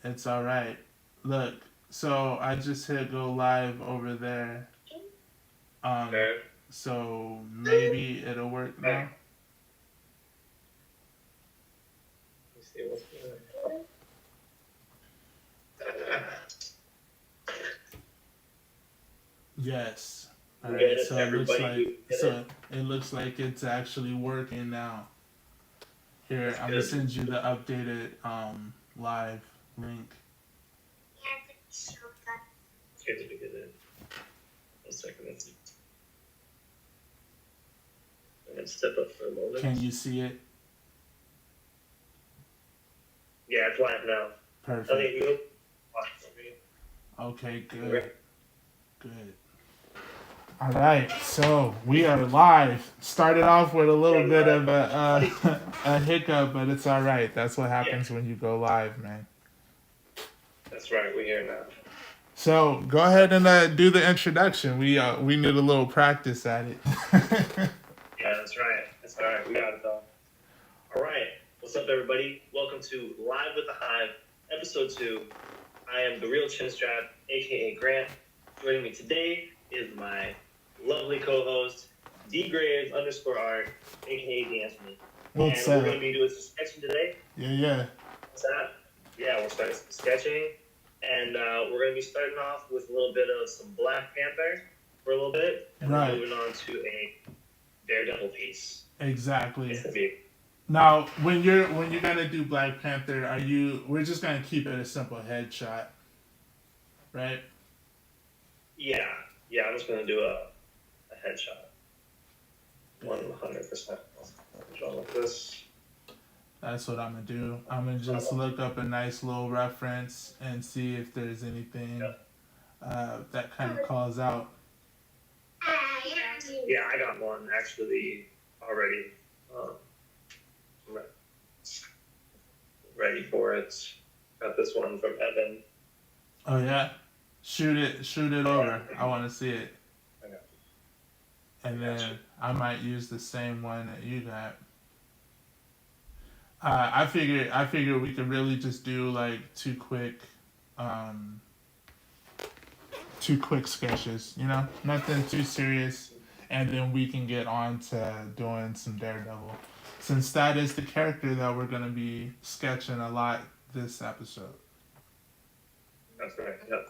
It's all right. Look, so I just hit go live over there. Um, Okay. so maybe it'll work Hey, now. let me see what's going on. Yes. All You get right. it, So everybody. You get it. it looks like it's actually working now. Here, That's I'm gonna good. send you the updated live link. It's good to get it. 1 second. I'm gonna step up for a moment. Can you see it? Yeah, it's live now. I Perfect. think you watch for me. Okay, good. Okay. Good. All right, so we are live. Started off with a little Yeah, bit live. of a hiccup, but it's all right. That's what Yeah, happens when you go live, man. that's right. We're here now. So go ahead and do the introduction. We need a little practice at it. Yeah, that's right. That's all right. We got it though. All right. What's up, everybody? Welcome to Live with the Hive, episode 2. I am the real chinstrap, aka Grant. Joining me today is my lovely co-host, Dgraves _art, aka D'Anthony. What's And we're going to up? be doing some sketching today. Yeah. What's that? Yeah, we're starting some sketching. And we're going to be starting off with a little bit of some Black Panther for a little bit. And then Right. moving on to a Daredevil piece. Exactly. It's going to be... Now, when you're gonna do Black Panther, are you? We're just gonna keep it a simple headshot, right? Yeah, I'm just going to do a headshot. 100%. Draw like this. That's what I'm gonna do. I'm gonna just look up a nice little reference and see if there's anything that kind of calls out. Yeah, I got one actually already. Ready for it. Got this one from Evan. Oh yeah, shoot it over. I want to see it, I got and then I might use the same one that you got. I figured we could really just do like um, two quick sketches. You know, nothing too serious, and then we can get on to doing some Daredevil, since that is the character that we're gonna be sketching a lot this episode. That's right. Yep.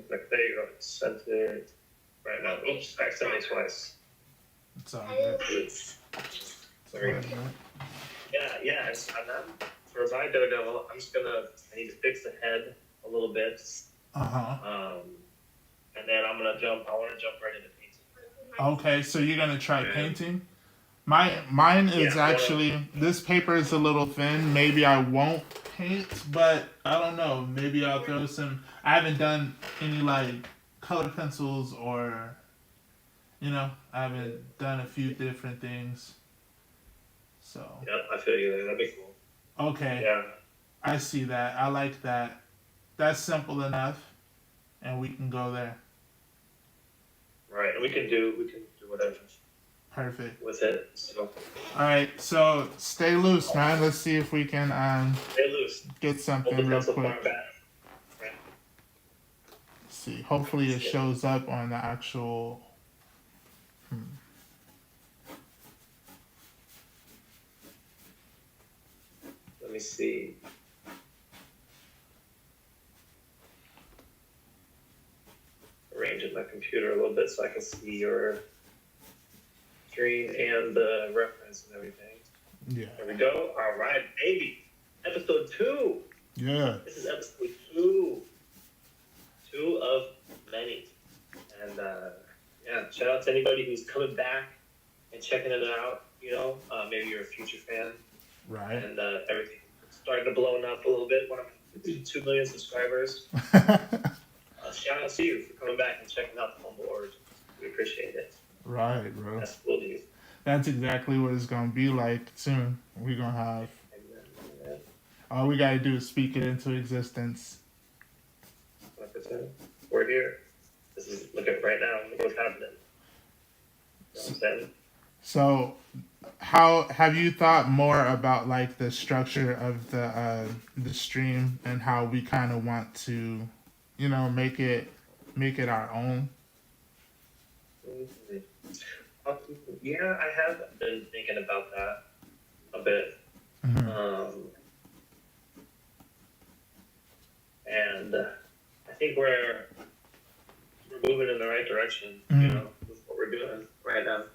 Like there you go. It's centered right now. Oops, I accidentally twice. It's all good. Sorry. Yeah. For my Daredevil, I need to fix the head a little bit. And then I want to jump right into painting. Okay, so you're gonna try painting. Mine is actually, this paper is a little thin. Maybe I won't paint, but I don't know. Maybe I'll throw some. I haven't done any like color pencils or, I haven't done a few different things. So. Yep, I feel you there. That'd be cool. Okay. Yeah. I see that. I like that. That's simple enough, and we can go there. Right, and we can do whatever. Perfect. With it. So. All right, so stay loose, man. Let's see if we can stay loose. Get something real quick. Right. Let's see. Hopefully it shows up on the actual. Let me see. Arranging my computer a little bit so I can see your screen and the reference and everything. Yeah. There we go. All right, baby. Episode 2. Yeah. This is episode 2. 2 of many. And shout out to anybody who's coming back and checking it out. Maybe you're a future fan. Right. And everything starting to blow up a little bit. 2 million subscribers. Shout out to you for coming back and checking out the humble origin. We appreciate it. Right, bro. That's cool, dude. That's exactly what it's gonna be like soon. We're gonna have. All we gotta do is speak it into existence. 100%. We're here. Look at right now. Look what's happening. You know what I'm saying? So, how have you thought more about like the structure of the stream and how we kind of want to, make it our own? Mhm. Um, yeah, I have been thinking about that a bit. Hmm. Um, and I think we're moving in the right direction, Hmm. with what we're doing right now.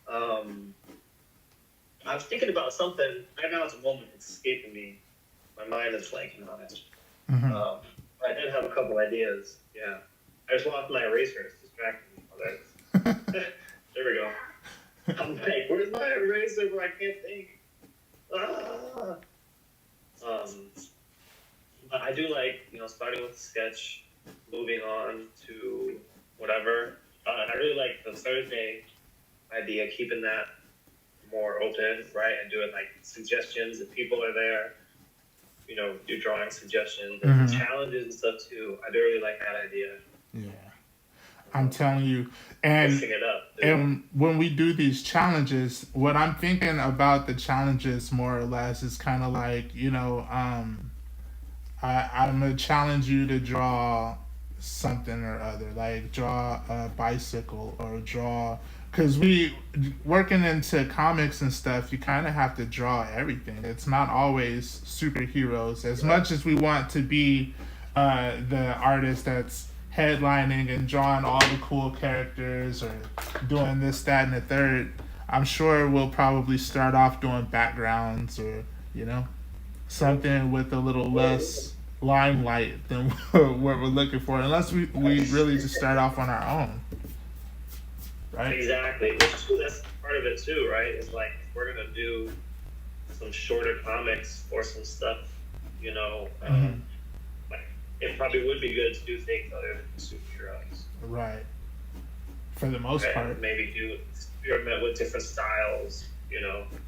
Um, I was thinking about something right now at the moment. It's escaping me. My mind is blanking on it. Hmm. Um, I did have a couple ideas. Yeah, I just lost my eraser. It's distracting me. Oh, there we go. I'm like, where's my eraser where I can't think? Ah! Um, but I do like, starting with the sketch, moving on to whatever. And I really like the Thursday idea, keeping that more open, right? And doing like suggestions if people are there, do drawing suggestions and Hmm. challenges and stuff too. I do really like that idea. Yeah, I'm telling you, Mixing it up too. and when we do these challenges, what I'm thinking about the challenges more or less is kind of like, I'm gonna challenge you to draw something or other, like draw a bicycle or draw. Because we working into comics and stuff, you kind of have to draw everything. It's not always superheroes. As Right. much as we want to be the artist that's headlining and drawing all the cool characters or doing this, that, and the third, I'm sure we'll probably start off doing backgrounds or you know something with a little less limelight than what we're looking for, unless we really just start off on our own, right? Exactly. Which too, that's part of it too, right? Is like if we're gonna do some shorter comics or some stuff, you know, Hmm. like it probably would be good to do things other than superheroes, Right. For the most right? part. And maybe do experiment with different styles,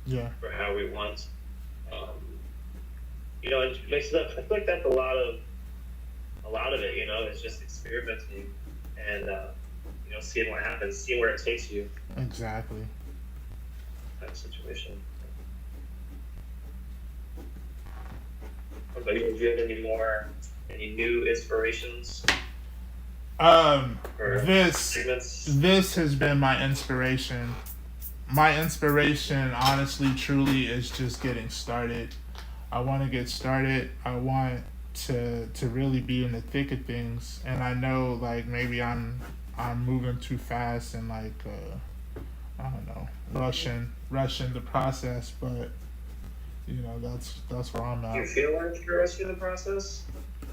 Yeah. for how we want. Um, and mix it up. I feel like that's a lot of it. Is just experimenting and seeing what happens, seeing where it takes you. Exactly. Type of situation. What about you? Do you have any new inspirations Um, for this segments? this has been my inspiration. My inspiration, honestly, truly, is just getting started. I want to get started. I want to really be in the thick of things, and I know like maybe I'm moving too fast and like I don't know, rushing the process, but that's where I'm Do you at. feel like you're rushing the process?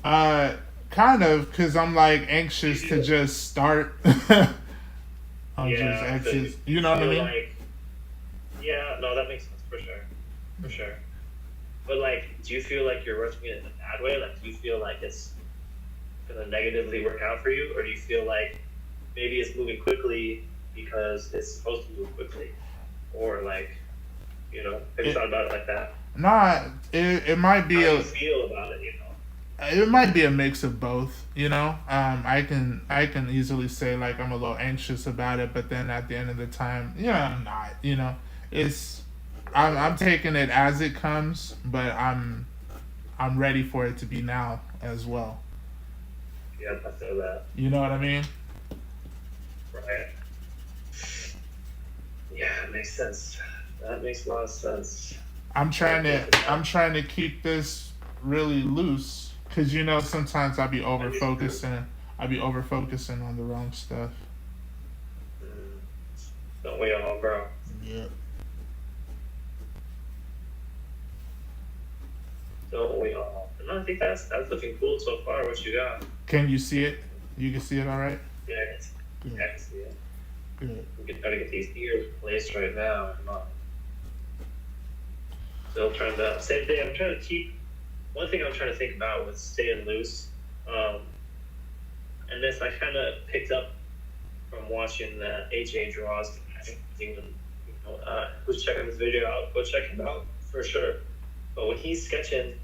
Uh, kind of, cause I'm like Do anxious to you, just start. I'm just yeah, so anxious. you You know what I feel mean? like, yeah, no, that makes sense for sure. But like, do you feel like you're rushing it in a bad way? Like, do you feel like it's gonna negatively work out for you, or do you feel like maybe it's moving quickly because it's supposed to move quickly, or like, have you It, thought about it like that? Nah, it might be How do you a feel about it? it might be a mix of both. I can easily say like I'm a little anxious about it, but then at the end of the time, I'm not. It's I'm taking it as it comes, but I'm ready for it to be now as well. Yeah, I feel that. You know what I mean? Right. Yeah, it makes sense. That makes a lot of sense. I'm I trying to think I'm that trying to keep this really loose because sometimes I used to. I be over focusing on the wrong stuff. Mm, don't we all, bro? Yeah. Don't we all? And I think that's looking cool so far. What you got? Can you see it? You can see it all right? Yeah, Good. I can see it. Good. We can try to get these ears placed right now. I'm still trying to. Same thing. I'm trying to keep. One thing I'm trying to think about was staying loose. Um, and this I kind of picked up from watching the HA draws. Who's checking this video out? Go check him out for sure. But when he's sketching,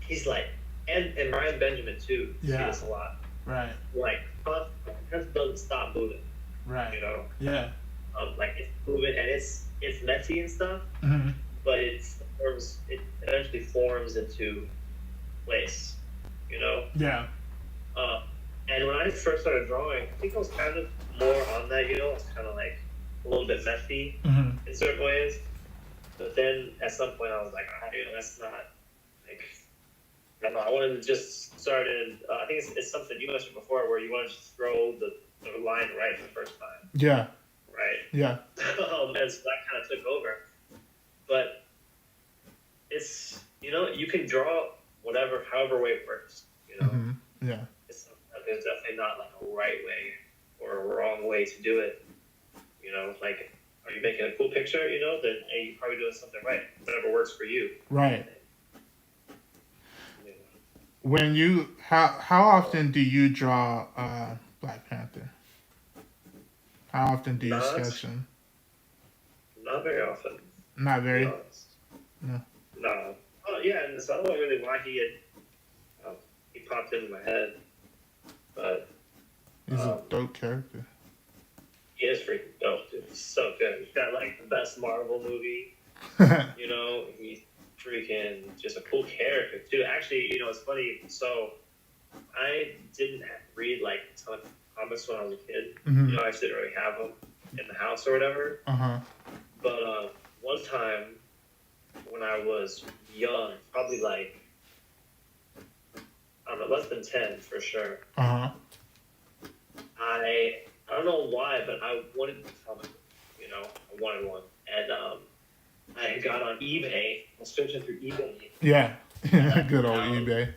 he's like, and Ryan Benjamin too. You see Yeah. this a lot. Right. Like, pencil doesn't stop moving. Right. You know, Yeah. like it's moving, and it's messy and stuff, Mm-hmm. but it eventually forms into place, you know. Yeah. And when I first started drawing, I think I was kind of more on that, you know. I was kind of like a little bit messy Mm-hmm. in certain ways, but then at some point I was like, you know, that's not like. I don't know. I wanted to just start in. I think it's something you mentioned before, where you want to just throw the line right the first time, Yeah. right? Yeah. And so that kind of took over. But it's, you know, you can draw whatever, however way it works. You know, Mm-hmm. Yeah. there's definitely not like a right way or a wrong way to do it. You know, like, are you making a cool picture? You know, then hey, you're probably doing something right. Whatever works for you. Right. When you how often do you draw Black Panther? How often do you Not sketch him? not very often. Not To be very. honest. No. No. Oh yeah, and so I don't know really why he popped into my head, but He's a dope character. he is freaking dope, dude. He's so good. He's got like the best Marvel movie. You know, he's freaking just a cool character too. Actually, you know, it's funny. So I didn't read like a ton of comics when I was a kid. Mm-hmm. You know, I just didn't really have them in the house or whatever. Uh-huh. But one time when I was young, probably like, I don't know, less than 10 for sure. Uh-huh. I don't know why, but I wanted a comic book. You know, I wanted one, and I got on eBay. I was searching through eBay. Yeah. Good old eBay.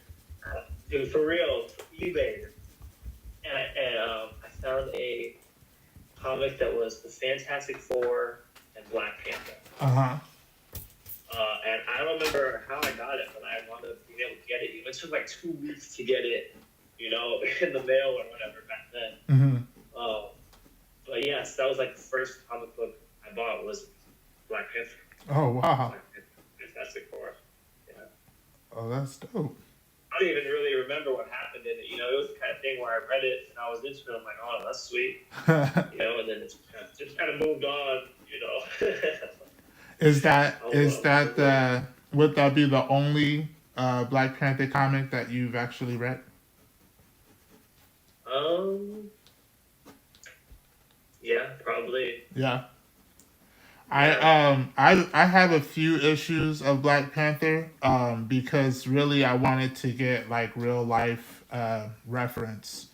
Dude, for real, eBay, and I found a comic that was the Fantastic Four and Black Panther. Uh-huh. And I don't remember how I got it, but I wanted to be able to get it. It took like 2 weeks to get it, you know, in the mail or whatever back then. Mm-hmm. But yes, that was like the first comic book I bought was Black Panther. Oh, wow. Black Panther, Fantastic Four. Yeah. Oh, that's dope. I don't even really remember what happened in it. You know, it was the kind of thing where I read it and I was into it. I'm like, oh, that's sweet. You know, and then it's just kind of moved on, you know. Is that the would that be the only Black Panther comic that you've actually read? Yeah, probably. Yeah. I have a few issues of Black Panther because really I wanted to get like real life reference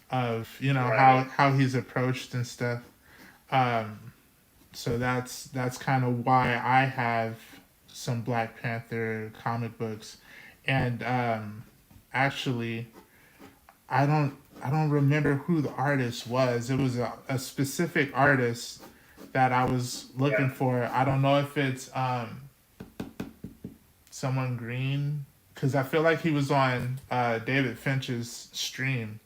of, you know, Right. how he's approached and stuff. So that's kind of why I have some Black Panther comic books, and actually, I don't remember who the artist was. It was a specific artist that I was looking for. I don't know if it's someone green, because I feel like he was on David Finch's stream,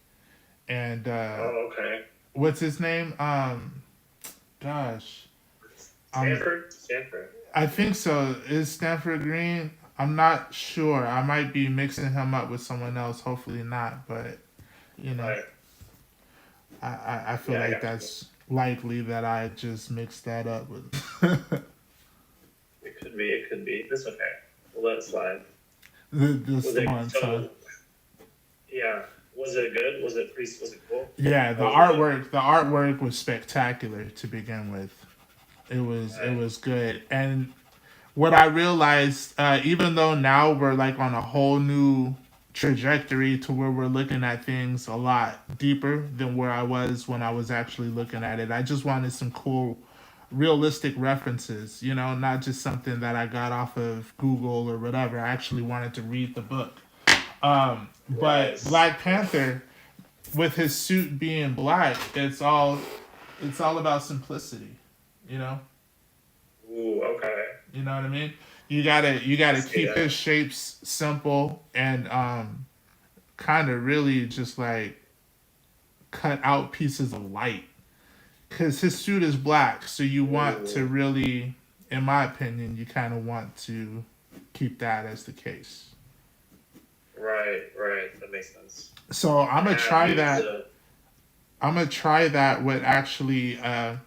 and Oh, okay. what's his name? Gosh. Stanford. I think so. Is Stanford Green? I'm not sure. I might be mixing him up with someone else. Hopefully not. But you know, Right. I feel like that's likely that I just mixed that up with. It could be. It could be. It's okay. We'll let it slide. This Was it one time. Yeah. Was it good? Was it cool? Yeah, the artwork was spectacular to begin with. It was good. And what I realized, even though now we're like on a whole new trajectory to where we're looking at things a lot deeper than where I was when I was actually looking at it. I just wanted some cool, realistic references, you know, not just something that I got off of Google or whatever. I actually wanted to read the book. But Black Panther, with his suit being black, it's all about simplicity, you know. Ooh, okay. You know what I mean? You gotta keep his shapes simple and kind of really just like cut out pieces of light, because his suit is black, so you want to really, in my opinion, you kind of want to keep that as the case. Right. That makes sense. So I'm gonna try that. I'm gonna try that with actually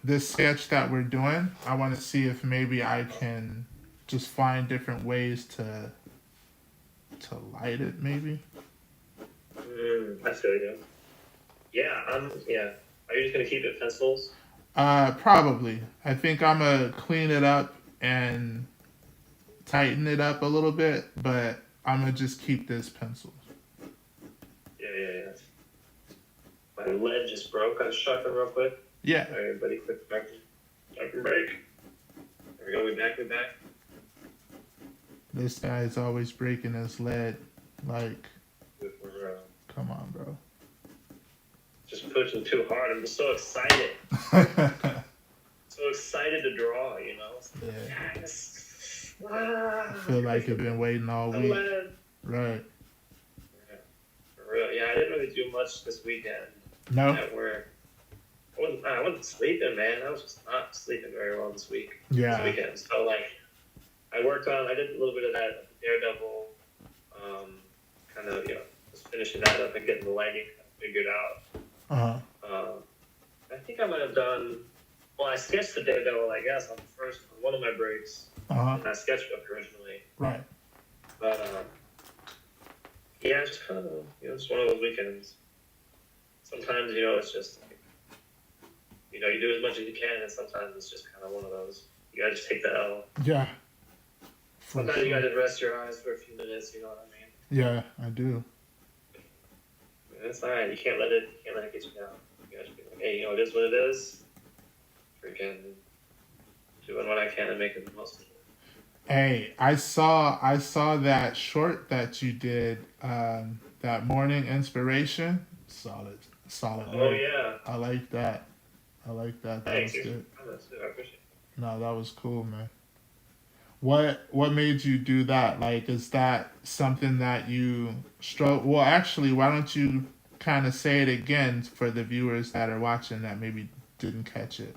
this sketch that we're doing. I want to see if maybe I can just find different ways to light it. Maybe. I feel you. Yeah, yeah. Are you just gonna keep it pencils? Probably. I think I'm gonna clean it up and tighten it up a little bit, but I'm gonna just keep this pencil. Yeah. My lead just broke. I was sharpen real quick. Yeah. All right, everybody, quick break. Sharpen break. There we go. We back. This guy's always breaking his lead. Like, come on, bro. Just pushing too hard. I'm just so excited. So excited to draw, you know? Yeah. Yes. I feel like you've been waiting all week. Right. Yeah. For real. Yeah, I didn't really do much this weekend. No? At work. I wasn't sleeping, man. I was just not sleeping very well this week. Yeah. This weekend. So, like, I did a little bit of that Daredevil, kind of, just finishing that up and getting the lighting figured out. I think I might have done, I sketched the Daredevil, I guess, on one of my breaks. In that sketchbook originally. Right. But, yeah, it's kind of, it's one of those weekends. Sometimes, it's just, you do as much as you can, and sometimes it's just kind of one of those. You gotta just take the L. Yeah. Sometimes you gotta rest your eyes for a few minutes, you know what I mean? Yeah, I do. It's alright. You can't let it get you down. You gotta be like, hey, it is what it is. Freaking doing what I can to make it the most of it. Hey, I saw that short that you did, that morning inspiration. Solid Oh work. yeah. I like that. That Thanks, was good. I appreciate it. No, that was cool, man. What made you do that? Like, is that something that you struggle? Well, actually, why don't you kind of say it again for the viewers that are watching that maybe didn't catch it?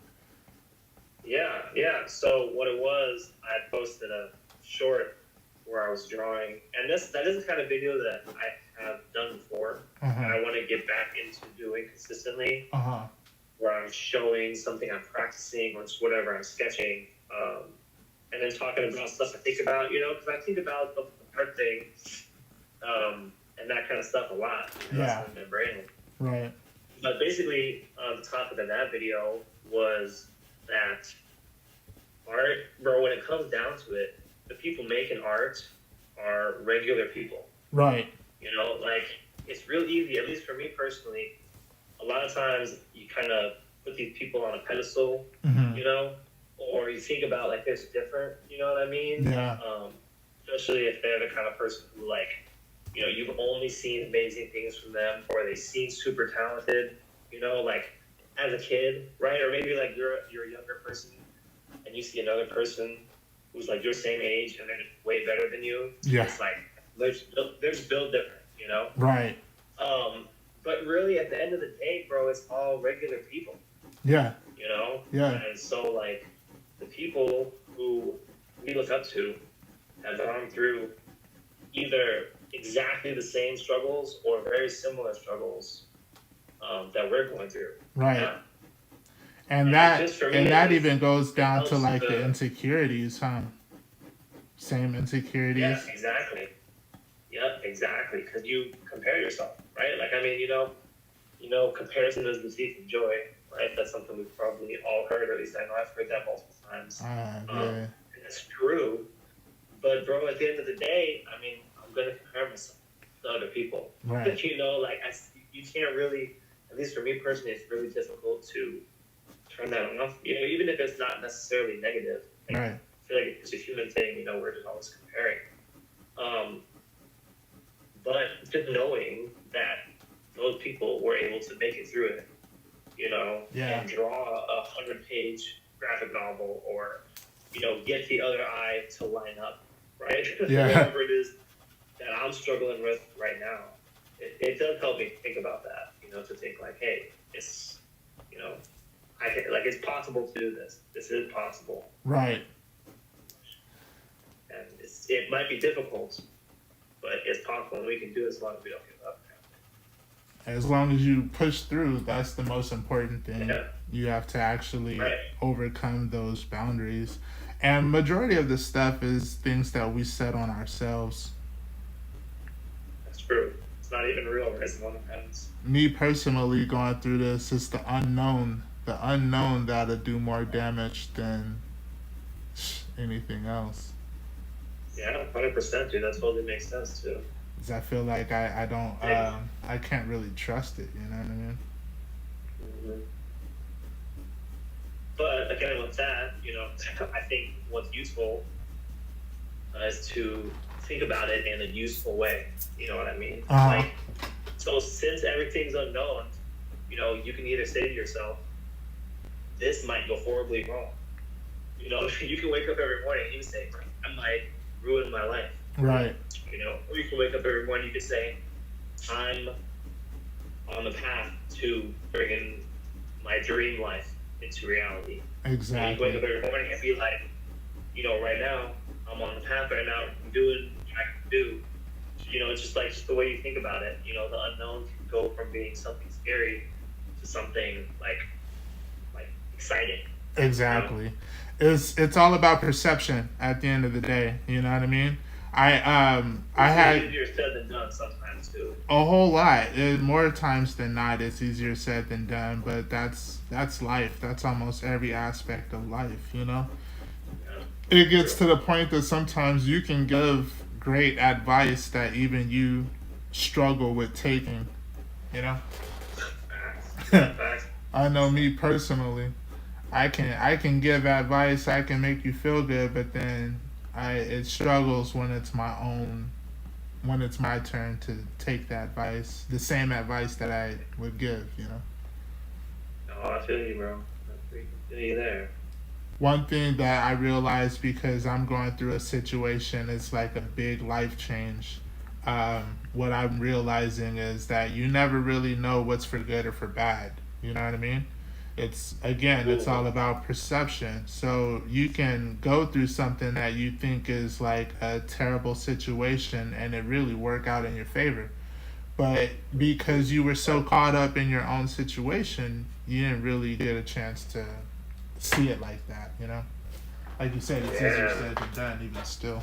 Yeah. So what it was, I posted a short where I was drawing, and that is the kind of video that I have done before, and I want to get back into doing consistently. Where I'm showing something I'm practicing or just whatever I'm sketching, and then talking about stuff I think about, because I think about the art thing, and that kind of stuff a lot. That's in my brain. Right. But basically, the topic of that video was that art, bro, when it comes down to it, the people making art are regular people. Right. Like, it's real easy, at least for me personally. A lot of times you kind of put these people on a pedestal, or you think about, like, there's different, you know what I mean? Yeah. Especially if they're the kind of person who, like, you've only seen amazing things from them, or they seem super talented, like, as a kid, right? Or maybe, like, you're a younger person, and you see another person who's, like, your same age, and they're just way better than you. Yeah. It's like, they're just built different, Right. But really, at the end of the day, bro, it's all regular people. Yeah. Yeah. And so, like, the people who we look up to have gone through either exactly the same struggles or very similar struggles that we're going through. Right. Yeah. And that even goes down to, like, the insecurities, huh? Same insecurities. Yeah, exactly. Yep, exactly. Because you compare yourself, right? Like, I mean, comparison is the thief of joy, right? That's something we've probably all heard, or at least I know I've heard that multiple times. Yeah. And it's true. But, bro, at the end of the day, I mean, I'm going to compare myself to other people. Right. But, you can't really, at least for me personally, it's really difficult to turn that off. Even if it's not necessarily negative. Like, Right. I feel like it's a human thing, we're just always comparing. But just knowing that those people were able to make it through it, and draw a 100-page graphic novel, or, get the other eye to line up, right? Yeah. Whatever it is that I'm struggling with right now, it does help me think about that, to think like, hey, it's, I can, like, it's possible to do this. This is possible. Right. And it might be difficult, but it's possible, and we can do it as long as we don't give up. as long as you push through, that's the most important thing. Yeah. You have to actually Right. overcome those boundaries. And majority of the stuff is things that we set on ourselves. That's true. It's not even real, right? It's one of happens. Me personally going through this is the unknown. The unknown that'll do more damage than anything else. Yeah, 100%, dude. That totally makes sense too. 'Cause I feel like I don't I can't really trust it. You know what I mean? Mm-hmm. But again, with that, I think what's useful is to think about it in a useful way. You know what I mean? Uh-huh. So since everything's unknown, you can either say to yourself, this might go horribly wrong. You can wake up every morning and you say, I might ruin my life. Right. Or you can wake up every morning and you can say, I'm on the path to bringing my dream life into reality. Exactly. You can wake up every morning and be like, right now, I'm on the path right now, I'm doing what I can do. It's just the way you think about it. The unknown can go from being something scary to something like exciting. Exactly. It's all about perception at the end of the day. You know what I mean? I had easier said than done sometimes too. a whole lot. More times than not, it's easier said than done. But that's life. That's almost every aspect of life. Yeah. It gets to the point that sometimes you can give great advice that even you struggle with taking. Facts. I know me personally. I can give advice. I can make you feel good, but then it struggles when it's when it's my turn to take the advice, the same advice that I would give. Oh, I feel you, bro. I feel you there. One thing that I realized because I'm going through a situation, it's like a big life change. What I'm realizing is that you never really know what's for good or for bad. You know what I mean? It's all about perception. So you can go through something that you think is like a terrible situation and it really work out in your favor. But because you were so caught up in your own situation, you didn't really get a chance to see it like that, Like you said, it's easier said than done, even still.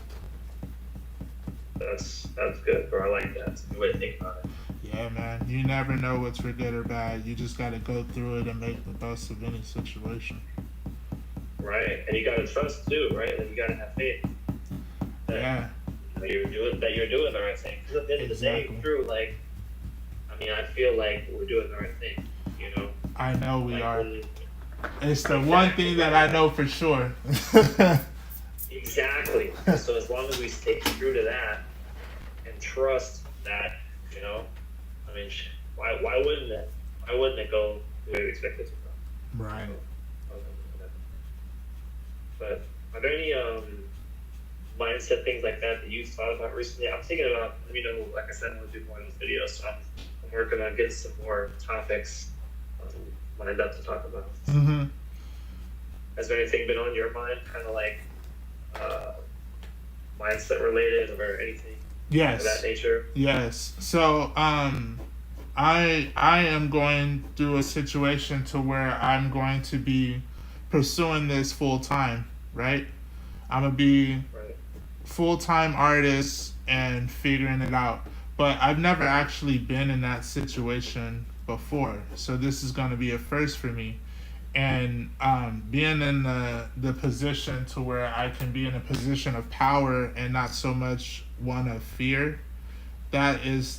That's good, bro. I like that. It's a good way to think about it. Yeah, man. You never know what's for good or bad. You just gotta go through it and make the best of any situation. Right, and you gotta trust too, right? Like you gotta have faith. Yeah. You're doing the right thing. Because at the end of the day, Drew, I feel like we're doing the right thing. I know we are. It's the one thing that I know for sure. Exactly. So as long as we stay true to that and trust that, why wouldn't it? Why wouldn't it go the way we expect it to go? Right. But are there any mindset things like that you've thought about recently? I'm thinking about, like I said, I'm going to do more of those videos, so I'm working on getting some more topics lined up to talk about. Mm-hmm. Has there anything been on your mind, kind of like mindset related or anything of that nature? Yes. So I am going through a situation to where I'm going to be pursuing this full time, right? I'm gonna be full-time artist and figuring it out. But I've never actually been in that situation before, so this is going to be a first for me. And being in the position to where I can be in a position of power and not so much one of fear, that's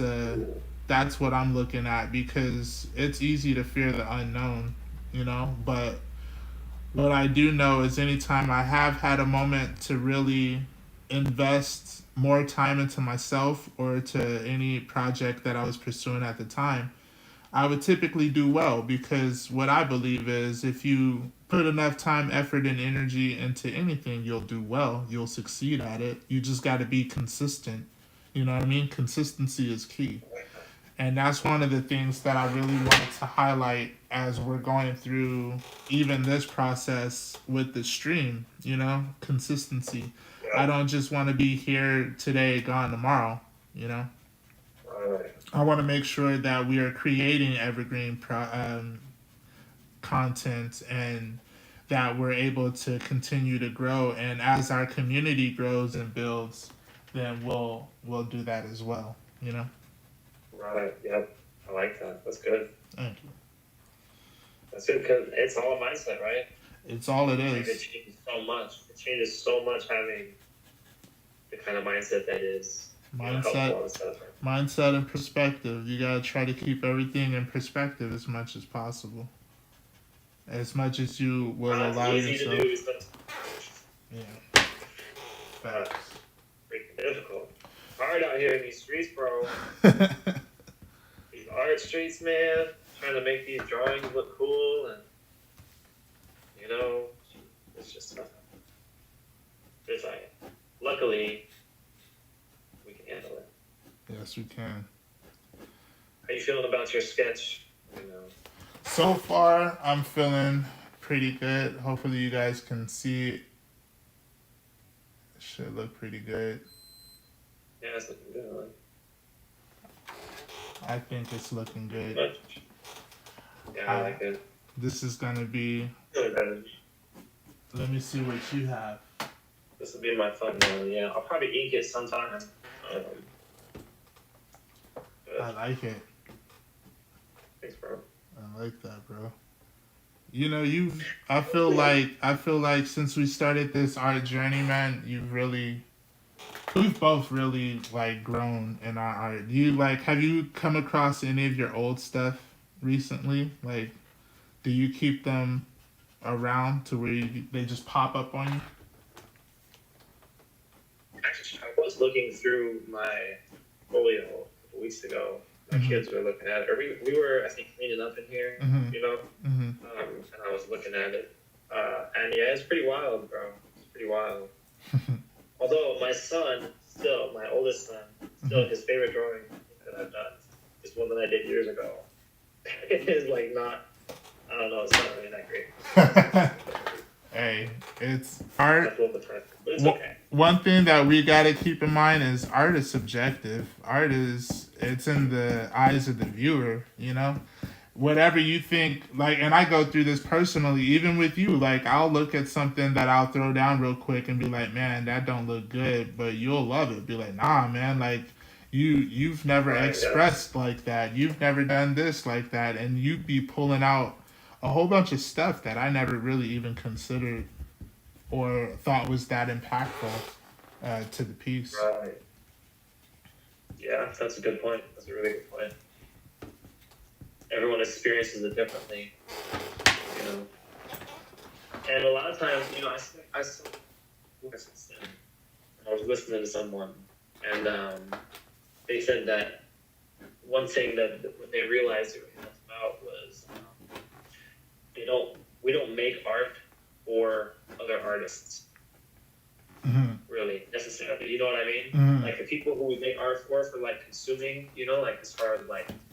what I'm looking at, because it's easy to fear the unknown, but what I do know is anytime I have had a moment to really invest more time into myself or to any project that I was pursuing at the time, I would typically do well, because what I believe is if you put enough time, effort, and energy into anything, you'll do well. You'll succeed at it. You just got to be consistent. You know what I mean? Consistency is key. And that's one of the things that I really wanted to highlight as we're going through even this process with the stream, consistency. I don't just want to be here today, gone tomorrow, Right. I want to make sure that we are creating evergreen content and that we're able to continue to grow. And as our community grows and builds, then we'll do that as well. You know. Right. Yep. I like that. That's good. Thank you. That's good because it's all a mindset, right? It's all it Like, is. it changes so much. It changes so much having the kind of mindset that is Mindset and perspective. You gotta try to keep everything in perspective as much as possible. As much as you will allow easy yourself. To do, but yeah. Facts. Freaking difficult. Hard out here in these streets, bro. These art streets, man. Trying to make these drawings look cool, and it's just tough. It's like, luckily, we can handle it. Yes, we can. How you feeling about your sketch? So far, I'm feeling pretty good. Hopefully, you guys can see it. It should look pretty good. Yeah, it's looking good. I think it's looking good. Yeah, I like it. This is gonna be. Let me see what you have. This will be my thumbnail. Yeah, I'll probably ink it sometime. I like it. Thanks, bro. I like that, bro. I feel like since we started this art journey, man, we've both really like grown in our art. Have you come across any of your old stuff recently? Like, do you keep them around to where they just pop up on you? Actually, I was looking through my folio a couple weeks ago. My kids were looking at it. Or we were, I think, cleaning up in here, and I was looking at it. And yeah, it's pretty wild, bro. It's pretty wild. Although my oldest son, his favorite drawing that I've done is one that I did years ago. It is like not, I don't know, it's not really that great. Hey, it's art. But it's okay. One thing that we got to keep in mind is art is subjective. It's in the eyes of the viewer, Whatever you think, and I go through this personally, even with you, I'll look at something that I'll throw down real quick and be like, man, that don't look good, but you'll love it. Be like, nah, man, you've never expressed like that. You've never done this like that. And you'd be pulling out a whole bunch of stuff that I never really even considered or thought was that impactful to the piece. Right. Yeah, that's a good point. That's a really good point. Everyone experiences it differently, And a lot of times, I was listening to someone, and they said that one thing that when they realized it was about was we don't make art for other artists, really necessarily. You know what I mean? Mm-hmm. Like the people who we make art for consuming, as far as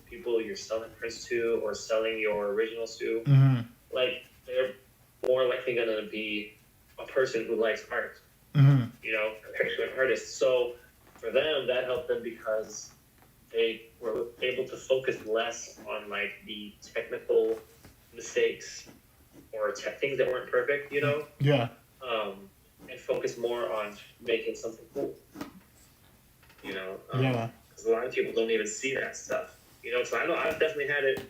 people you're selling prints to or selling your originals to, they're more likely going to be a person who likes art, compared to an artist. So for them, that helped them because they were able to focus less on the technical mistakes or things that weren't perfect, Yeah. And focus more on making something cool, Yeah. Because a lot of people don't even see that stuff. So I know I've definitely had it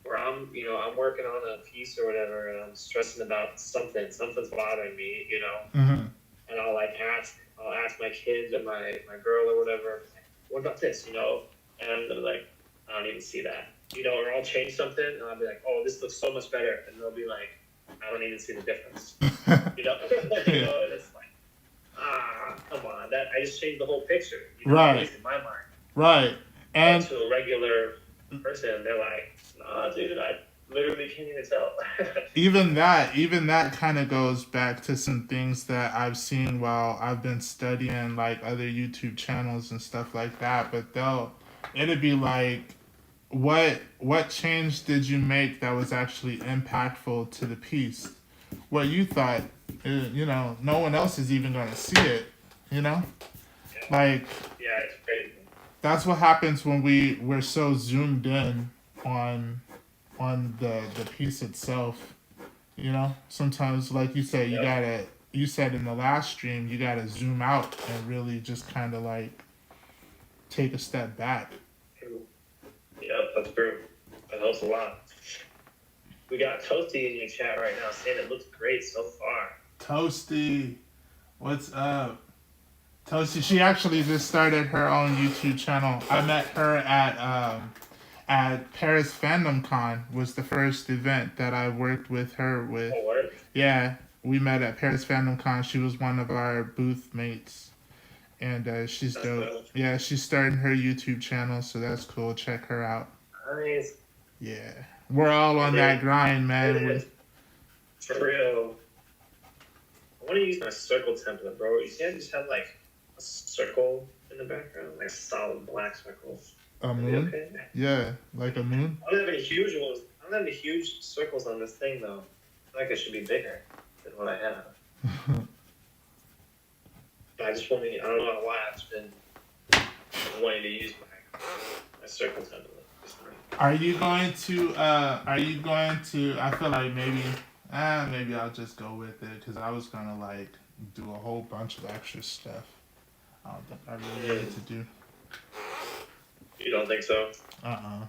where I'm working on a piece or whatever, and I'm stressing about something's bothering me, and I'll ask my kids or my girl or whatever, what about this, and they're like, I don't even see that, or I'll change something, and I'll be like, oh, this looks so much better, and they'll be like, I don't even see the difference, and it's like, come on, that I just changed the whole picture, right, at least in my mind, right. And to a regular person, they're like, nah, dude, I literally can't even tell. even that kind of goes back to some things that I've seen while I've been studying other YouTube channels and stuff like that. But it'd be like, what change did you make that was actually impactful to the piece? What you thought, no one else is even going to see it, Yeah, it's crazy. That's what happens when we're so zoomed in on the piece itself. You know, sometimes like you said, Yep. you said in the last stream, you gotta zoom out and really just kind of like take a step back. True. Yep, that's true. That helps a lot. We got Toasty in your chat right now saying it looks great so far. Toasty, what's up? Toasty, she actually just started her own YouTube channel. I met her at Paris Fandom Con was the first event that I worked with her with. Oh, word? Yeah, we met at Paris Fandom Con. She was one of our booth mates. And she's That's dope. dope. Yeah, she's starting her YouTube channel, so that's cool. Check her out. Nice. Yeah. We're all on that grind, man. For real. I want to use my circle template, bro. You can't just have like a circle in the background, like a solid black circle. A moon? Okay? Yeah, like a moon. I don't have any huge ones. I don't have any huge circles on this thing, though. I feel like it should be bigger than what I have. But I just want to, I don't know why I've just been wanting to use my circle template. Are you going to, I feel like maybe I'll just go with it, because I was going to, like, do a whole bunch of extra stuff. I don't think I really need to do. You don't think so? I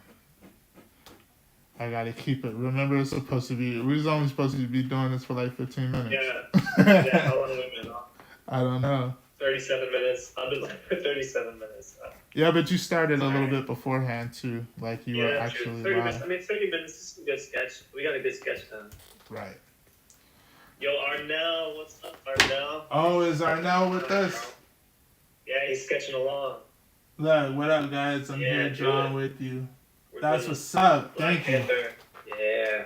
gotta keep it. Remember, it's supposed to be, we're only supposed to be doing this for like 15 minutes. Yeah, how long have we been on? I don't know. 37 minutes. I've been like for 37 minutes. So. Yeah, but you started a little bit beforehand too. Like you were actually 30 live. minutes. I mean, 30 minutes is a good sketch. We got a good sketch done. Right. Yo, Arnell, what's up, Arnell? Oh, is Arnell with us? Yeah, he's sketching along. Look, what up, guys? I'm here drawing with you. That's what's up. Thank you. Yeah.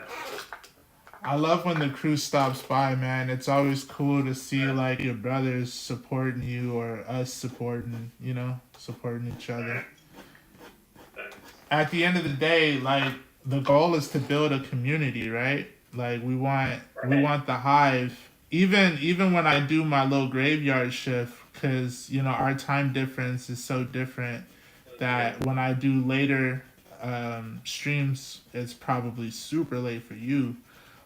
I love when the crew stops by, man. It's always cool to see like your brothers supporting you or us supporting each other. At the end of the day, like the goal is to build a community, right? Like we want the Hive. Even when I do my little graveyard shift, because our time difference is so different that when I do later streams, it's probably super late for you.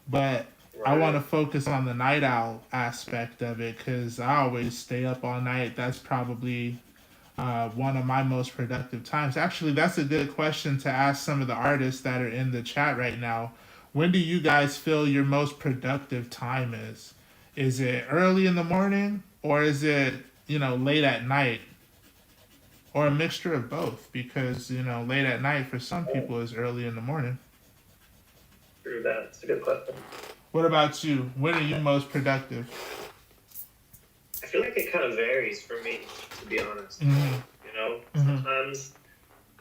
But I want to focus on the night owl aspect of it, because I always stay up all night. That's probably one of my most productive times. Actually, that's a good question to ask some of the artists that are in the chat right now. When do you guys feel your most productive time is? Is it early in the morning, or is it, late at night? Or a mixture of both? Because, late at night for some people is early in the morning. True that. It's a good question. What about you? When are you most productive? I feel like it kind of varies for me, to be honest. Mm-hmm. Sometimes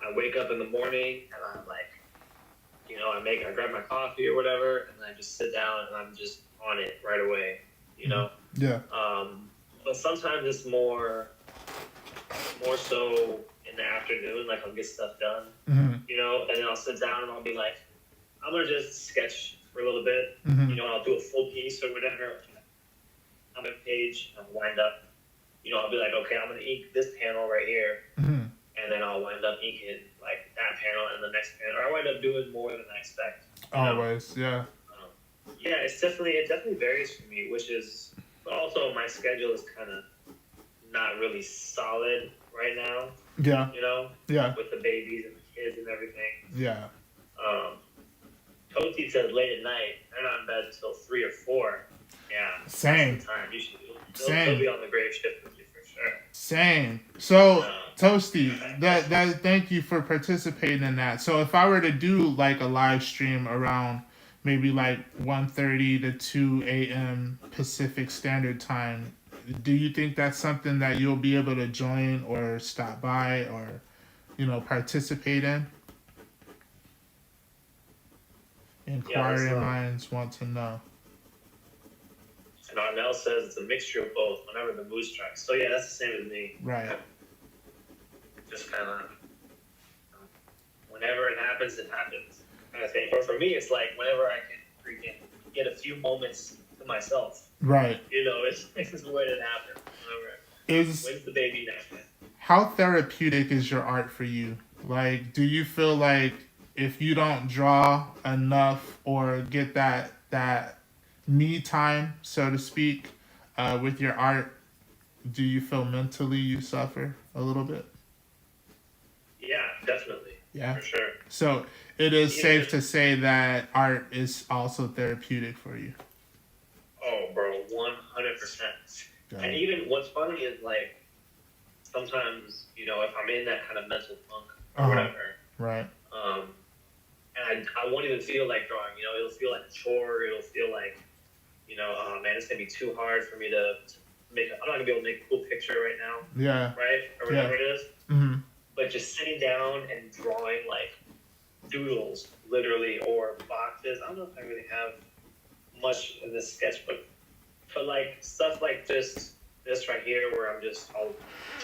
I wake up in the morning and I'm like, I grab my coffee or whatever, and I just sit down and I'm just on it right away, Yeah. But sometimes it's more so in the afternoon, like I'll get stuff done, and then I'll sit down and I'll be like, I'm going to just sketch for a little bit, I'll do a full piece or whatever on a page, I'll wind up, I'll be like, okay, I'm going to ink this panel right here, and then I'll wind up inking like that panel and the next panel, or I wind up doing more than I expect. Always, yeah. Yeah, it definitely varies for me, but also my schedule is kind of not really solid right now. Yeah. Yeah. With the babies and the kids and everything. Yeah. Toasty says late at night. They're not in bed until 3 or 4. Yeah. Same. That's the time. They'll be on the grave shift with you for sure. Same. So, Toasty, that thank you for participating in that. So if I were to do like a live stream around maybe like 1:30 to 2 a.m. Pacific Standard Time, do you think that's something that you'll be able to join or stop by or, participate in? Inquiring minds want to know. And Arnell says it's a mixture of both whenever the mood strikes. So yeah, that's the same as me. Right. Just kind of, whenever it happens kind of thing. Or for me, it's like whenever I can freaking get a few moments to myself. Right. It's the way it happens. When's the baby next? how therapeutic is your art for you? Like, do you feel like if you don't draw enough or get that me time, so to speak, with your art, do you feel mentally you suffer a little bit? Yeah, definitely. Yeah. For sure. So it is Even safe if, to say that art is also therapeutic for you. oh, bro, 100%. Got And it. even what's funny is like sometimes, if I'm in that kind of mental funk or Uh-huh. whatever, Right. and I won't even feel like drawing. It'll feel like a chore. It'll feel like, oh man, it's gonna be too hard for me to make. I'm not gonna be able to make a cool picture right now, Yeah. right, or whatever it is. Mm-hmm. But just sitting down and drawing like doodles, literally, or boxes. I don't know if I really have much in this sketchbook, but like stuff like this right here, where I'll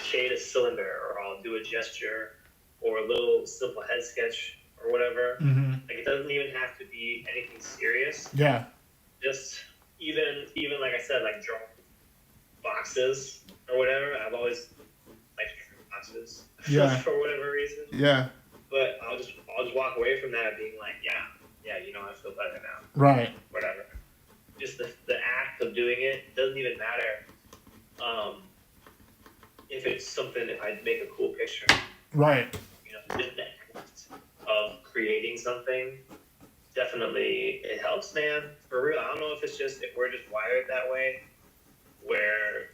shade a cylinder, or I'll do a gesture, or a little simple head sketch, or whatever. Mm-hmm. Like it doesn't even have to be anything serious. Yeah. Just even like I said, like drawing boxes or whatever. I've always liked boxes Yeah. for whatever reason. Yeah. But I'll just walk away from that being like, yeah, I feel better now. Right. Whatever. Just the act of doing it doesn't even matter. If it's something, if I make a cool picture, Right. Just the act of creating something, definitely it helps, man. For real. I don't know if we're just wired that way, where,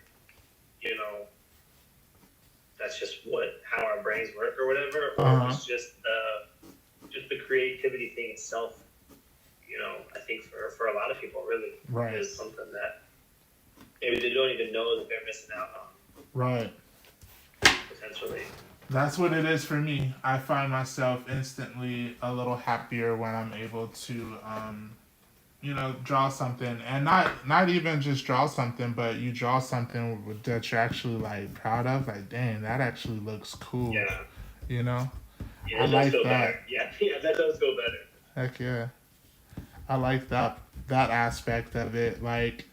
that's just how our brains work or whatever, or it's just the creativity thing itself. I think for a lot of people, really, Right. is something that maybe they don't even know that they're missing out on. Right. Potentially. That's what it is for me. I find myself instantly a little happier when I'm able to, draw something, and not even just draw something, but you draw something that you're actually like proud of. Like, dang, that actually looks cool. Yeah. Yeah, I like feel that. Better. Yeah, that does feel better. Heck yeah, I like that aspect of it. Like,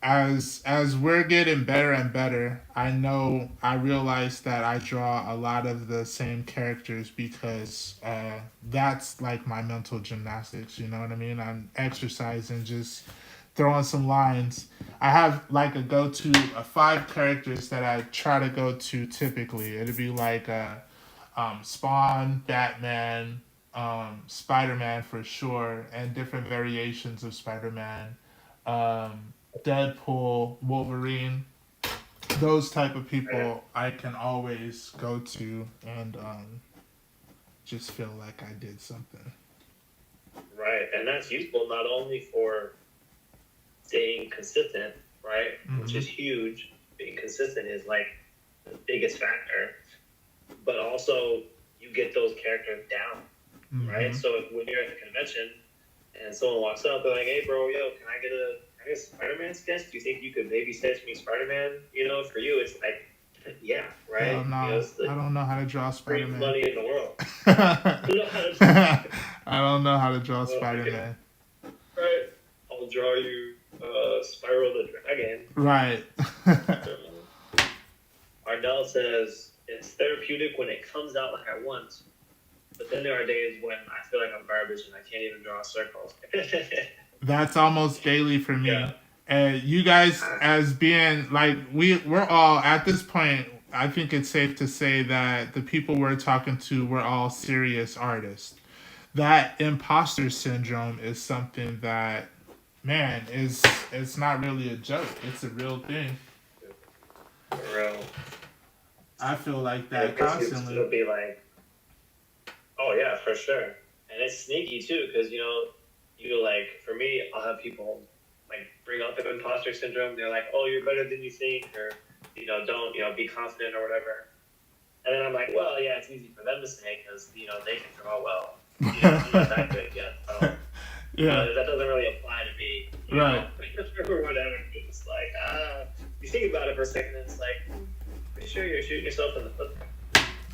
as we're getting better and better, I realize that I draw a lot of the same characters because that's like my mental gymnastics, you know what I mean? I'm exercising, just throwing some lines. I have like a go-to 5 characters that I try to go to typically. It'd be like Spawn, Batman, Spider-Man for sure, and different variations of Spider-Man. Deadpool, Wolverine, those type of people I can always go to and just feel like I did something. Right, and that's useful not only for staying consistent, right, which is huge. Being consistent is like the biggest factor, but also you get those characters down, right? So when you're at the convention and someone walks up, they're like, "Hey, bro, can I get a Spider-Man sketch? Do you think you could maybe sketch me Spider-Man?" For you, it's like, yeah, right? Hell no. I don't know how to draw Spider-Man. Money in the world. I don't know how to draw Spider-Man. Right. I'll draw you Spyro the Dragon. Right. Ardell says, it's therapeutic when it comes out like I want, but then there are days when I feel like I'm garbage and I can't even draw circles. That's almost daily for me. Yeah. And you guys, as being like, we're all at this point, I think it's safe to say that the people we're talking to, we're all serious artists. That imposter syndrome is something that, man, it's not really a joke. It's a real thing. For real. I feel like that constantly. It'll be like, oh yeah, for sure. And it's sneaky too, because like, for me, I'll have people like bring up the imposter syndrome. They're like, "Oh, you're better than you think," or don't be confident or whatever. And then I'm like, well, yeah, it's easy for them to say because they can draw well. I'm not that good yet. So, Yeah. That doesn't really apply to me. Right. Or whatever. It's like, you think about it for a second, and it's like, pretty sure you're shooting yourself in the foot.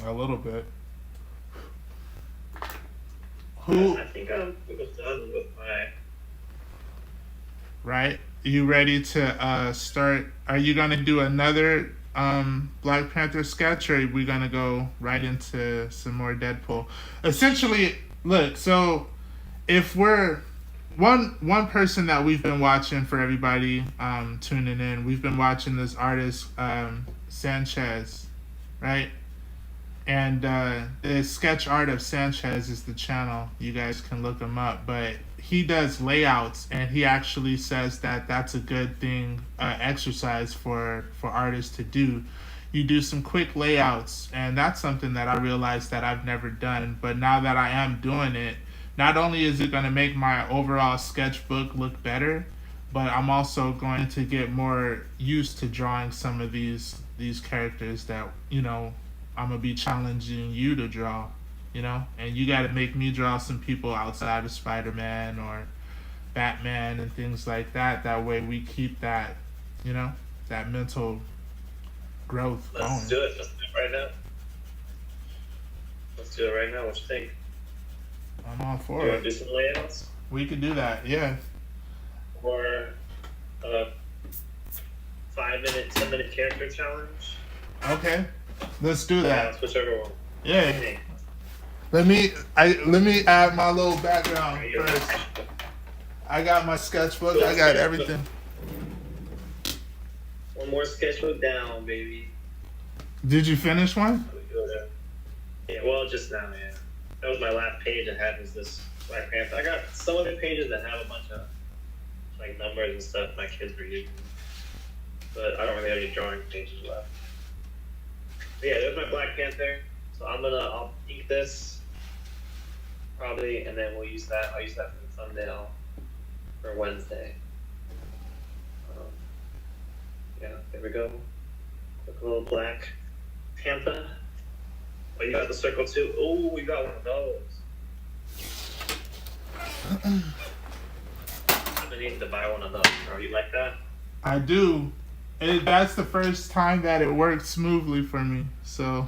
A little bit. I think I'm done with my. Right. You ready to start? Are you gonna do another Black Panther sketch, or are we gonna go right into some more Deadpool? Essentially, look. So if we're one person that we've been watching for everybody tuning in, we've been watching this artist Sanchez, right? And the sketch art of Sanchez is the channel. You guys can look him up, but he does layouts, and he actually says that that's a good thing, exercise for artists to do. You do some quick layouts, and that's something that I realized that I've never done. But now that I am doing it, not only is it going to make my overall sketchbook look better, but I'm also going to get more used to drawing some of these characters that I'm gonna be challenging you to draw, and you got to make me draw some people outside of Spider-Man or Batman and things like that. That way we keep that, that mental growth going. Let's do it. Let's do it right now. Let's do it right now. What you think? I'm all for you it. Want to do some layouts? We could do that, yeah. Or a 5-minute, 10-minute character challenge? Okay, let's do that. Whichever one. Yeah. Let me add my little background first. I got my sketchbook. I got everything. One more sketchbook down, baby. Did you finish one? Yeah, well, just now, yeah. That was my last page I had, was this Black Panther. I got some of the pages that have a bunch of like numbers and stuff my kids were using. But I don't really have any drawing pages left. But yeah, there's my Black Panther. So I'll ink this probably, and then we'll use that. I'll use that for the thumbnail for Wednesday. Yeah, there we go. Look a little Black Panther. Oh, you got the circle too? Oh, we got one of those. I'm gonna need to buy one of those. Bro, you like that? I do. That's the first time that it worked smoothly for me. So.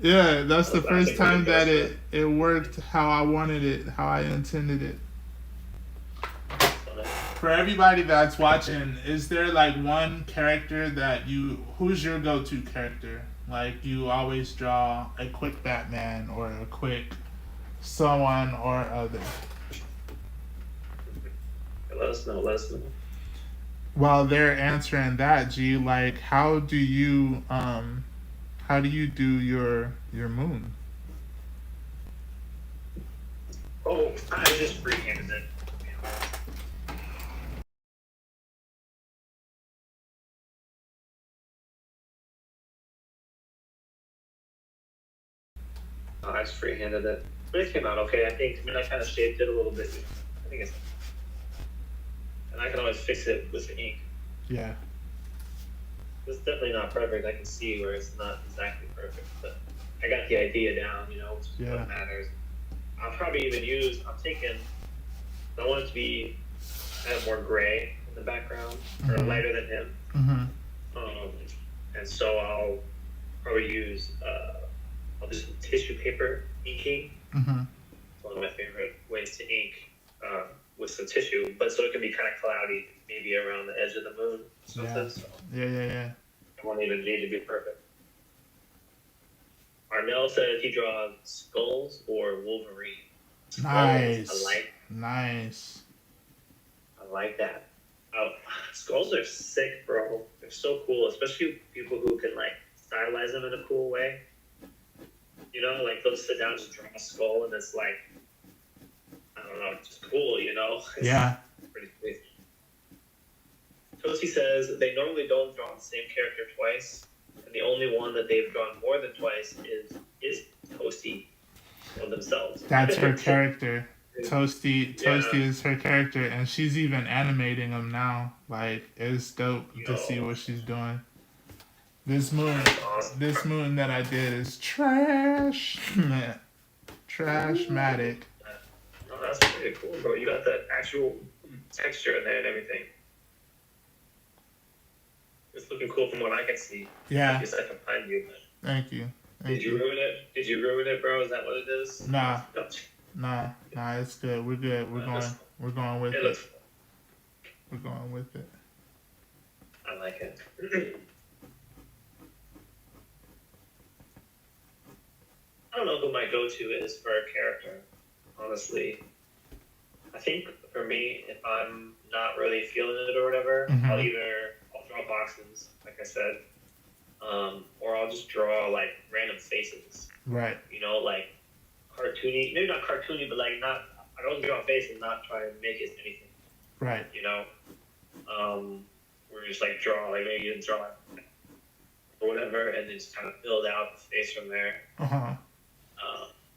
Yeah, that's the first time that it worked how I wanted it, how I intended it. For everybody that's watching, is there like one character that who's your go-to character? Like you always draw a quick Batman or a quick someone or other. Let us know. While they're answering that, G, like how do you do your moon? Oh, I just freehanded it. I just freehanded it. But it came out okay, I think. I mean, I kind of shaped it a little bit. I think it's... And I can always fix it with the ink. Yeah. It's definitely not perfect. I can see where it's not exactly perfect. But I got the idea down, which is what matters. I'll probably even I want it to be kind of more gray in the background, or lighter than him. And so I'll probably use... I'll do some tissue paper inking. It's one of my favorite ways to ink with some tissue, but so it can be kind of cloudy, maybe around the edge of the moon. Yeah. It won't even need to be perfect. Arnell said he draws skulls or Wolverine. Nice. Nice. I like that. Skulls are sick, bro. They're so cool, especially people who can like stylize them in a cool way. Like they'll sit down and just draw a skull, and it's like, I don't know, just cool, It's pretty crazy. Toasty says they normally don't draw the same character twice, and the only one that they've drawn more than twice is Toasty of themselves. That's her character. Toasty is her character, and she's even animating them now. Like, it's dope to see what she's doing. This moon that I did is trash, man. Trashmatic. Oh, that's pretty cool, bro. You got that actual texture in there and everything. It's looking cool from what I can see. Yeah. I guess I can find you. Thank you. Did you ruin it, bro? Is that what it is? Nah, it's good. We're good. We're going with it. We're going with it. I like it. I don't know who my go-to is for a character, honestly. I think for me, if I'm not really feeling it or whatever, I'll draw boxes, like I said, or I'll just draw like random faces. Right. You know, like cartoony, maybe not cartoony, but like not. I don't draw a face and not try and make it anything. Right. You know, where you just like draw, like maybe you draw or whatever, and then just kind of build out the face from there.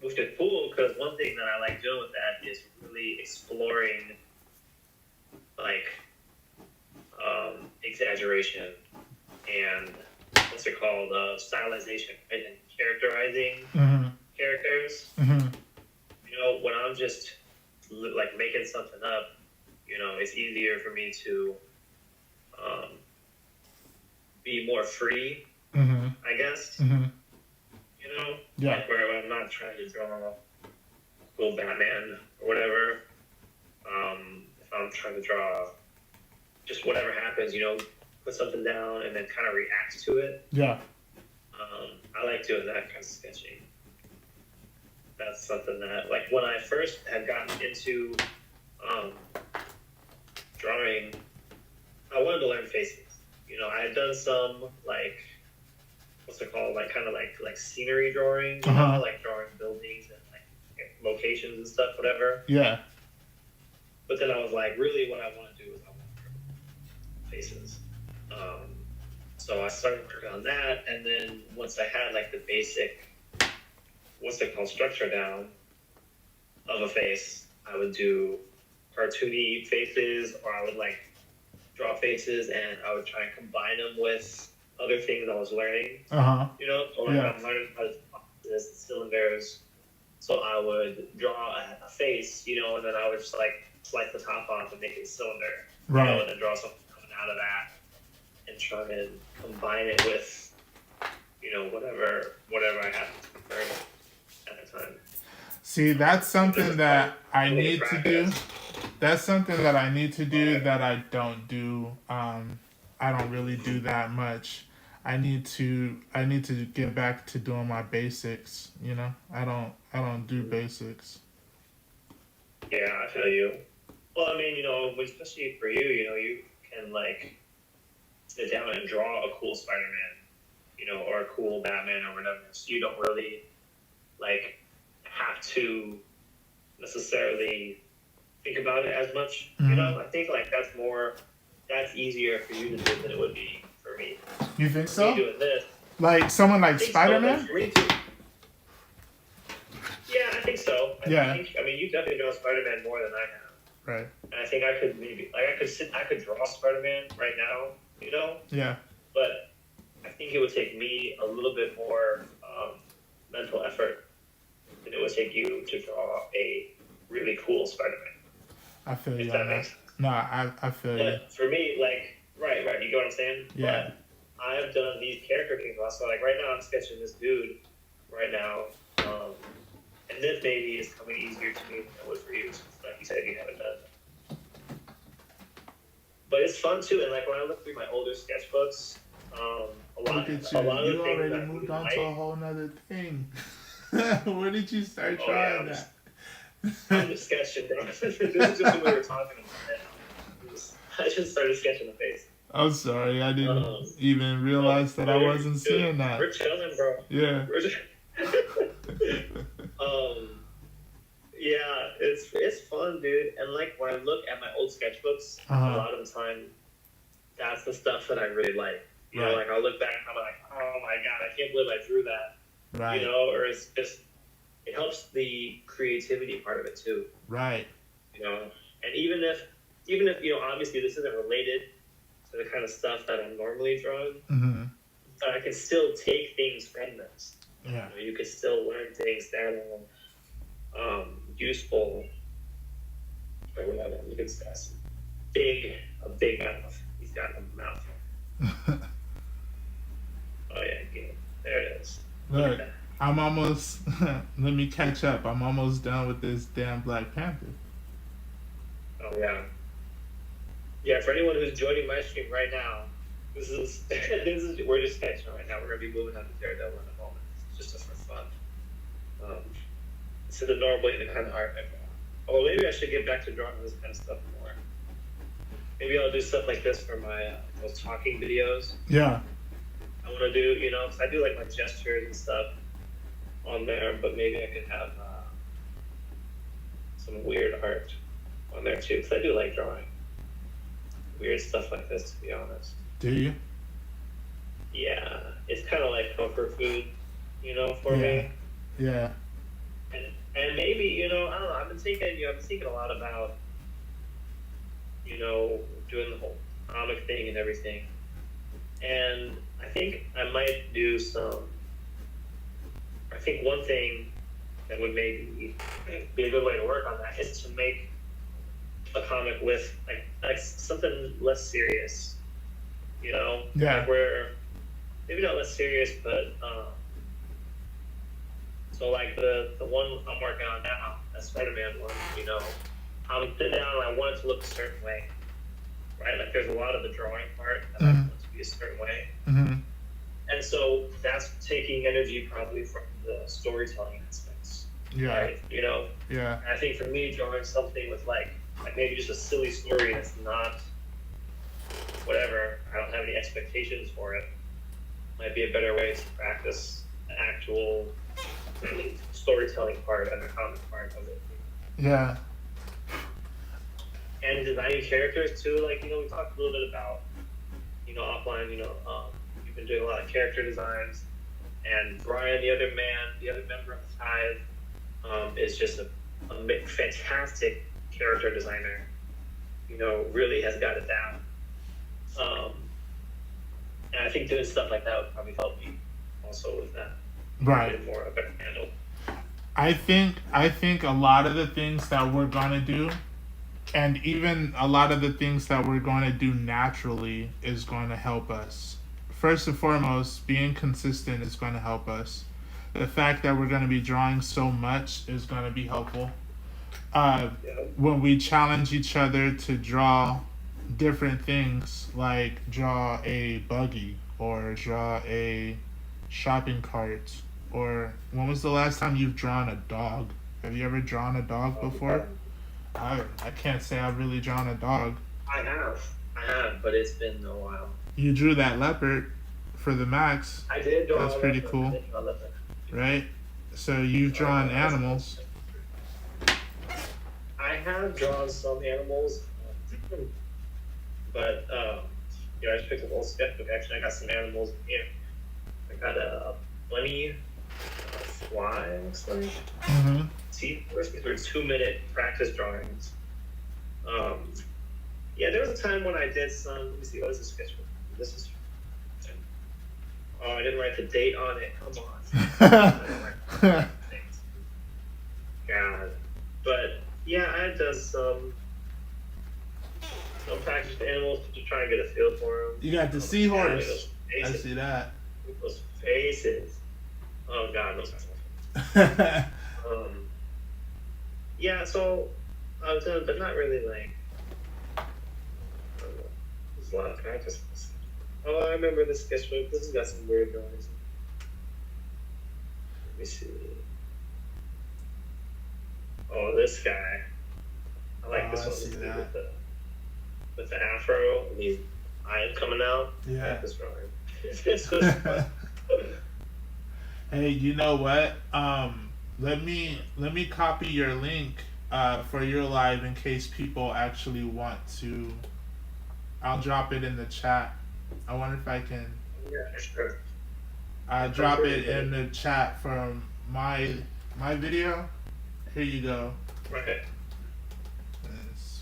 Which is cool because one thing that I like doing with that is really exploring like exaggeration and what's it called, stylization, right? And characterizing characters. You know, when I'm just like making something up, you know, it's easier for me to be more free, I guess. You know, like where I'm not trying to draw a cool Batman or whatever. If I'm trying to draw just whatever happens, you know, put something down and then kind of react to it. Yeah. I like doing that kind of sketching. That's something that, like, when I first had gotten into drawing, I wanted to learn faces. You know, I had done some, like, what's it called, like, kind of like scenery drawing, you know, like drawing buildings and like locations and stuff, whatever. Yeah. But then I was like, really what I want to do is I want to draw faces. So I started working on that, and then once I had like the basic, what's it called, structure down of a face, I would do cartoony faces, or I would like draw faces, and I would try and combine them with other things I was learning. You know, or I'm learning how to draw this cylinders. So I would draw a face, you know, and then I would just like slice the top off and make it a cylinder. Right. You know, and then draw something coming out of that and try and combine it with, you know, whatever I happened to learn at the time. See, that's something that I need to do. That's something that I need to do that I don't do. I don't really do that much. I need to get back to doing my basics, you know? I don't do basics. Yeah, I feel you. Well, I mean, you know, especially for you, you know, you can like sit down and draw a cool Spider-Man, you know, or a cool Batman or whatever. So you don't really like have to necessarily think about it as much, you know? I think like that's easier for you to do than it would be for me. You think so? Me doing this. Like someone like Spider-Man? So, yeah, I think so. I mean, you definitely draw Spider-Man more than I have. Right. And I think I could maybe, like, I could draw Spider-Man right now, you know? Yeah. But I think it would take me a little bit more mental effort than it would take you to draw a really cool Spider-Man. I feel you. If that makes sense. No, I feel you. For me, like, right, you get what I'm saying? Yeah. But I have done these character things. So, like, right now I'm sketching this dude right now. And this maybe is coming easier to me than it would for you, since, like you said, you haven't done it. But it's fun, too. And, like, when I look through my older sketchbooks, a lot of the things you already moved on to a whole nother thing. Where did you start trying that? I'm just sketching, bro. This is just what we were talking about. I just started sketching the face. I'm sorry, I didn't even realize that I wasn't seeing that. We're chilling, bro. Yeah. Yeah, it's fun, dude. And like when I look at my old sketchbooks, a lot of the time, that's the stuff that I really like. You know, like I'll look back and I'm like, oh my god, I can't believe I drew that. Right. You know, or it's just, it helps the creativity part of it too. Right. You know, and even if you know, obviously this isn't related to the kind of stuff that I'm normally drawing, but I can still take things from this. Yeah. You know, you can still learn things that are useful or whatever. Look at this guy's a big mouth. He's got a mouth. Oh yeah, there it is. Look, I'm almost. Let me catch up. I'm almost done with this damn Black Panther. Oh yeah. Yeah, for anyone who's joining my stream right now, we're just sketching right now. We're gonna be moving on to Daredevil in a moment. It's just for fun. Instead of normally the kind of art I draw. Although maybe I should get back to drawing this kind of stuff more. Maybe I'll do stuff like this for my those talking videos. Yeah. I want to do, because I do like my gestures and stuff on there, but maybe I could have some weird art on there too, because I do like drawing weird stuff like this, to be honest. Do you? Yeah, it's kind of like comfort food, for me. Yeah. And maybe, I don't know. I've been thinking a lot about, doing the whole comic thing and everything. And I think I might do I think one thing that would maybe be a good way to work on that is to make a comic with like something less serious, Yeah. like where maybe not less serious, but so like the one I'm working on now, that Spider-Man one, I'm sitting down and I want it to look a certain way, right? Like there's a lot of the drawing part that I want it to be a certain way, and so that's taking energy probably from the storytelling aspects, right? Yeah. And I think for me, drawing something with like maybe just a silly story that's not whatever, I don't have any expectations for it, might be a better way to practice the actual storytelling part and the comic part of it. Yeah. And designing characters too, like, we talked a little bit about, offline, you've been doing a lot of character designs, and Brian, the other member of the Hive, is just a fantastic character designer, really has got it down. And I think doing stuff like that would probably help me also with that. Right. More of a better handle. I think a lot of the things that we're gonna do, and even a lot of the things that we're going to do naturally, is going to help us. First and foremost, being consistent is going to help us. The fact that we're going to be drawing so much is going to be helpful. When we challenge each other to draw different things, like draw a buggy or draw a shopping cart, or when was the last time you've drawn a dog? Have you ever drawn a dog before? I can't say I've really drawn a dog. I have, but it's been a while. You drew that leopard for the Max. I did draw. That's pretty cool, right? So you've drawn animals. I have drawn some animals, but I just picked up a little sketchbook. Actually, I got some animals in here. I got a bunny, a fly, it looks like. See, these were 2-minute practice drawings. There was a time when I did some. Let me see, what is this sketchbook? This is. Oh, I didn't write the date on it. Come on. God, but yeah, I done some practice with animals to try and get a feel for them. You got the seahorse. I see that. Those faces. Oh God, those. So I've done, but not really like. There's a lot of practice. Oh, I remember this sketchbook. This has got some weird drawings. Let me see. Oh, this guy. I like this one. I see that. With the afro and these eyes coming out. Yeah. I like this drawing. This was fun. Hey, you know what? Let me copy your link for your live in case people actually want to. I'll drop it in the chat. I wonder if I can. Yeah, sure. Drop it in the chat from my video. Here you go. Right.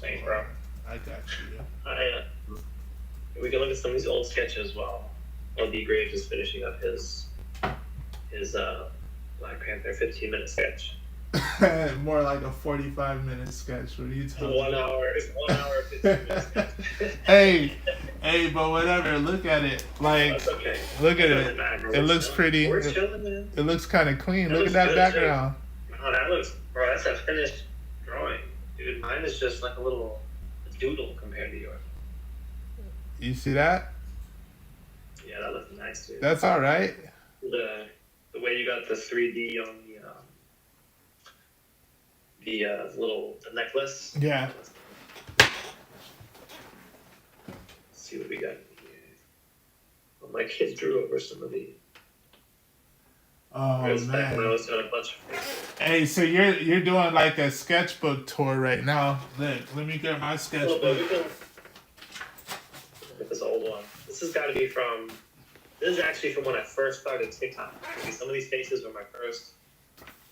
Thanks, bro. I got you. We can look at some of these old sketches while Dgraves is finishing up his Black Panther 15-minute sketch. More like a 45-minute sketch. What are you talking? 1 hour. It's 1 hour 15 minutes. hey, but whatever. Look at it. Like, that's okay. Look at it. It looks pretty. We're chilling, man. It looks kind of clean. Look at that background. Oh, that looks, bro. That's a finished drawing, dude. Mine is just like a little doodle compared to yours. You see that? Yeah, that looks nice, dude. That's all right. The way you got the 3D on the necklace. Yeah. Let's see what we got here. Well, my kids drew over some of the. Oh man. Back when I was doing a bunch of things. Hey, so you're doing like a sketchbook tour right now. Look, let me get my sketchbook. Look at this old one. This has got to be from. This is actually from when I first started TikTok. Some of these faces were my first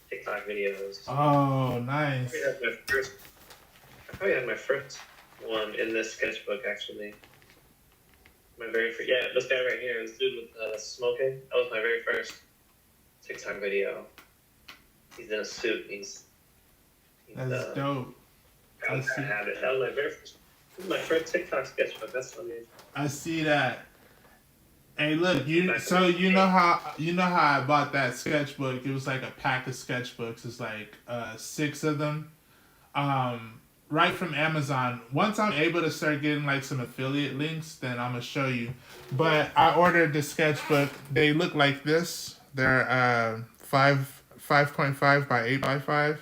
TikTok videos. Oh, nice. I probably had my first one in this sketchbook, actually. My very first, yeah, this guy right here, this dude with smoking. That was my very first TikTok video. He's in a suit. He's That's dope. I have it. That was my very first. This is my first TikTok sketchbook. That's funny. I see that. Hey, look, you know how I bought that sketchbook? It was like a pack of sketchbooks. It's like 6 of them, right from Amazon. Once I'm able to start getting like some affiliate links, then I'm gonna show you. But I ordered the sketchbook. They look like this. They're 5.5 by 8x5,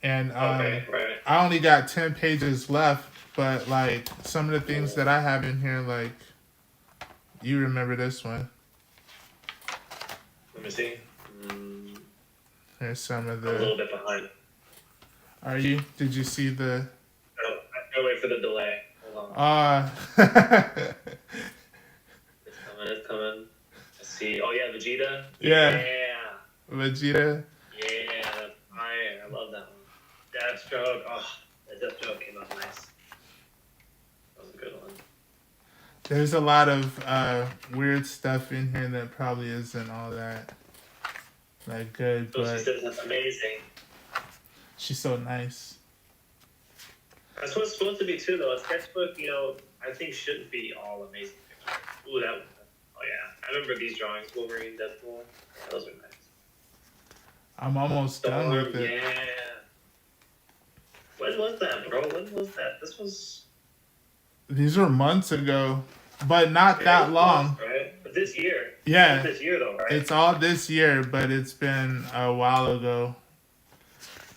and okay, right. I only got 10 pages left. But like some of the things that I have in here, like. You remember this one? Let me see. Here's some of the. I'm a little bit behind. Are you? Did you see the? I gotta wait for the delay. Hold on. It's coming. Let's see. Oh yeah, Vegeta. Yeah. Vegeta. Yeah, that's fire. I love that one. Deathstroke. Oh, that Deathstroke came out nice. That was a good one. There's a lot of weird stuff in here that probably isn't all that like good, but she says that's amazing. She's so nice. That's what it's supposed to be too, though. A sketchbook, I think shouldn't be all amazing pictures. Ooh, that one. Oh yeah, I remember these drawings. Wolverine, Deadpool. Yeah, those are nice. I'm almost done with it. Yeah. When was that, bro? When was that? These were months ago, but not that long. Months, right? But this year. Yeah. It's this year, though, right? It's all this year, but it's been a while ago.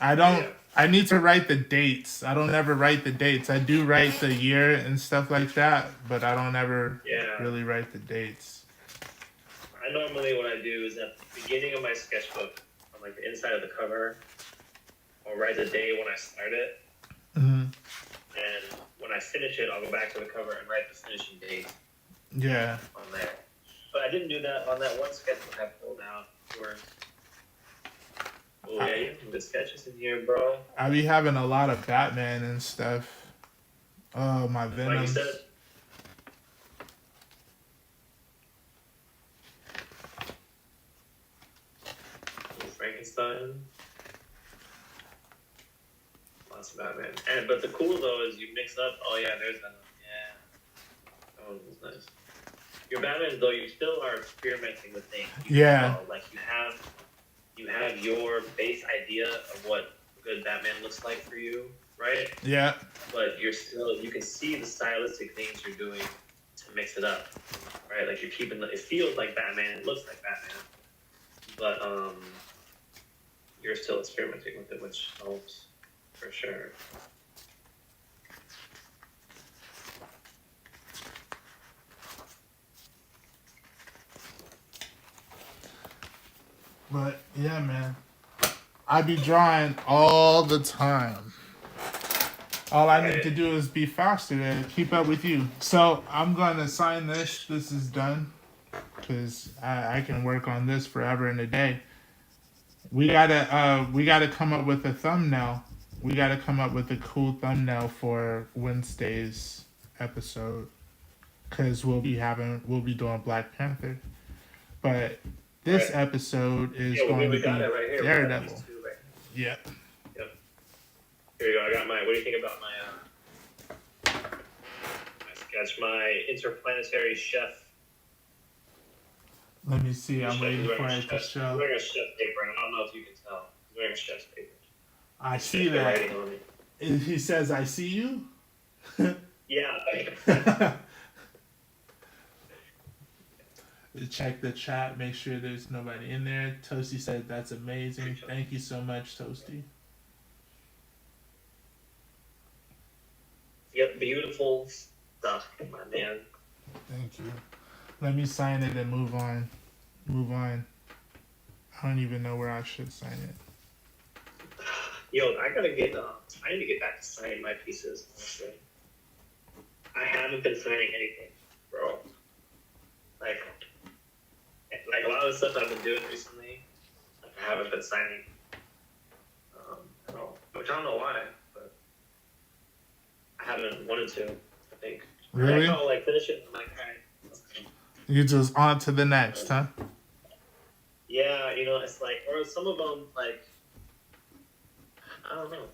I need to write the dates. I don't ever write the dates. I do write the year and stuff like that, but I don't ever really write the dates. I normally, what I do is at the beginning of my sketchbook, on like the inside of the cover, I'll write the day when I start it. Mm-hmm. And when I finish it, I'll go back to the cover and write the finishing date. Yeah. On there. But I didn't do that on that one sketchbook I pulled out. Oh, yeah, you have some good sketches in here, bro. I be having a lot of Batman and stuff. Oh, my Venom. Like you said. Frankenstein. Lots of Batman. But the cool, though, is you mix up. Oh, yeah, there's Venom. Yeah. That one was nice. Your Batman, though, you still are experimenting with things. Yeah. Like, you have your base idea of what a good Batman looks like for you, right? Yeah. But you can see the stylistic things you're doing to mix it up, right? Like, you're keeping it feels like Batman, it looks like Batman, but you're still experimenting with it, which helps for sure. But yeah, man, I be drawing all the time. All I need to do is be faster to keep up with you. So I'm gonna sign this. This is done, because I can work on this forever and a day. We gotta come up with a thumbnail. We gotta come up with a cool thumbnail for Wednesday's episode, because we'll be doing Black Panther, but this episode is going to be Daredevil. Right. Yep. Here you go. I got my. What do you think about my sketch? My interplanetary chef. Let me see. I'm waiting for it to show. He's wearing a chef's apron. I don't know if you can tell. He's wearing a chef's apron. I see that. He says, "I see you." Yeah. check the chat, make sure there's nobody in there. Toasty said that's amazing. Thank you so much, Toasty. Yep, beautiful stuff, my man. Thank you. Let me sign it and move on. Move on. I don't even know where I should sign it. Yo, I need to get back to signing my pieces, honestly. I haven't been signing anything, bro. Like a lot of the stuff I've been doing recently, like I haven't been signing. At all. Which I don't know why, but I haven't wanted to, I think. Really? I'll finish it and I'm like, alright. You just on to the next, huh? Yeah, it's like, or some of them, like, I don't know.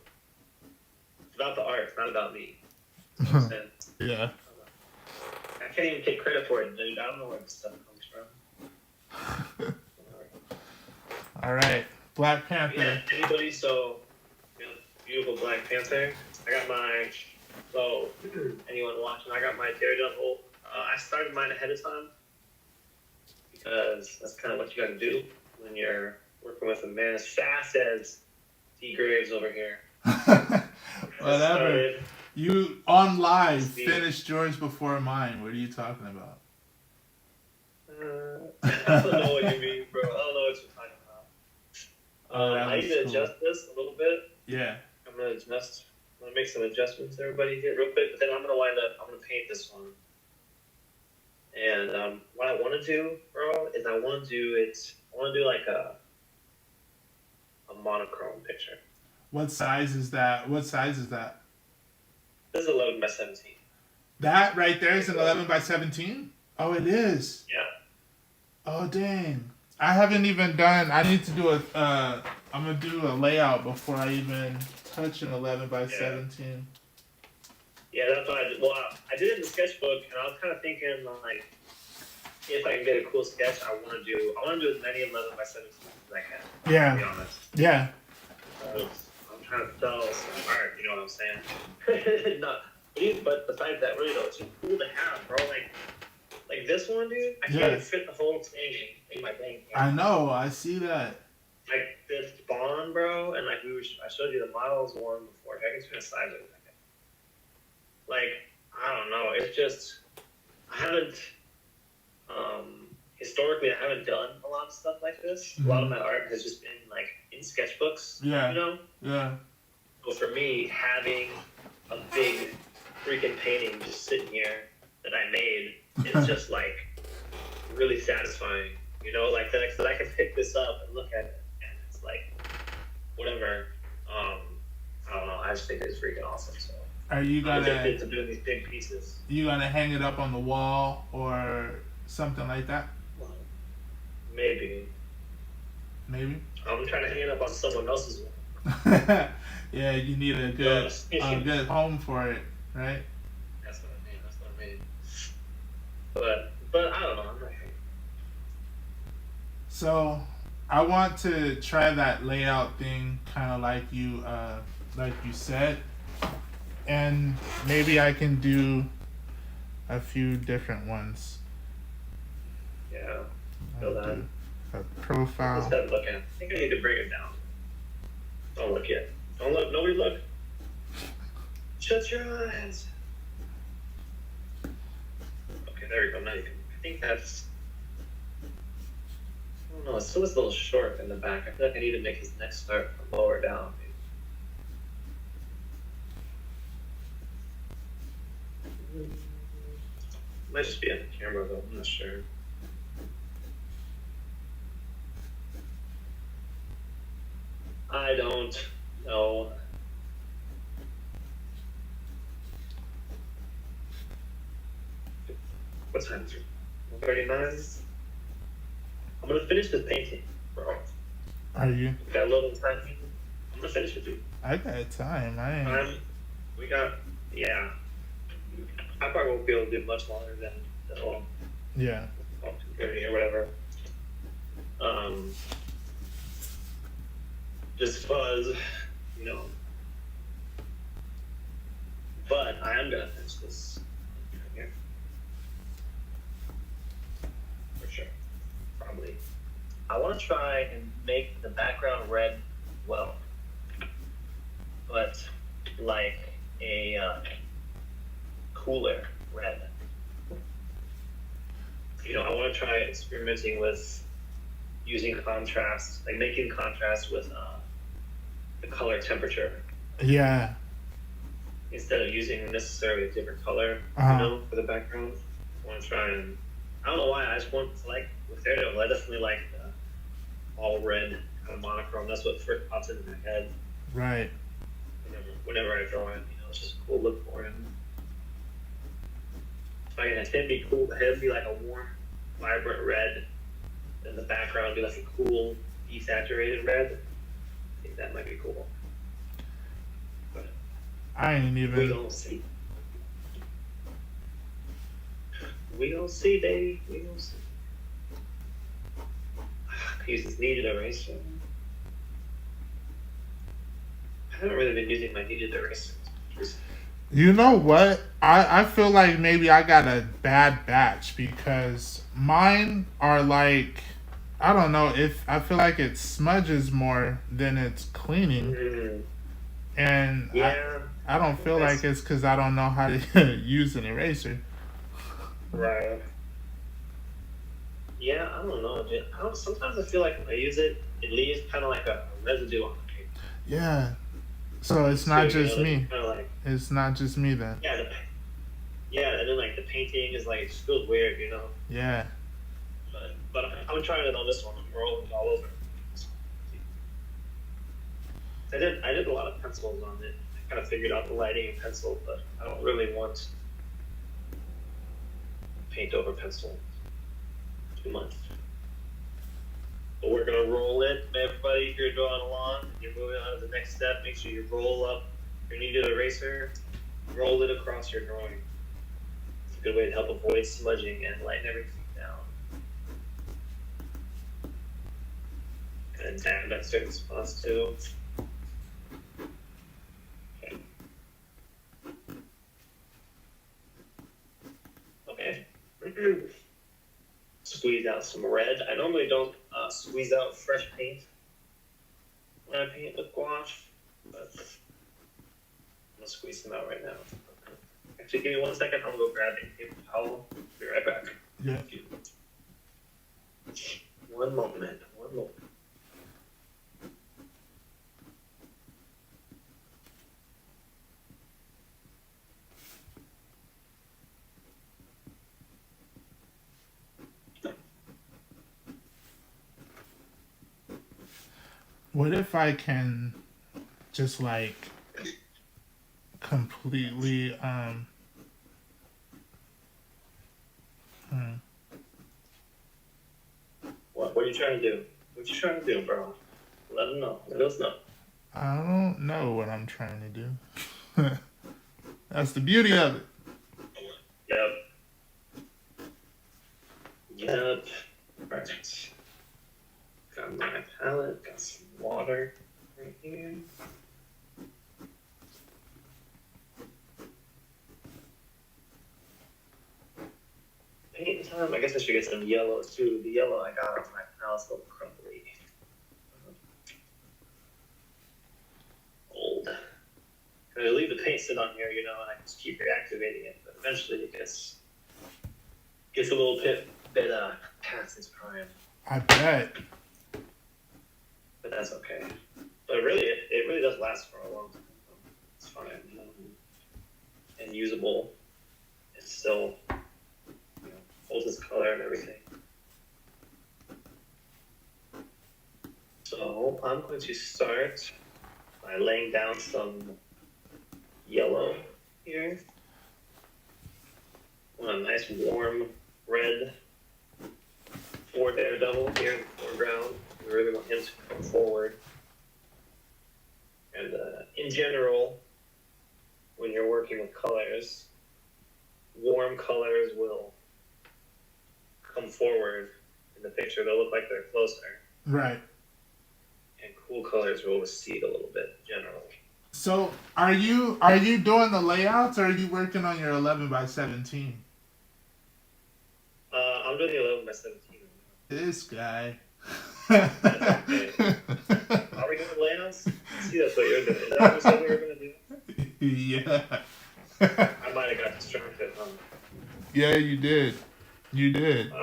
It's about the art, it's not about me. Yeah. I can't even take credit for it, dude. I don't know where this stuff comes from. All right. Black Panther. Yeah, anybody, so, beautiful Black Panther. Anyone watching, I got my Daredevil. I started mine ahead of time because that's kind of what you got to do when you're working with a man as fast as Dgraves over here. Whatever. You on live finished yours before mine. What are you talking about? I don't know what you mean, bro. I don't know what you're talking about. I need to adjust this a little bit. Yeah. I'm gonna make some adjustments, everybody, here real quick. But then I'm gonna paint this one. And what I want to do, bro, is I want to do like a monochrome picture. What size is that? What size is that? This is 11 by 17. That right there is an 11 by 17? Oh, it is. Yeah. Oh, dang. I haven't even done. I need to do I'm gonna do a layout before I even touch an 11 by 17. Yeah, that's what I did. Well, I did it in the sketchbook, and I was kind of thinking, like, if I can get a cool sketch, I want to do as many 11 by 17 as I can. Yeah. To be honest. Yeah. I'm trying to sell some art, you know what I'm saying? But besides that, really though, it's just cool to have, bro. Like this one, dude. I can't fit the whole thing in my bank. I know. I see that. Like this Bond, bro, and I showed you the Miles one before. I can spin a size of it. Like, I don't know. It's just, I haven't, historically, I haven't done a lot of stuff like this. Mm-hmm. A lot of my art has just been, like, in sketchbooks, Yeah. Yeah. So for me, having a big freaking painting just sitting here that I made is just, like, really satisfying, Like, that I can pick this up and look at it, and it's, like, whatever. I don't know. I just think it's freaking awesome, so. Are you gonna to doing these big pieces? You gonna hang it up on the wall or something like that? Maybe. I'm trying to hang it up on someone else's wall. Yeah, you need a good home for it, right? That's what I mean. But I don't know. I'm not sure. So I want to try that layout thing, kind of like you said. And maybe I can do a few different ones. Yeah. Feel that. A profile. Just gotta look at it. I think I need to bring it down. Don't look yet. Don't look. Nobody look. Shut your eyes. Okay, there we go. Now you can. I think that's. I don't know. It's still a little short in the back. I feel like I need to make his neck start from lower down. Might just be on the camera though, I'm not sure. I don't know. What time is it? 1:39? I'm gonna finish this painting, bro. Are you? We got a little time. I'm gonna finish it, dude. I got time. Yeah. I probably won't be able to do much longer than all. Yeah. 2:30 or whatever. Just fuzz, But I am gonna finish this here. For sure. want to try and make the background red, well, but like a cooler red. I want to try experimenting with using contrast, like making contrast with the color temperature. Yeah. Instead of using necessarily a different color, for the background. I want to try and, I don't know why, I just want to like, with Daredevil, I definitely like the all red kind of monochrome. That's what first pops into my head. Right. Whenever I draw him, it's just a cool look for him. So I can be cool, the head be like a warm, vibrant red, and the background be like a cool, desaturated red. I think that might be cool. But I ain't even. We gonna see. We gonna see, baby. We gonna see. I use this kneaded eraser. I haven't really been using my kneaded eraser. You know what? I feel like maybe I got a bad batch because mine are like, I don't know, if I feel like it smudges more than it's cleaning. Mm-hmm. And yeah, I don't feel like it's because I don't know how to use an eraser. Right. Yeah, I don't know. Sometimes I feel like when I use it, it leaves kind of like a residue on the paper. Yeah. So it's not just me. Like, it's not just me then. Yeah. And then like the painting is like, it just feels weird, Yeah. But I'm trying it on this one. I'm rolling it all over. I did a lot of pencils on it. I kind of figured out the lighting in pencil, but I don't really want paint over pencil too much. But we're gonna roll it. Everybody, if you're drawing along, you're moving on to the next step. Make sure you roll up your kneaded eraser, roll it across your drawing. It's a good way to help avoid smudging and lighten everything down. And dab at certain spots too. Okay. Squeeze out some red. I normally don't squeeze out fresh paint when I paint with gouache, but I'm gonna squeeze them out right now. Actually, give me 1 second. I'll go grab a paper towel. Be right back. Yeah. One moment. What if I can just like completely What are you trying to do? What you trying to do, bro? Let them know. Let us know. I don't know what I'm trying to do. That's the beauty of it. Yep. Right. Got my palette, got some water right here. Paint time. I guess I should get some yellow too. The yellow I got on my palette's a little crumbly. Old. I leave the paint sit on here, and I can just keep reactivating it, but eventually it gets a little bit past its prime. I bet. But that's okay. But really, it really does last for a long time. It's fine, and usable. It still holds its color and everything. So I'm going to start by laying down some yellow here. A nice warm red for Daredevil here in the foreground. We really want him to come forward. And in general, when you're working with colors, warm colors will come forward in the picture. They'll look like they're closer. Right. And cool colors will recede a little bit, generally. So, are you doing the layouts, or are you working on your 11 by 17? I'm doing the 11 by 17. This guy. That's okay. Are we doing layouts? See, that's what you're doing. Is that what we said we were going to do? Yeah. I might have got distracted. Yeah, you did. You did. Uh,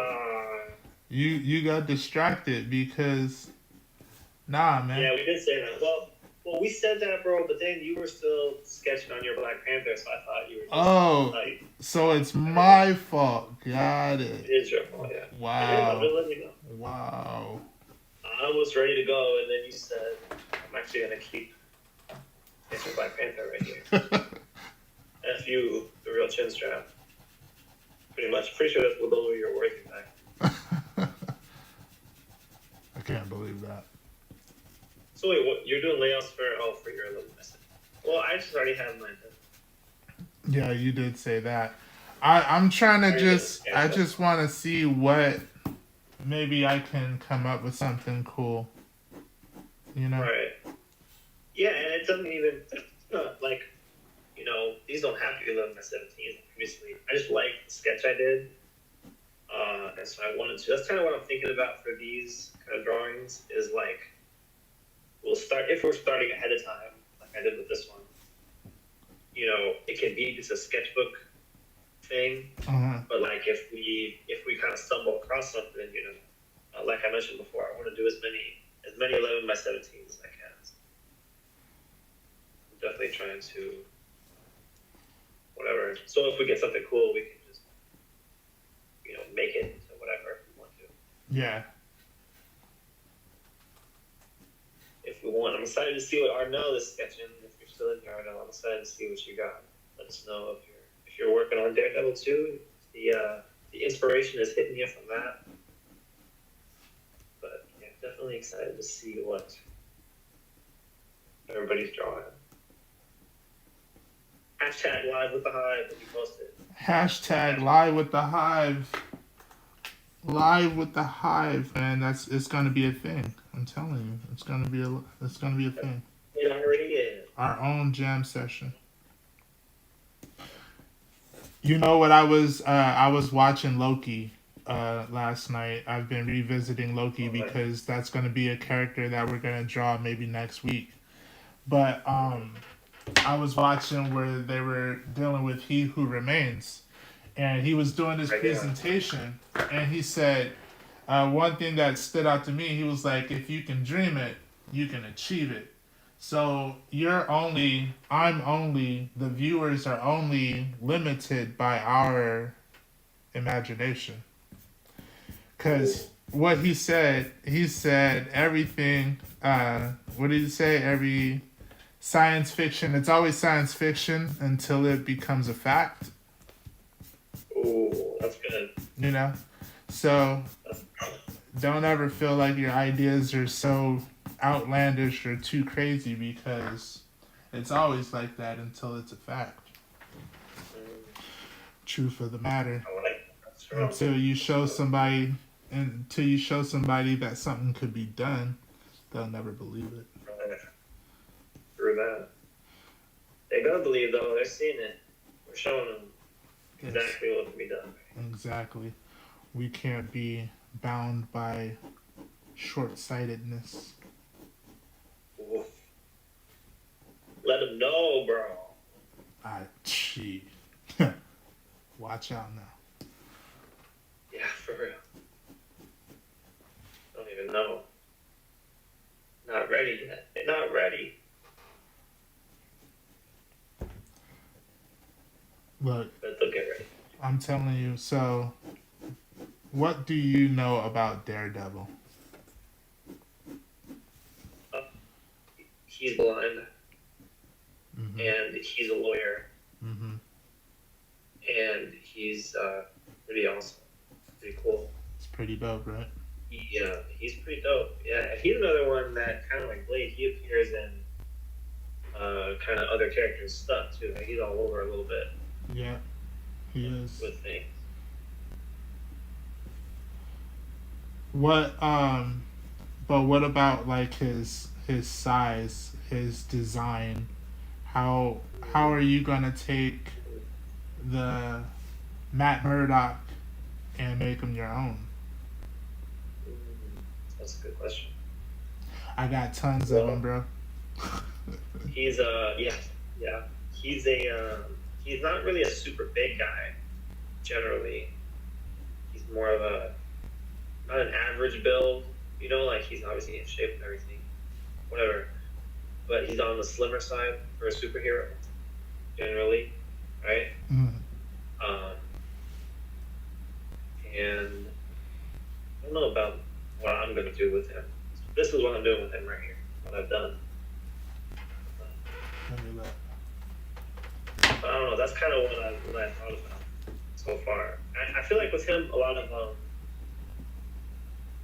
You got distracted because nah, man. yeah, we did say that. Well, we said that, bro, but then you were still sketching on your Black Panther, so I thought you were just like, so it's my fault. Got it. it is your fault, yeah. Wow. I'm just letting you know. Wow. I was ready to go, and then you said, I'm actually going to keep Mr. Black Panther right here. F you, the real chinstrap. Pretty much. Pretty sure that's below your working back. I can't believe that. So wait, what, you're doing layouts for your little message. Well, I just already have mine done. Yeah, you did say that. I'm trying to I just want to see what maybe I can come up with something cool. You know? Right. Yeah, and it doesn't even like, you know, these don't have to be 11 by 17s. Obviously, I just like the sketch I did, and so I wanted to. That's kind of what I'm thinking about for these kind of drawings. Is like, we'll start if we're starting ahead of time, like I did with this one. You know, it can be just a sketchbook thing, but like if we kind of stumble across something, you know, like I mentioned before, I want to do as many 11 by 17s as I can. So I'm definitely trying to whatever. So if we get something cool, we can just, you know, make it into whatever we want to. Yeah. If we want, I'm excited to see what Arnell is sketching. If you're still in here, Arnell, I'm excited to see what you got. Let us know if you're working on Daredevil too. The inspiration is hitting you from that. But yeah, definitely excited to see what everybody's drawing. Hashtag live with the Hive that you posted. Hashtag live with the Hive. Live with the Hive, man. It's gonna be a thing. I'm telling you, it's gonna be a thing. It already is. Our own jam session. You know what I was watching Loki last night. I've been revisiting Loki because that's gonna be a character that we're gonna draw maybe next week. But I was watching where they were dealing with He Who Remains, and he was doing his presentation, and he said one thing that stood out to me. He was like, "If you can dream it, you can achieve it." So the viewers are only limited by our imagination. Because what he said everything. What did he say? Every science fiction, it's always science fiction until it becomes a fact. Ooh, that's good. You know? So don't ever feel like your ideas are so outlandish or too crazy, because it's always like that until it's a fact. Truth of the matter. Until you show somebody that something could be done, they'll never believe it. Through that. They're gonna believe though, they're seeing it. We're showing them exactly what can be done. Exactly. We can't be bound by short-sightedness. Oof. Let them know, bro. Gee. Watch out now. Yeah, for real. Don't even know. Not ready yet. They're not ready. Look, but they'll get ready. I'm telling you, so what do you know about Daredevil? He's blind, and he's a lawyer, and he's pretty awesome, pretty cool. It's pretty dope, right? Yeah, he's pretty dope. Yeah, he's another one that kind of like Blade. He appears in kind of other characters' stuff too. Like, he's all over a little bit. Yeah, he is. With things. But what about like his size, his design? How are you gonna take the Matt Murdock and make him your own? that's a good question. I got tons of them, bro. He's yeah. He's not really a super big guy. Generally, he's more of a not an average build. You know, like he's obviously in shape and everything, whatever. But he's on the slimmer side for a superhero, generally, right? Mm. And I don't know about what I'm gonna do with him. This is what I'm doing with him right here. What I've done. Let me look. But I don't know. That's kind of what I thought about so far. I feel like with him, a lot of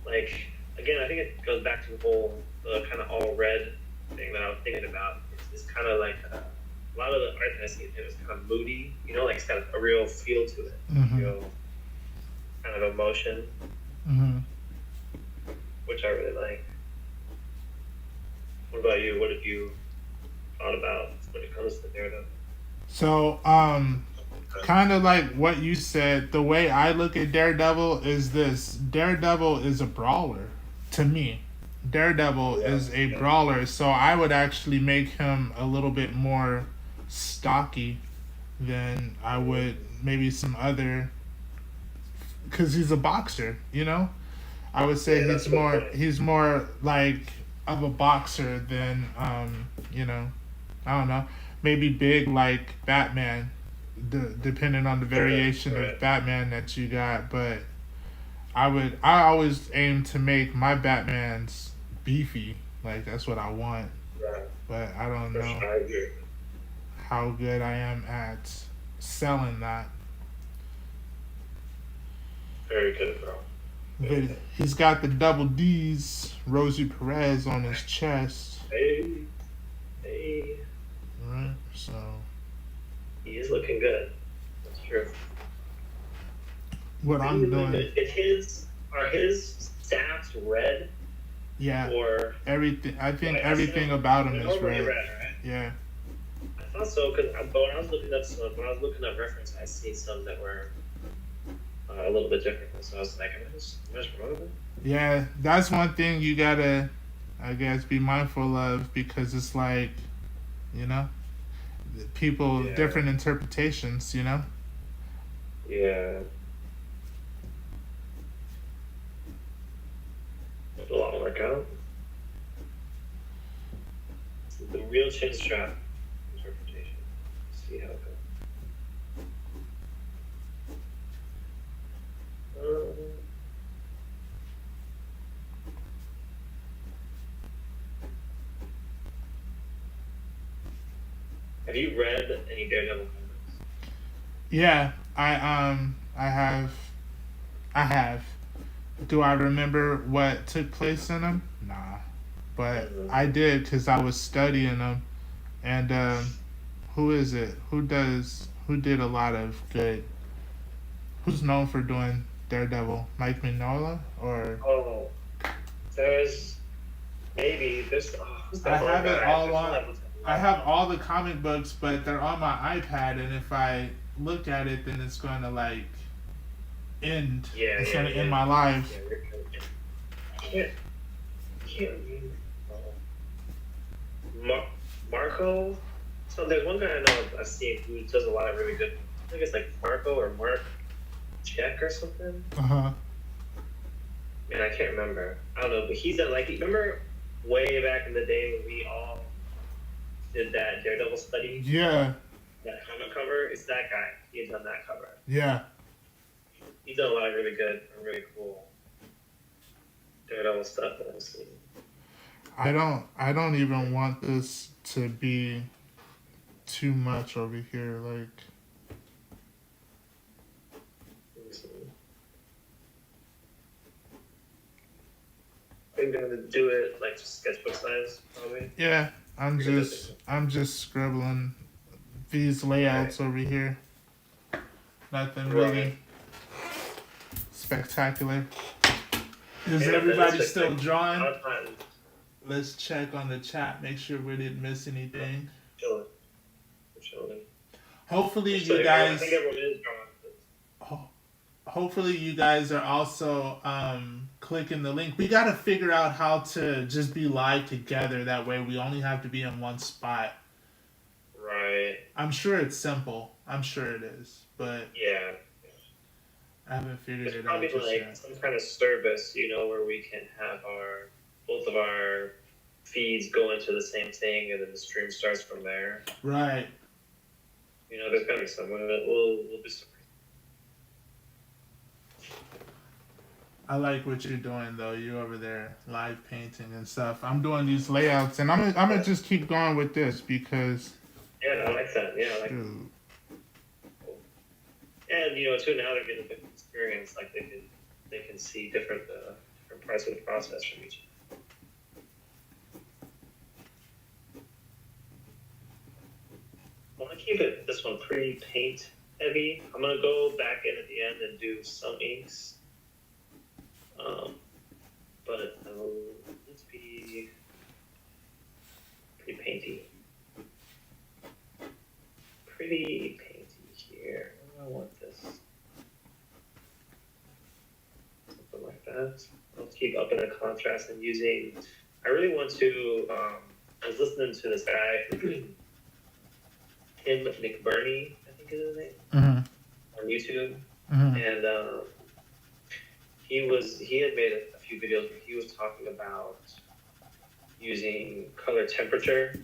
like again, I think it goes back to the whole kind of all red thing that I was thinking about. It's kind of like a lot of the art that I see in him is kind of moody. You know, like it's got a real feel to it. Mm-hmm. Real kind of emotion, Mm-hmm. which I really like. What about you? What have you thought about when it comes to Daredevil? So, kind of like what you said, the way I look at Daredevil is this. Daredevil is a brawler to me. Daredevil is a brawler, so I would actually make him a little bit more stocky than I would maybe some other, because he's a boxer, you know? I would say he's more like of a boxer than you know, I don't know, maybe big like Batman, depending on the variation of Batman that you got. But I always aim to make my Batmans beefy, like that's what I want. But I don't know how good I am at selling that. Very good, bro. But he's got the double D's, Rosie Perez, on his chest. Hey. Right, so He is looking good. That's true. what I'm doing, are his stats red? yeah, Or everything. I think everything about him is red. red, right? Yeah. I thought so because when I was looking up reference, I seen some that were a little bit different. So I was like, am I just wrong with it? Yeah, that's one thing you gotta, I guess, be mindful of, because it's like, you know, people different interpretations, you know. Yeah. It'll all work out. The real chinstrap interpretation. See how it goes. Have you read any Daredevil comics? Yeah, I have. Do I remember what took place in them? Nah, but I did because I was studying them. And who is it? Who did a lot of good? Who's known for doing Daredevil? Mike Mignola or? Oh, there's maybe this. I have it all on. I have all the comic books, but they're on my iPad, and if I look at it, then it's going to like end. It's going to end my life. I can't remember. Marco. So there's one guy I know I've seen who does a lot of really good. I think it's like Marco or Mark Check or something. Man, I can't remember. I don't know, but he's done like, remember way back in the day when we all did that Daredevil study? Yeah. That comic cover? It's that guy. He's done that cover. Yeah. He's done a lot of really good and really cool Daredevil stuff that I've seen. I don't even want this to be too much over here, like. Are you gonna do it like just sketchbook size, probably? Yeah, I'm just scribbling these layouts over here. Nothing really spectacular. Is everybody still drawing? Let's check on the chat. Make sure we didn't miss anything. Hopefully you guys. I think everyone is drawing. hopefully you guys are also clicking the link. We got to figure out how to just be live together. That way we only have to be in one spot. Right. I'm sure it's simple. I'm sure it is. But yeah, I haven't figured there's it out probably just like yet. some kind of service, where we can have both of our feeds go into the same thing, and then the stream starts from there. Right. There's gotta be someone that we'll do some. I like what you're doing though. You over there live painting and stuff. I'm doing these layouts, and I'm gonna just keep going with this because. Yeah, I like that. Yeah, I like. Dude. And too, now they're getting a different experience. Like they can see different parts of the process from each. I want to keep this one pretty paint heavy. I'm gonna go back in at the end and do some inks. But let's be pretty painty. Pretty painty here. I want this. Something like that. Let's keep upping the contrast and using. I really want to. I was listening to this guy, Tim McBurney, I think is his name, on YouTube, and he had made a few videos where he was talking about using color temperature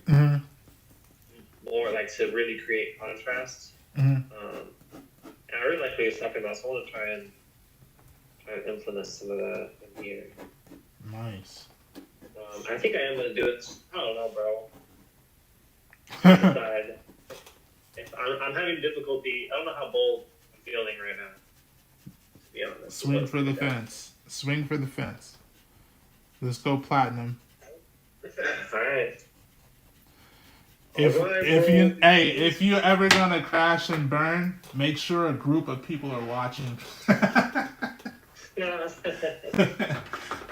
more like to really create contrast. And I really like what he was talking about, so I want to try and implement some of that in here. Nice. I think I am going to do it. I don't know, bro. I'm having difficulty. I don't know how bold I'm feeling right now, to be honest. Swing for the fence. Swing for the fence. Let's go platinum. All right. If you're ever gonna crash and burn, make sure a group of people are watching.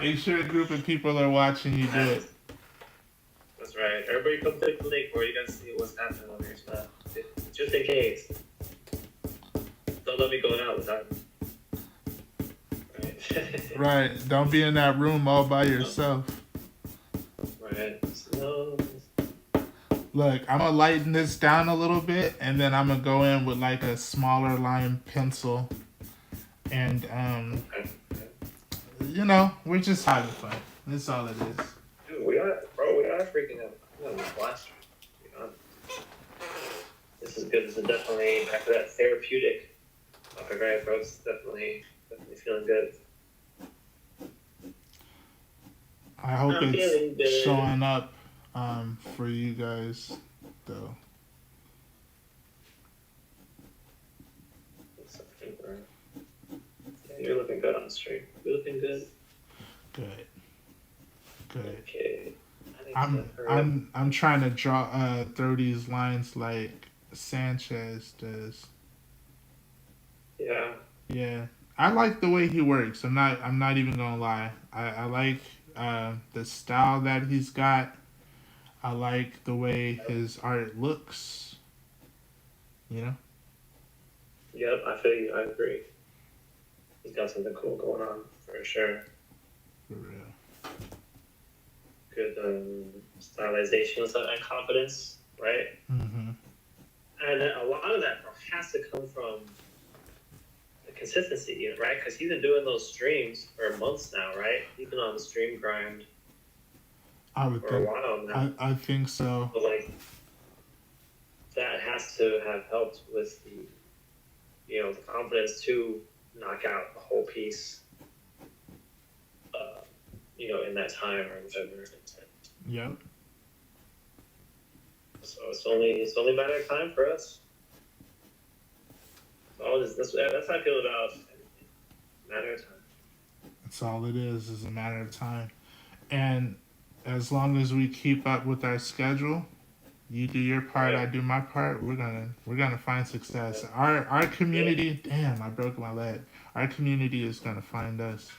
Make sure a group of people are watching you do it. That's right. Everybody come click the link where you guys see what's happening on your stuff. Just in case. Don't let me go out without Right. Right. Don't be in that room all by yourself. Right. No. Look, I'm going to lighten this down a little bit, and then I'm going to go in with like a smaller line pencil. And, we're just having fun. That's all it is. Dude, we are freaking out. I'm gonna blast you. This is good. This is definitely back to that therapeutic topic, right, bro? It's definitely feeling good. I hope it's showing up for you guys, though. Yeah, you're looking good on the stream. You're looking good. Good. Okay. I'm trying to throw these lines like Sanchez does. Yeah. Yeah. I like the way he works. I'm not even gonna lie. I like the style that he's got. I like the way his art looks. Yep, I feel you. I agree. He's got something cool going on for sure. For real. Good stylization and confidence, right? Mm-hmm. And a lot of that has to come from the consistency, right? Because he's been doing those streams for months now, right? He's been on the stream grind for a while now. I think so. But that has to have helped with the confidence to knock out the whole piece, in that time or whatever. Yep. So it's only a matter of time for us. That's how I feel about everything. Matter of time. That's all it is a matter of time. And as long as we keep up with our schedule, you do your part, I do my part, we're gonna find success. Our community, damn, I broke my leg. Our community is gonna find us.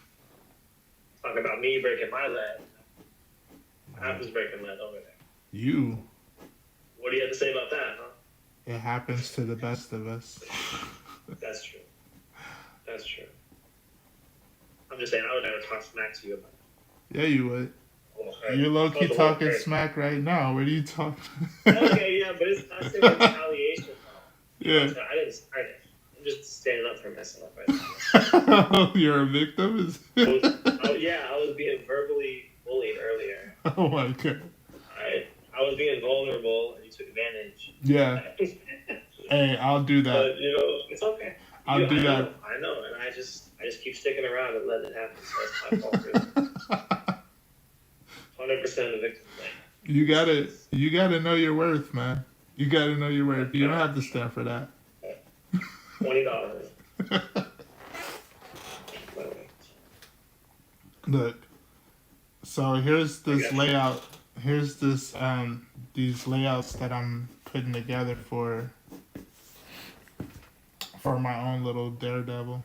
Talking about me breaking my leg. I was breaking my leg over there. You. What do you have to say about that, huh? It happens to the best of us. That's true. That's true. I'm just saying, I would never talk smack to you about it. Yeah, you would. You're low-key talking smack right now. What are you talking? Okay, yeah, but it's not saying retaliation. Yeah. I didn't start it. I'm just standing up for myself right now. You're a victim? I was being verbally bullied earlier. Oh my god. I was being vulnerable and you took advantage. Yeah. Hey, I'll do that. But, it's okay. I'll do that. I know, and I just keep sticking around and letting it happen, so that's my fault, really. 100% the victim thing. You gotta know your worth, man. You gotta know your worth. You don't have to stand for that. $20. Look, so here's this layout. Here's this these layouts that I'm putting together for my own little daredevil.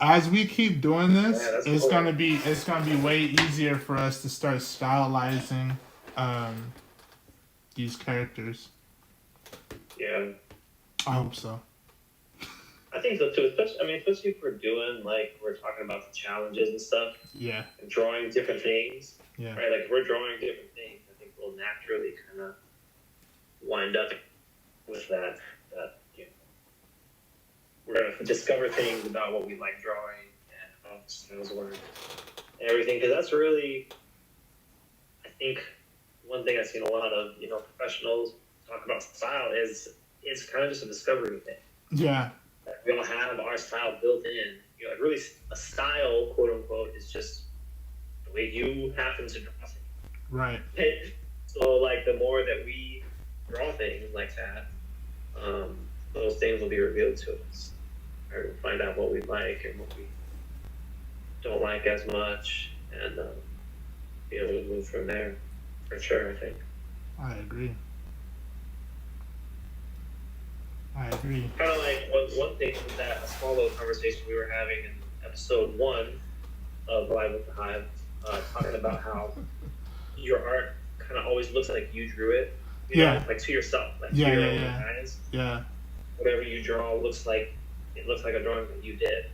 As we keep doing this, it's gonna be way easier for us to start stylizing these characters. Yeah. I hope so. I think so too. Especially if we're doing, like, we're talking about the challenges and stuff. Yeah. And drawing different things. Yeah. Right? Like, if we're drawing different things, I think we'll naturally kind of wind up with that we're going to discover things about what we like drawing and how styles work and everything. Because that's really, I think, one thing I've seen a lot of, professionals talk about style is it's kind of just a discovery thing. Yeah. We all have our style built in. Like, really, a style, quote unquote, is just the way you happen to draw things. Right. So, like, the more that we draw things like that, those things will be revealed to us. Or we'll find out what we like and what we don't like as much, and be able to move from there. For sure, I think. I agree. Kind of like one thing with that, a small little conversation we were having in episode 1 of Live with the Hive, talking about how your art kind of always looks like you drew it. You know, like to yourself, like to your own eyes. Yeah. Whatever you draw looks like a drawing that you did.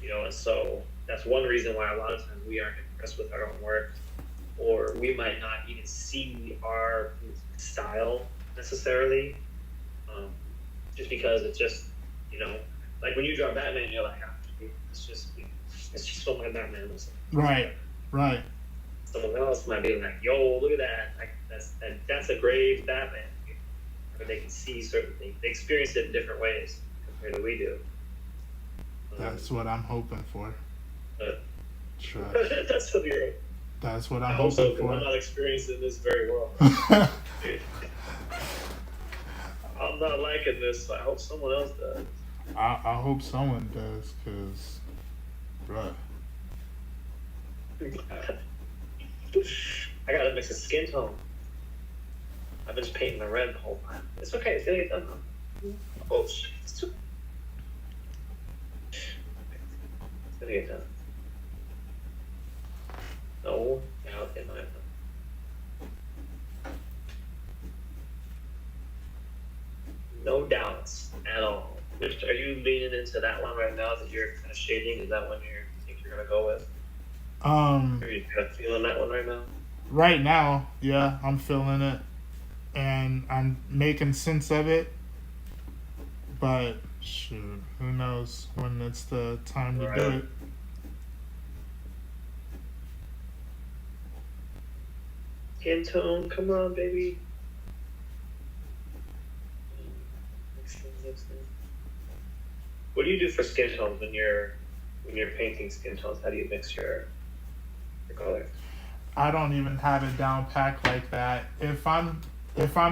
And so that's one reason why a lot of times we aren't impressed with our own work, or we might not even see our style necessarily. Just because it's just, like when you draw Batman, you're like, it's just what my Batman looks like. Right. Someone else might be like, yo, look at that. Like, that's a Dgraves Batman. Or they can see certain things. They experience it in different ways compared to we do. That's what I'm hoping for. That's what I'm hoping for. I'm not experiencing this very well. I'm not liking this, so I hope someone else does. I hope someone does, because, bruh. I gotta mix a skin tone. I've been just painting the red the whole time. It's okay, it's gonna get done though. Oh shit. It's gonna get done. No doubt in my mind. No doubts at all. Are you leaning into that one right now that you're kind of shading? Is that one you think you're gonna go with? Are you kind of feeling that one right now? Right now, yeah, I'm feeling it, and I'm making sense of it. But shoot, who knows when it's the time to do it? Skin tone, come on, baby. What do you do for skin tones when you're painting skin tones? How do you mix your color? I don't even have it down packed like that. If I'm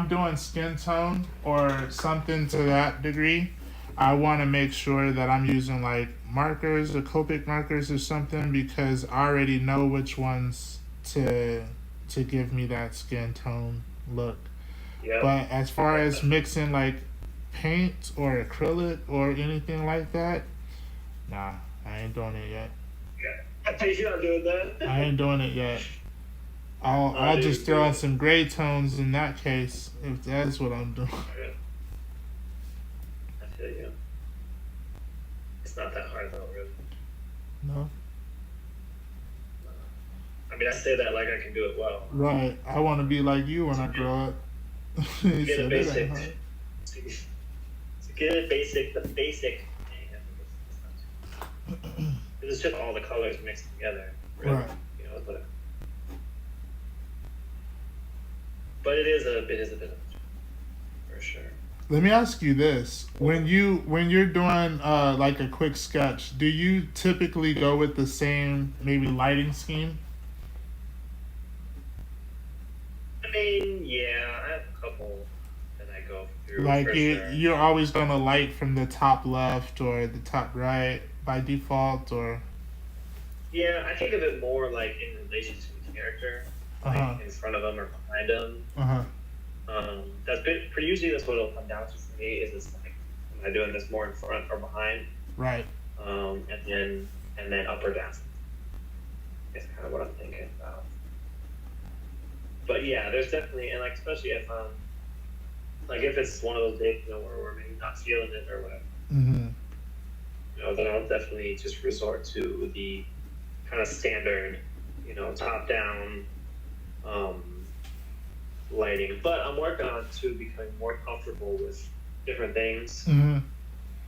doing skin tone or something to that degree, I want to make sure that I'm using like markers or Copic markers or something, because I already know which ones to give me that skin tone look. Yep. But as far as mixing like paint or acrylic or anything like that, nah, I ain't doing it yet. Yeah, you're not doing that. I ain't doing it yet. I'll just throw in some gray tones in that case, if that's what I'm doing. I feel you. It's not that hard though, really. No. I mean, I say that like I can do it well. Right. I want to be like you when I grow up. He Get a said it ain't basic. hard. To get a basic, the basic. It's just all the colors mixed together. Really. Right. You know, but it is a bit of a for sure. Let me ask you this: when you're doing like a quick sketch, do you typically go with the same maybe lighting scheme? I mean, yeah, I have a couple that I go through. Like for sure. you're always gonna light from the top left or the top right by default, or Yeah, I think of it more like in relation to the character, like in front of them or behind them. That's pretty usually that's what it'll come down to for me. Is it's like, am I doing this more in front or behind? right. And then up or down. Is kind of what I'm thinking about. But yeah, there's definitely, and like especially if like if it's one of those days, you know, where we're maybe not feeling it or whatever. Mm-hmm. You know, then I'll definitely just resort to the kind of standard, you know, top down lighting. But I'm working on too becoming more comfortable with different things. Mm-hmm.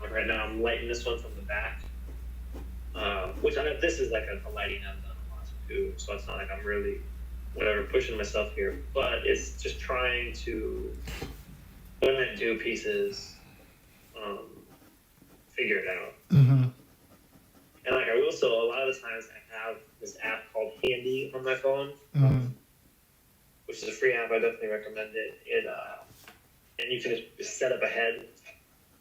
Like right now, I'm lighting this one from the back, which this is like a lighting I've done a lot too. So it's not like I'm really whatever pushing myself here, but it's just trying to when I do pieces, figure it out. Mm-hmm. And like I will, so a lot of the times I have this app called Handy on my phone, which is a free app. I definitely recommend it. And you can just set up a head,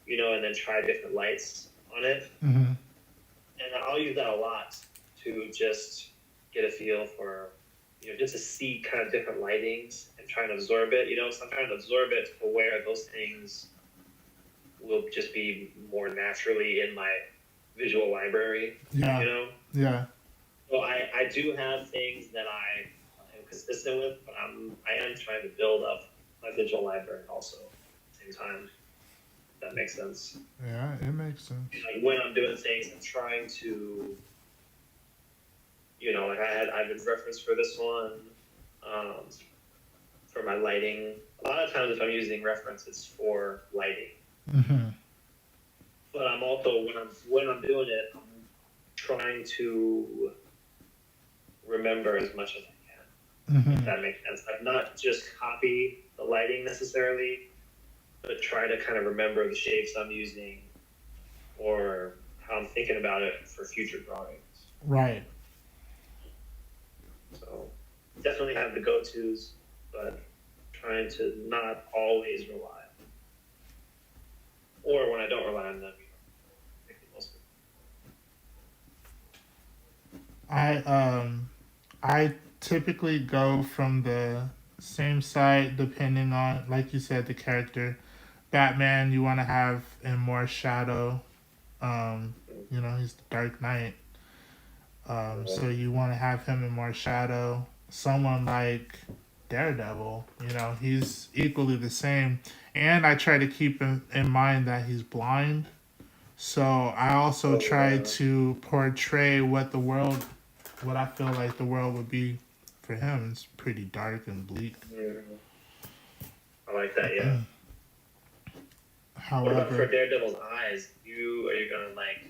you know, and then try different lights on it. Mm-hmm. And I'll use that a lot to just get a feel for, you know, just to see kind of different lightings and try and absorb it. You know, so I'm trying to absorb it to where those things will just be more naturally in my visual library. Yeah. You know? Yeah. So I do have things that I am consistent with, but I am trying to build up my visual library also at the same time. If that makes sense. Yeah, it makes sense. Like when I'm doing things, I'm trying to, you know, like I've been referenced for this one, for my lighting. A lot of times if I'm using reference, it's for lighting. Mm-hmm. But I'm also when I'm doing it, I'm trying to remember as much as I can. Mm-hmm. If that makes sense. Like not just copy the lighting necessarily, but try to kind of remember the shapes I'm using or how I'm thinking about it for future drawings. Right. So definitely have the go-tos, but trying to not always rely on them. Or when I don't rely on them, make the most of it. I typically go from the same side depending on, like you said, the character. Batman, you want to have in more shadow. You know, he's the Dark Knight. So you want to have him in more shadow. Someone like Daredevil, you know, he's equally the same. And I try to keep in mind that he's blind. So I also try to portray what I feel like the world would be for him. It's pretty dark and bleak. I like that, yeah. However, what about for Daredevil's eyes? Are you gonna like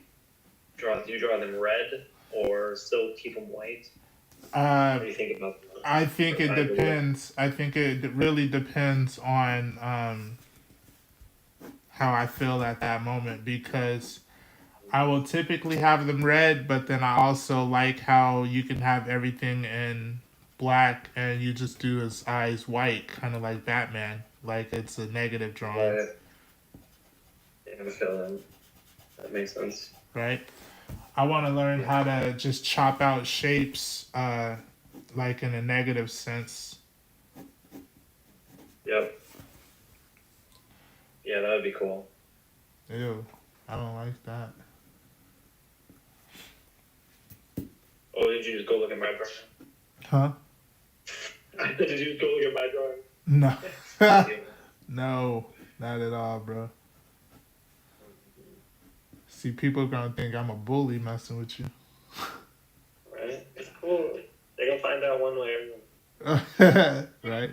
do you draw them red or still keep them white? What do you think about that? I think it depends. I think it really depends on how I feel at that moment, because I will typically have them red, but then I also like how you can have everything in black and you just do his eyes white, kind of like Batman, like it's a negative drawing. Right. Yeah, I feel that. That makes sense. Right? I want to learn how to just chop out shapes, like in a negative sense. Yep. Yeah, that would be cool. Ew, I don't like that. Oh, did you just go look at my drawing? Huh? Did you just go look at my drawing? No. No, not at all, bro. See, people are gonna think I'm a bully messing with you. Right? It's cool. They're gonna find out one way or another. Right?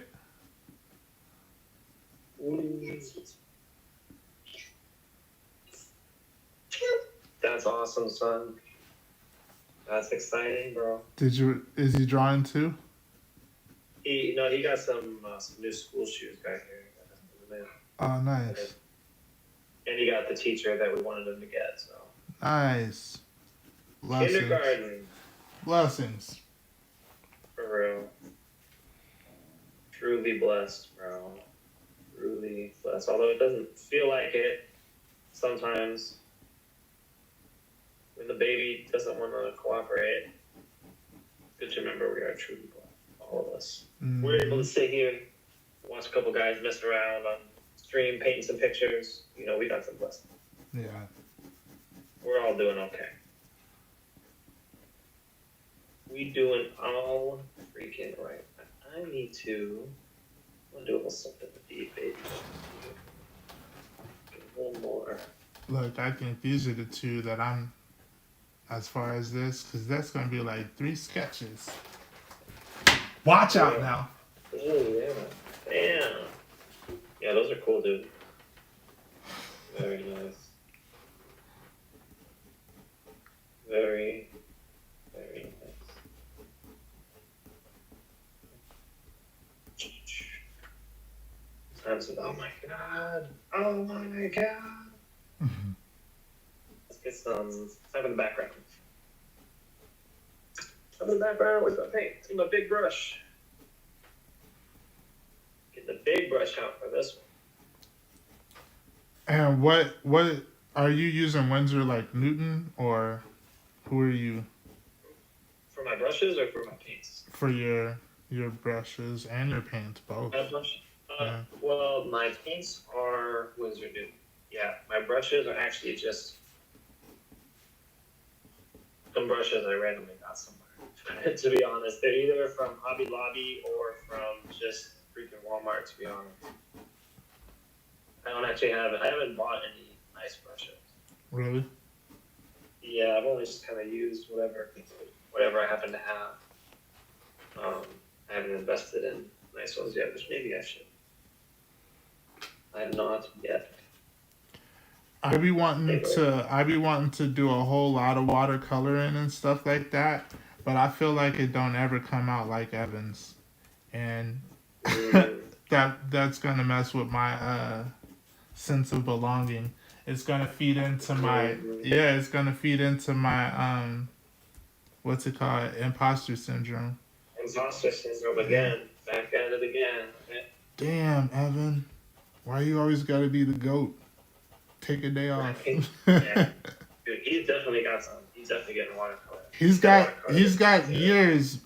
That's awesome, son. That's exciting, bro. Is he drawing too? He got some new school shoes back here. Oh, nice. And he got the teacher that we wanted him to get. So Nice. Blessings. kindergarten. Blessings. For real. Truly blessed, bro. Truly blessed. Although it doesn't feel like it sometimes when the baby doesn't want to cooperate. Good to remember we are truly blessed. All of us. Mm-hmm. We're able to sit here, watch a couple guys mess around on stream, painting some pictures. We got some blessings. Yeah. We're all doing okay. We doing all freaking right. I need to do a little something with these babies. A little more. Look, I think these are the two that I'm, as far as this, because that's going to be like 3 sketches. Watch out now. Oh, yeah. Damn. Yeah, those are cool, dude. Very nice. Very, very nice. Oh my god. Oh my god. Let's get some stuff in the background. Stuff in the background with my paint. Get my big brush. Get the big brush out for this one. And what are you using? Winsor like Newton, or who are you? For my brushes or for my paints? For your brushes and your paints, both. Yeah. Well, my paints are Winsor Newton. Yeah, my brushes are actually just some brushes I randomly got somewhere. To be honest, they're either from Hobby Lobby or from just freaking Walmart. To be honest, I haven't bought any nice brushes. Really? Yeah, I've only just kind of used whatever I happen to have. I haven't invested in nice ones yet, which maybe I should. I have not yet. I be wanting to do a whole lot of watercoloring and stuff like that, but I feel like it don't ever come out like Evan's, and that's gonna mess with my sense of belonging. It's gonna feed into my what's it called, imposter syndrome. Imposter syndrome again, back at it again. Damn, Evan, why you always gotta be the GOAT? Take a day off. Yeah. Dude, he's definitely got some. He's definitely getting watercolor. He's got years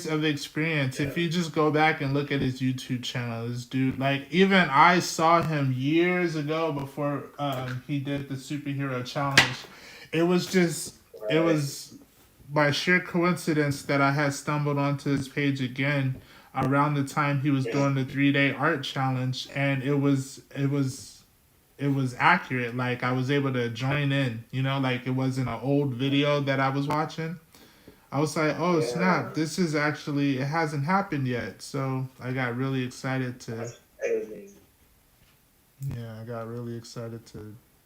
of experience. Yeah. If you just go back and look at his YouTube channel, this dude, like, even I saw him years ago before he did the superhero challenge. It was by sheer coincidence that I had stumbled onto his page again around the time he was doing the 3-day art challenge, and it was accurate. Like, I was able to join in, like it wasn't an old video that I was watching. I was like, oh snap, this is actually, it hasn't happened yet. So I got really excited to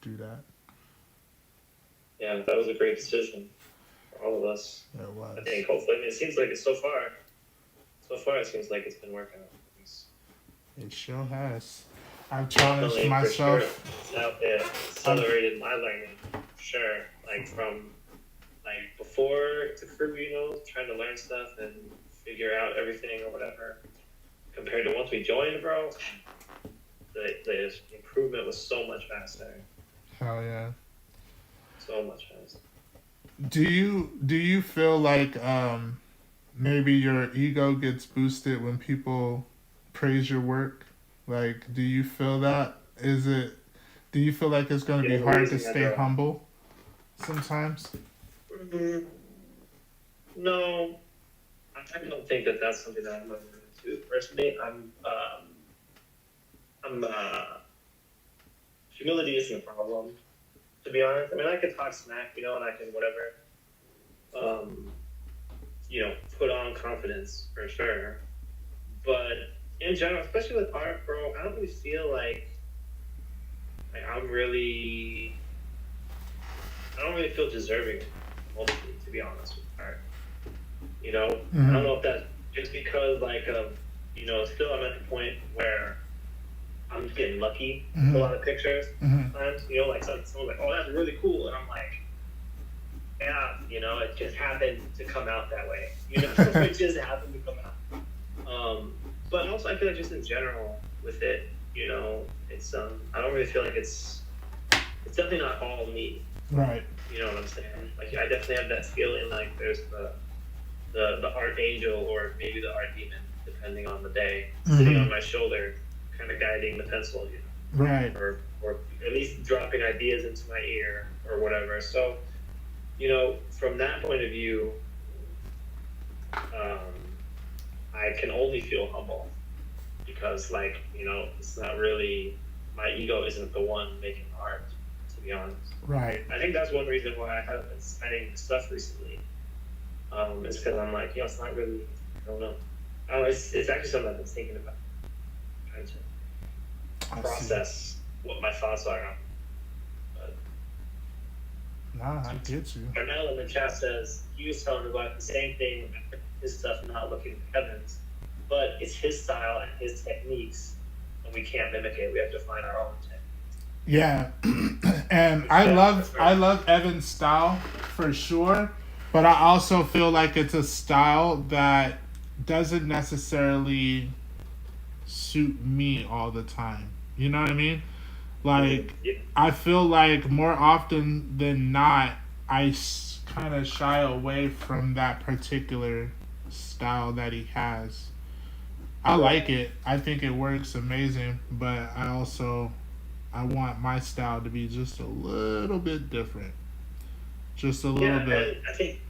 do that. Yeah, that was a great decision for all of us. Yeah, it was. I think hopefully, it seems like it's so far it seems like it's been working out. It sure has. I've challenged myself. Sure. It accelerated my learning, for sure. Like, from before to crew, trying to learn stuff and figure out everything or whatever. Compared to once we joined, bro, the improvement was so much faster. Hell yeah. So much faster. Do you feel like maybe your ego gets boosted when people praise your work? Like, do you feel that? Do you feel like it's going to be hard to stay humble sometimes? Mm-hmm. No, I don't think that that's something that I'm going to do. Personally, humility isn't a problem. to be honest. I mean, I can talk smack, and I can whatever, put on confidence for sure. But in general, especially with art, bro, I don't really feel like I'm really, I don't really feel deserving, mostly, to be honest with art. I don't know if that's just because, still I'm at the point where I'm just getting lucky with a lot of pictures sometimes. Someone's like, oh, that's really cool. And I'm like, yeah, it just happened to come out that way. It just happened to come out. But also, I feel like just in general with it, it's, I don't really feel like it's definitely not all me. Right. You know what I'm saying? Like, I definitely have that feeling like there's the art angel or maybe the art demon, depending on the day, sitting on my shoulder, kind of guiding the pencil, right, or at least dropping ideas into my ear or whatever. So, from that point of view, I can only feel humble because, it's not really, my ego isn't the one making art, to be honest. Right. I think that's one reason why I haven't been signing stuff recently. Is because I'm like, it's not really, I don't know. It's actually something I've been thinking about, trying to process what my thoughts are on. But, nah, I get you. Arnell in the chat says he was telling about the same thing, his stuff not looking like Evan's, but it's his style and his techniques, and we can't mimic it. We have to find our own technique. Yeah, and I love Evan's style for sure. But I also feel like it's a style that doesn't necessarily suit me all the time. You know what I mean? Like, I feel like more often than not, I kind of shy away from that particular style that he has. I like it. I think it works amazing. But I want my style to be just a little bit different. Just a little bit. I think,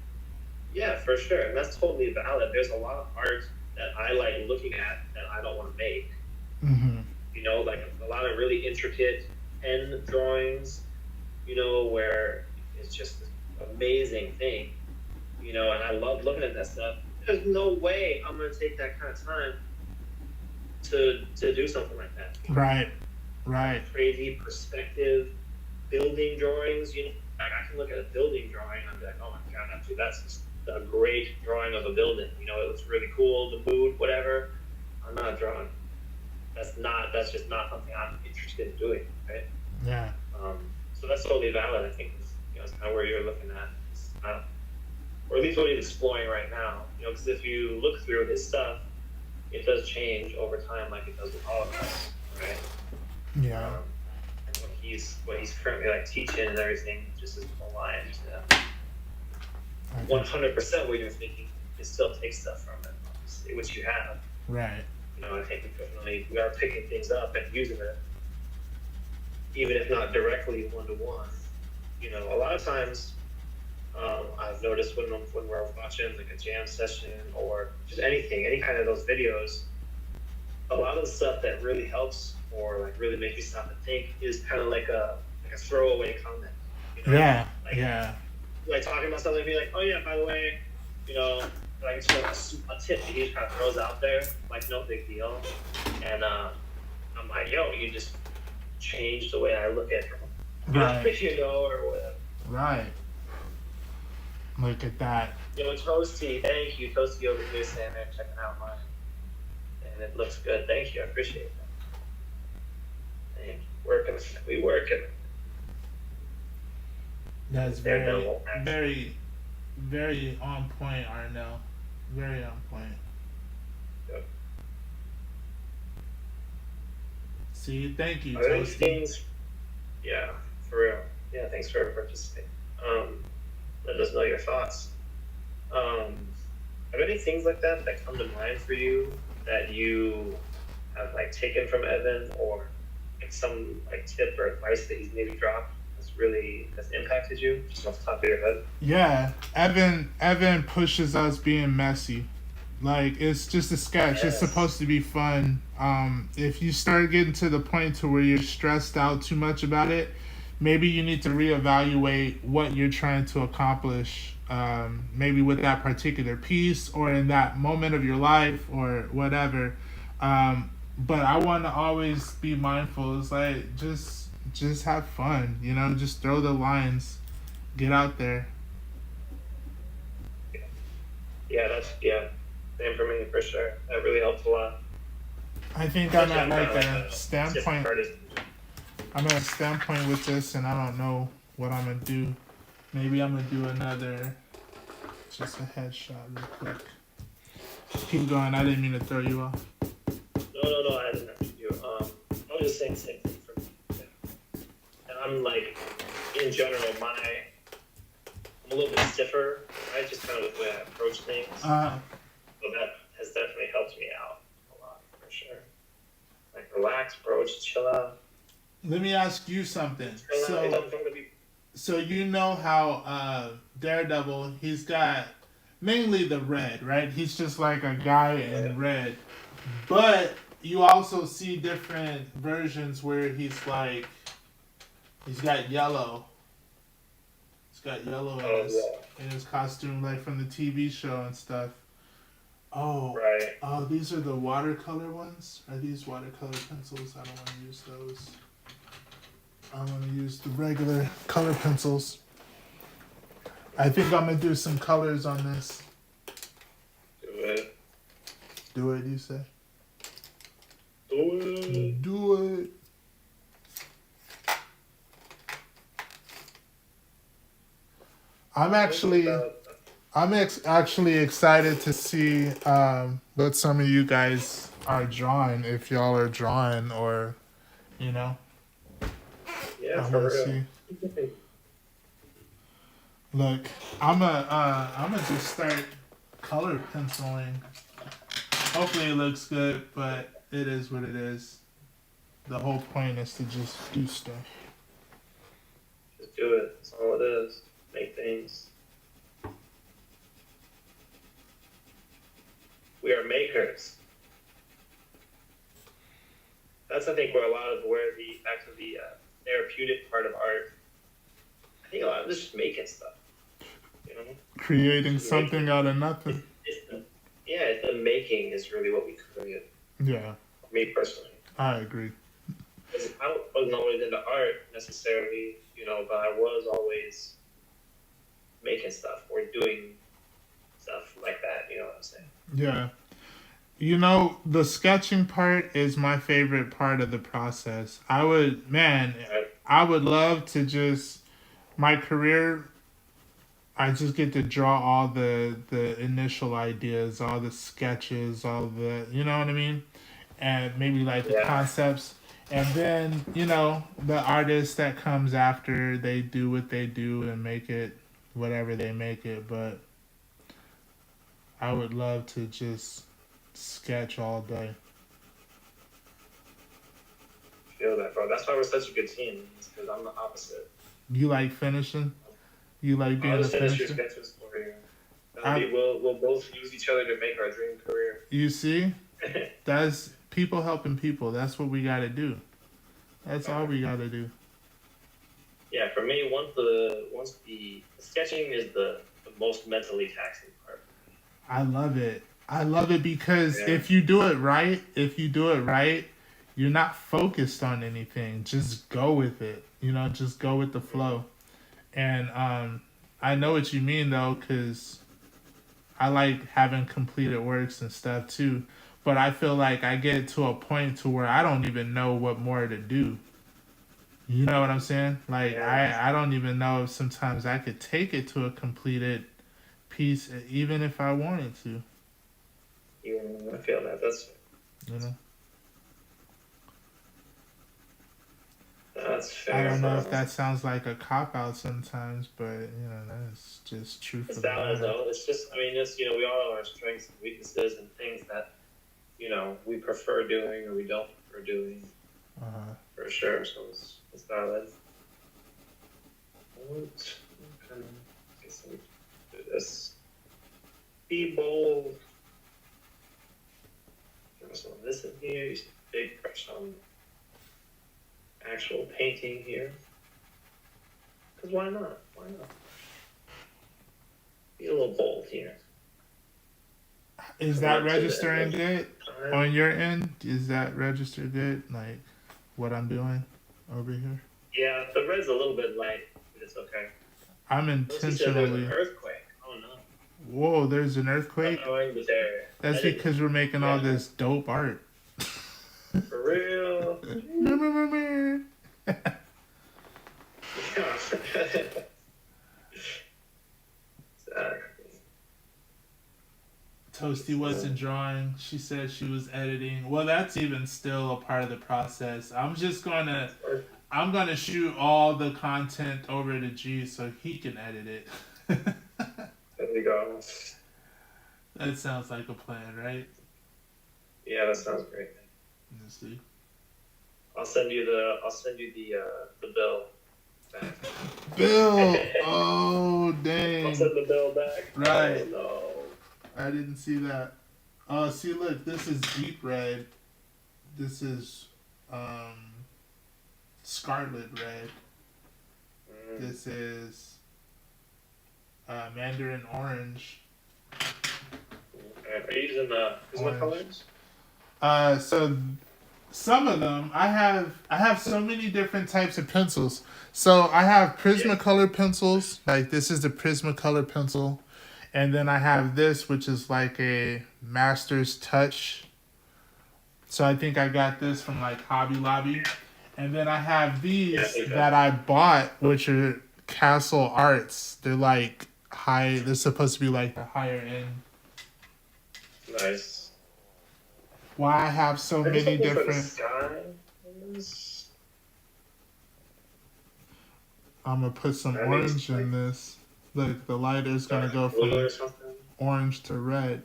for sure. And that's totally valid. There's a lot of art that I like looking at that I don't want to make. Like a lot of really intricate pen drawings, where it's just this amazing thing, and I love looking at that stuff. There's no way I'm going to take that kind of time to do something like that. Right. Crazy perspective building drawings, Like, I can look at a building drawing and I'll be like, oh my god, actually, that's just a great drawing of a building. It looks really cool, the mood, whatever. I'm not drawing. That's just not something I'm interested in doing, right? Yeah. So that's totally valid. I think it's kind of where you're looking at, or at least what he's exploring right now. Because if you look through his stuff, it does change over time, like it does with all of us, right? Yeah. What he's currently teaching and everything just is aligned to 100% what you're thinking. You still take stuff from it, obviously, which you have. Right. I think we are picking things up and using it, even if not directly one-to-one. A lot of times, I've noticed when we're watching a jam session or just anything, any kind of those videos, a lot of the stuff that really helps or really makes me stop and think is kind of like a throwaway comment. Yeah. Talking about something and be like, oh yeah, by the way, it's just a tip that he kind of throws out there, no big deal. And I'm like, yo, you just changed the way I look at it. Right. Or whatever. Right. Look at that. Toasty, thank you. Toasty over here saying they're checking out mine. And it looks good. Thank you. I appreciate that. Thank you. We working. That's very, very, very on point, Arnell. Very on point. Yep. See, thank you, Are there any Toasty. things? Yeah, for real. Yeah, thanks for participating. Let us know your thoughts. Are there any things like that come to mind for you that you have taken from Evan, or some tip or advice that he's maybe dropped that's impacted you just off the top of your head? Yeah, Evan pushes us being messy. It's just a sketch. Yes. It's supposed to be fun. If you start getting to the point to where you're stressed out too much about it, maybe you need to reevaluate what you're trying to accomplish, maybe with that particular piece or in that moment of your life or whatever. But I want to always be mindful. It's like just have fun, just throw the lines, get out there. Yeah, same for me for sure. That really helps a lot. I think Especially I'm I'm at kind like of like a a stiff standpoint. artist. I'm at a standpoint with this, and I don't know what I'm gonna do. Maybe I'm gonna do another, just a headshot real quick. Keep going. I didn't mean to throw you off. No, I didn't have to do. I was just saying the same thing for me. Yeah. And I'm like, in general, I'm a little bit stiffer, right? Just kind of with the way I approach things. So that has definitely helped me out a lot for sure. Like relax, bro, just chill out. Let me ask you something. Chill out. It doesn't have to be. So you know how Daredevil, he's got mainly the red, right? He's just like a guy in red. But you also see different versions where he's got yellow. He's got yellow in his costume, like from the TV show and stuff. Oh, right. Oh, these are the watercolor ones? Are these watercolor pencils? I don't want to use those. I want to use the regular color pencils. I think I'm going to do some colors on this. Do it. Do it, you say? Do it. Do it. I'm actually excited to see what some of you guys are drawing, if y'all are drawing or, Yeah, I for want to real. see. Look, I'm gonna just start color penciling. Hopefully it looks good, but it is what it is. The whole point is to just do stuff. Just do it. That's all it is. Make things. We are makers. That's, I think, where back to the therapeutic part of art. I think a lot of this is just making stuff. Creating something out of nothing. It's the making is really what we create. Yeah. Me personally. I agree. Because I wasn't always into art necessarily, but I was always making stuff or doing stuff like that, you know what I'm saying? Yeah. The sketching part is my favorite part of the process. I would love to my career, I just get to draw all the initial ideas, all the sketches, all the, you know what I mean? And maybe like the concepts. And then, the artist that comes after, they do what they do and make it whatever they make it. But I would love to just sketch all day. I feel that, bro. That's why we're such a good team. Because I'm the opposite. You like finishing? You like being a finisher? Sketches for you. We'll both use each other to make our dream career. You see? That's people helping people. That's what we got to do. That's all we got to do. Yeah, for me, once the sketching is the most mentally taxing part. I love it. I love it because if you do it right, you're not focused on anything. Just go with it. Just go with the flow. And I know what you mean, though, because I like having completed works and stuff, too. But I feel like I get to a point to where I don't even know what more to do. You know what I'm saying? Like, I don't even know if sometimes I could take it to a completed piece, even if I wanted to. Yeah, I feel that. That's fair. I don't know if that sounds like a cop-out sometimes, but, that's just true for the matter. No, it's just, we all have our strengths and weaknesses and things that, we prefer doing or we don't prefer doing. For sure, so it's valid. Do this. Be bold. So this in here, big brush on actual painting here. Because why not? Why not? Be a little bold here. Is that registering good on your end? Is that registered good? Like what I'm doing over here? Yeah, the red's a little bit light, but it's okay. I'm intentionally. There's an earthquake. Oh no. Whoa, there's an earthquake? That's because we're making all this dope art. For real? Toasty wasn't drawing. She said she was editing. Well, that's even still a part of the process. I'm gonna shoot all the content over to G so he can edit it. There we go. That sounds like a plan, right? Yeah, that sounds great. Let's see. I'll send you the bill back. Bill. Oh dang. I'll send the bill back. Right. Oh, no. I didn't see that. Oh, see, look, this is deep red. This is scarlet red. This is mandarin orange. Okay. Are you using the colors? So some of them I have so many different types of pencils. So I have Prismacolor pencils. Like this is the Prismacolor pencil. And then I have this, which is like a Master's Touch. So I think I got this from like Hobby Lobby. And then I have these that I bought, which are Castle Arts. They're like they're supposed to be like the higher end. Nice. Why I have so many different. I'm going to put some orange in this. Look, the lighter is gonna go from orange to red.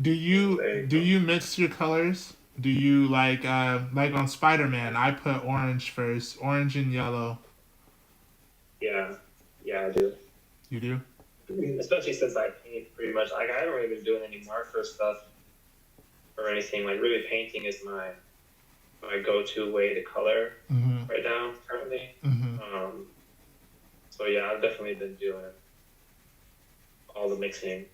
Do you mix your colors? Do you like on Spider-Man? I put orange first, orange and yellow. Yeah, I do. You do? Especially since I paint pretty much. Like I haven't really been doing any marker stuff or anything. Like really, painting is my go-to way to color right now currently. So yeah, I've definitely been doing all the mixing.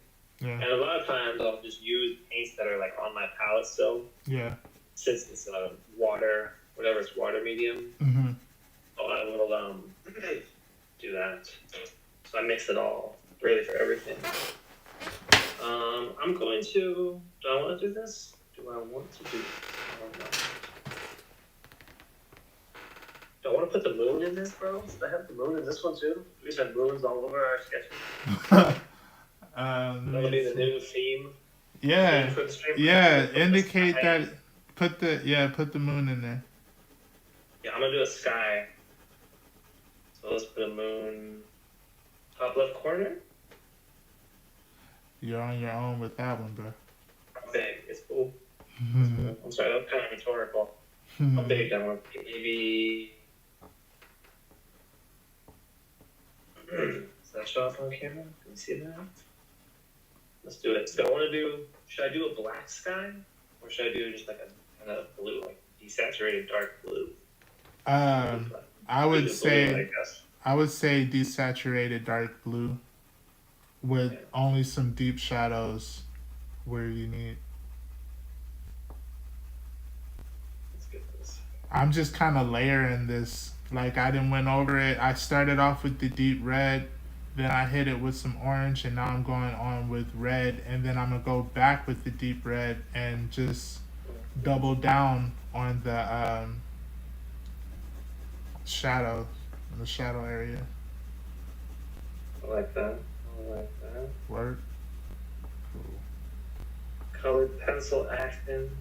Yeah. And a lot of times I'll just use paints that are like on my palette still. Yeah. Since it's water, whatever it's water medium. I will do that. So I mix it all really for everything. I'm going to. Do I want to do this? Do I want to do this? I don't know. Do I want to put the moon in this, bro? Should I have the moon in this one too? We just have moons all over our sketches. That'll be the new theme. Yeah. Theme for the stream. Yeah. Indicate that. Put the moon in there. Yeah, I'm gonna do a sky. So let's put a moon top left corner. You're on your own with that one, bro. How big? It's cool. I'm sorry, that was kind of rhetorical. How big that one? Maybe. Does that show up on camera? Can you see that? Let's do it. So should I do a black sky? Or should I do just like a kind of blue, like desaturated dark blue? I would say desaturated dark blue with only some deep shadows where you need. Let's get this. I'm just kind of layering this. Like I didn't went over it. I started off with the deep red, then I hit it with some orange, and now I'm going on with red, and then I'm gonna go back with the deep red and just double down on the shadow, in the shadow area. I like that. Work. Cool. Colored pencil action.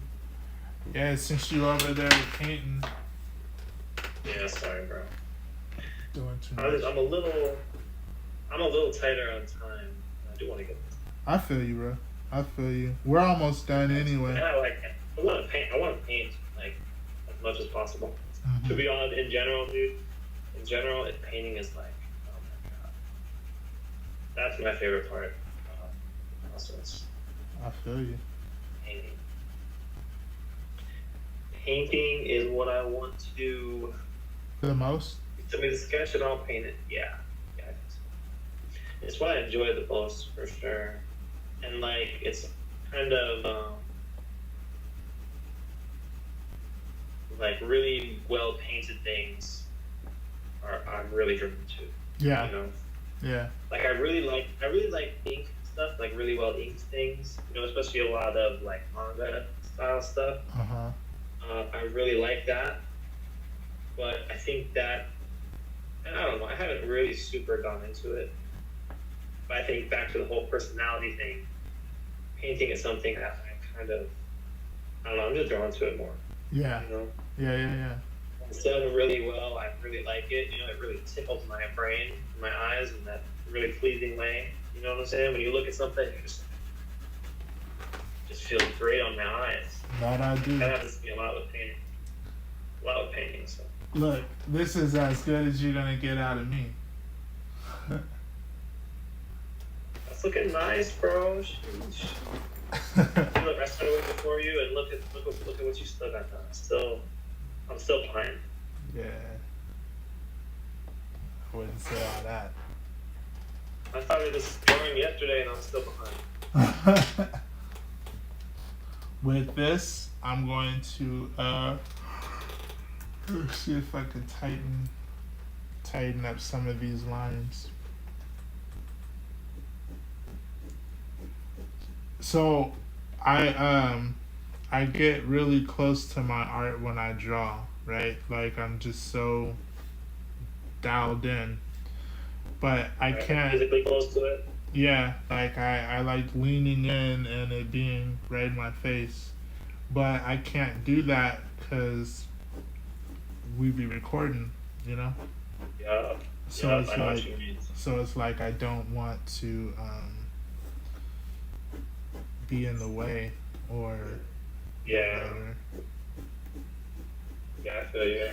Yeah, since you over there painting. Yeah, sorry, bro. Doing too much. I'm a little tighter on time. I do want to get this. I feel you, bro. I feel you. We're almost done anyway. And I want to paint like as much as possible. To be honest, in general, dude. In general, painting is like, oh my god. That's my favorite part. Also, I feel you. Painting. Painting is what I want to do the most. Send me the sketch and I'll paint it. Yeah, I think so. It's what I enjoy the most for sure, and like it's kind of like really well painted things I'm really driven to. Yeah. You know. Yeah. Like I really like ink stuff, like really well inked things. You know, especially a lot of like manga style stuff. I really like that, but I think that, and I don't know, I haven't really super gone into it. But I think back to the whole personality thing, painting is something that I kind of, I don't know, I'm just drawn to it more. Yeah. You know? Yeah. It's done really well. I really like it. You know, it really tickles my brain, my eyes in that really pleasing way. You know what I'm saying? When you look at something, it just feels great on my eyes. That I do. That happens to me a lot with painting. So. Look, this is as good as you're gonna get out of me. That's looking nice, bro. Look, I started way before you, and look at what you still got done. I'm still behind. Yeah. I wouldn't say all that. I started this drawing yesterday, and I'm still behind. With this, I'm going to see if I can tighten up some of these lines. So I get really close to my art when I draw, right? Like I'm just so dialed in. But I can't physically close to it. Yeah, like I like leaning in and it being right in my face. But I can't do that because we be recording, you know? Yeah. So it's like I don't want to be in the way or whatever. Yeah, I feel you.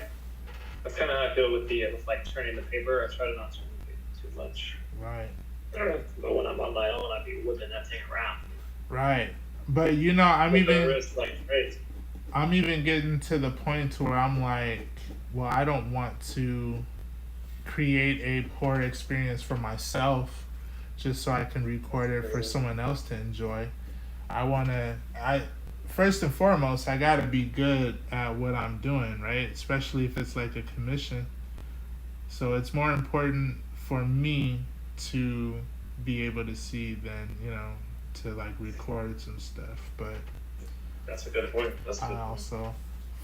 That's kind of how I feel with like turning the paper. I try to not turn the paper too much. Right. But when I'm on my own, I'd be whipping that thing around. Right. But you know, I'm even like getting to the point where I'm like, well, I don't want to create a poor experience for myself just so I can record it for someone else to enjoy. First and foremost, I gotta be good at what I'm doing, right? Especially if it's like a commission. So it's more important for me to be able to see than, you know, to like record some stuff. But that's a good point. I also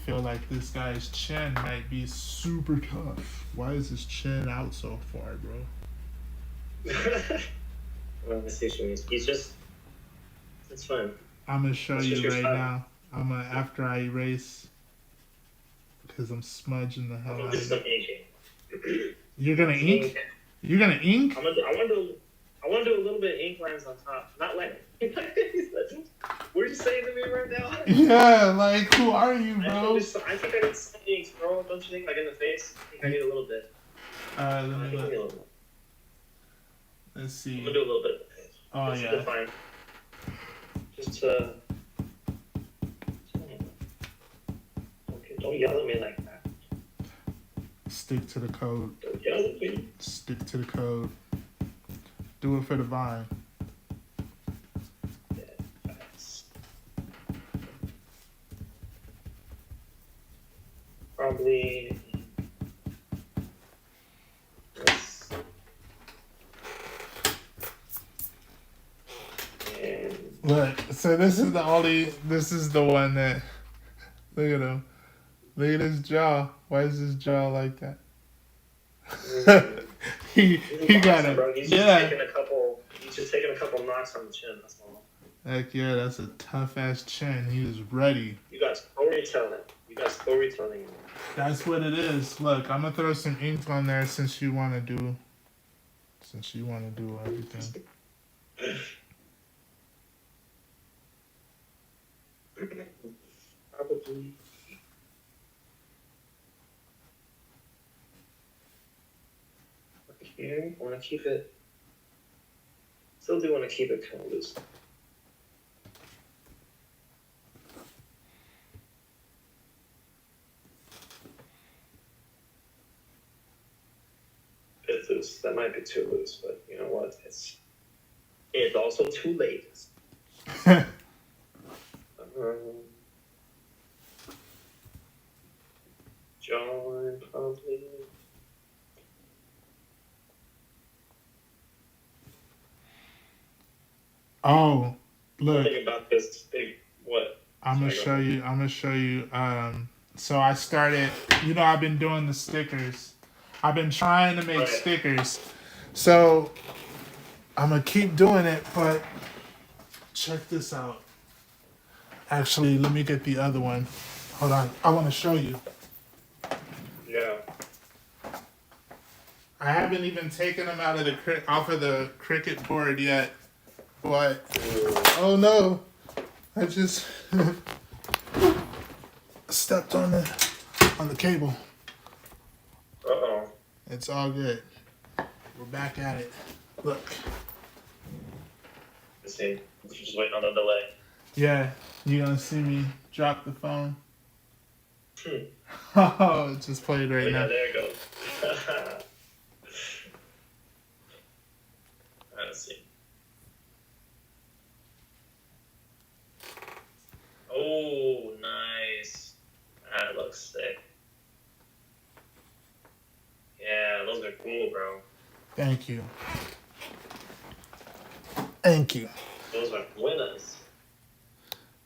feel like this guy's chin might be super tough. Why is his chin out so far, bro? Well, he's just, it's fine. I'm gonna show you right now. After I erase, because I'm smudging the hell out of it. You're gonna ink? You're gonna ink? I want to do a little bit of ink lines on top. Not like what are you saying to me right now? Yeah, like who are you, bro? I think I need some inks, bro. Don't you think? Like in the face? I think I need a little bit. Let me look. Let's see. I'm gonna do a little bit of the face. Oh, just yeah. To define. Just to. Okay, don't yell at me like that. Stick to the code. Don't yell at me. Stick to the code. Do it for the vine. Yeah, probably. Look, so this is the one that, look at him. Look at his jaw. Why is his jaw like that? he got it. He's just taking a couple knocks on the chin, that's all. Heck yeah, that's a tough ass chin. He was ready. You got storytelling. That's what it is. Look, I'm gonna throw some ink on there since you wanna do everything. Probably. Here, I want to keep it. Still do want to keep it kind of loose. loose. That might be too loose, but you know what? It's also too late. Join, probably. Oh, look. Think about this big what? I'm gonna show you. So I started. I've been doing the stickers. I've been trying to make stickers. So I'm gonna keep doing it, but check this out. Actually, let me get the other one. Hold on. I want to show you. Yeah. I haven't even taken them off of the Cricut board yet. But oh no, I just stepped on the cable. Uh-oh. It's all good. We're back at it. Look. Let's see. Just waiting on the delay. Yeah, you're gonna see me drop the phone. Oh, it just played right now. Yeah, there it goes. Let's see. Oh, nice. That looks sick. Yeah, those are cool, bro. Thank you. Thank you. Those are winners.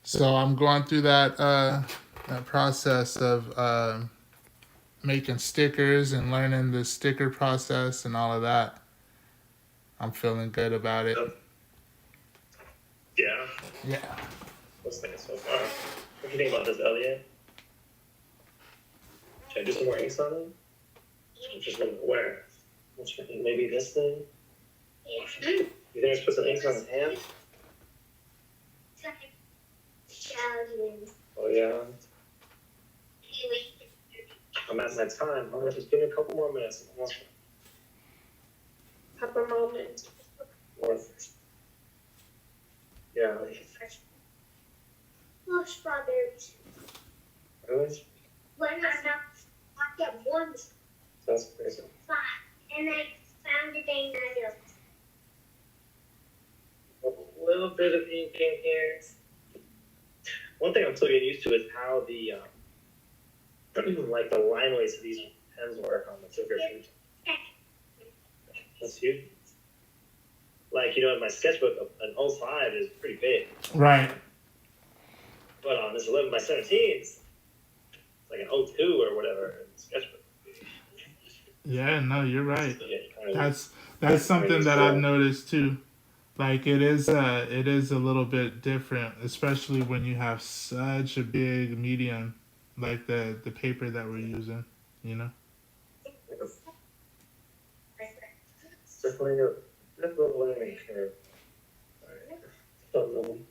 So I'm going through that process of making stickers and learning the sticker process and all of that. I'm feeling good about it. Yeah. Yeah. What's thinking so far? What do you think about this, Elliot? Should I do some more inks on it? Just where? Maybe this thing? Yeah. You think I should put some inks on his hand? Oh, yeah. I'm at my time. I'm gonna just give me a couple more minutes. Couple moments. Yeah. Oh, strawberries. Really? When I got one That's crazy. spot, and I found a thing that A little bit of ink in here. One thing I'm still getting used to is how the like the line weights of these pens work on the sugar shoot. That's huge. Like, in my sketchbook, an 05 is pretty big. Right. But on this 11 by 17, it's like an 02 or whatever in the sketchbook. Yeah, no, you're right. So, yeah, That's something that I've noticed too. Like it is a little bit different, especially when you have such a big medium like the paper that we're using, Definitely a learning curve. Alright.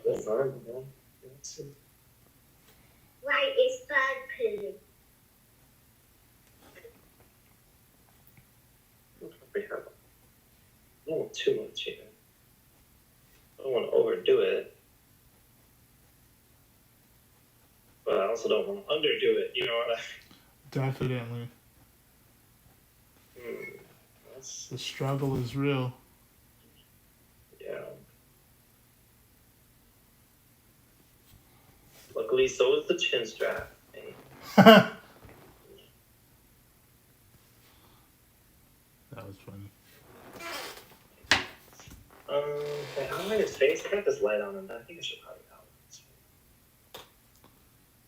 That's fine, man. right is bad poo. I don't want too much here. I don't want to overdo it. But I also don't want to underdo it, you know what I Definitely. The struggle is real. Yeah. Luckily, so is the chin strap. That was funny. Okay, I don't like his face. I got this light on him. I think I should probably out.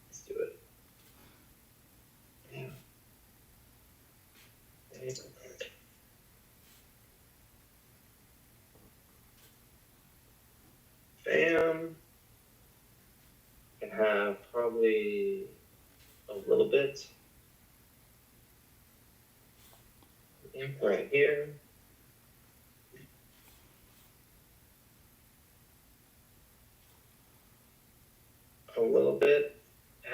Let's do it. Yeah. Bam. Can have probably a little bit right here. A little bit,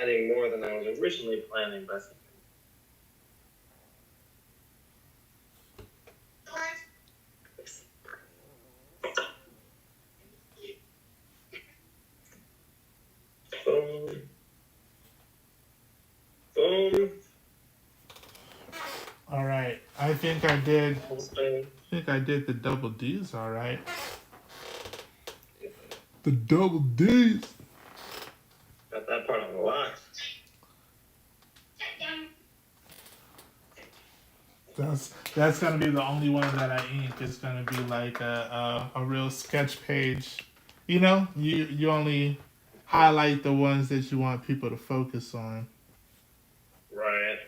adding more than I was originally planning, but I think boom, boom. think I did. Full spin. I think I did the double D's all right. The double D's. Got that part on the lock. That's gonna be the only one that I ink. It's gonna be like a real sketch page. You know, you only highlight the ones that you want people to focus on. Right.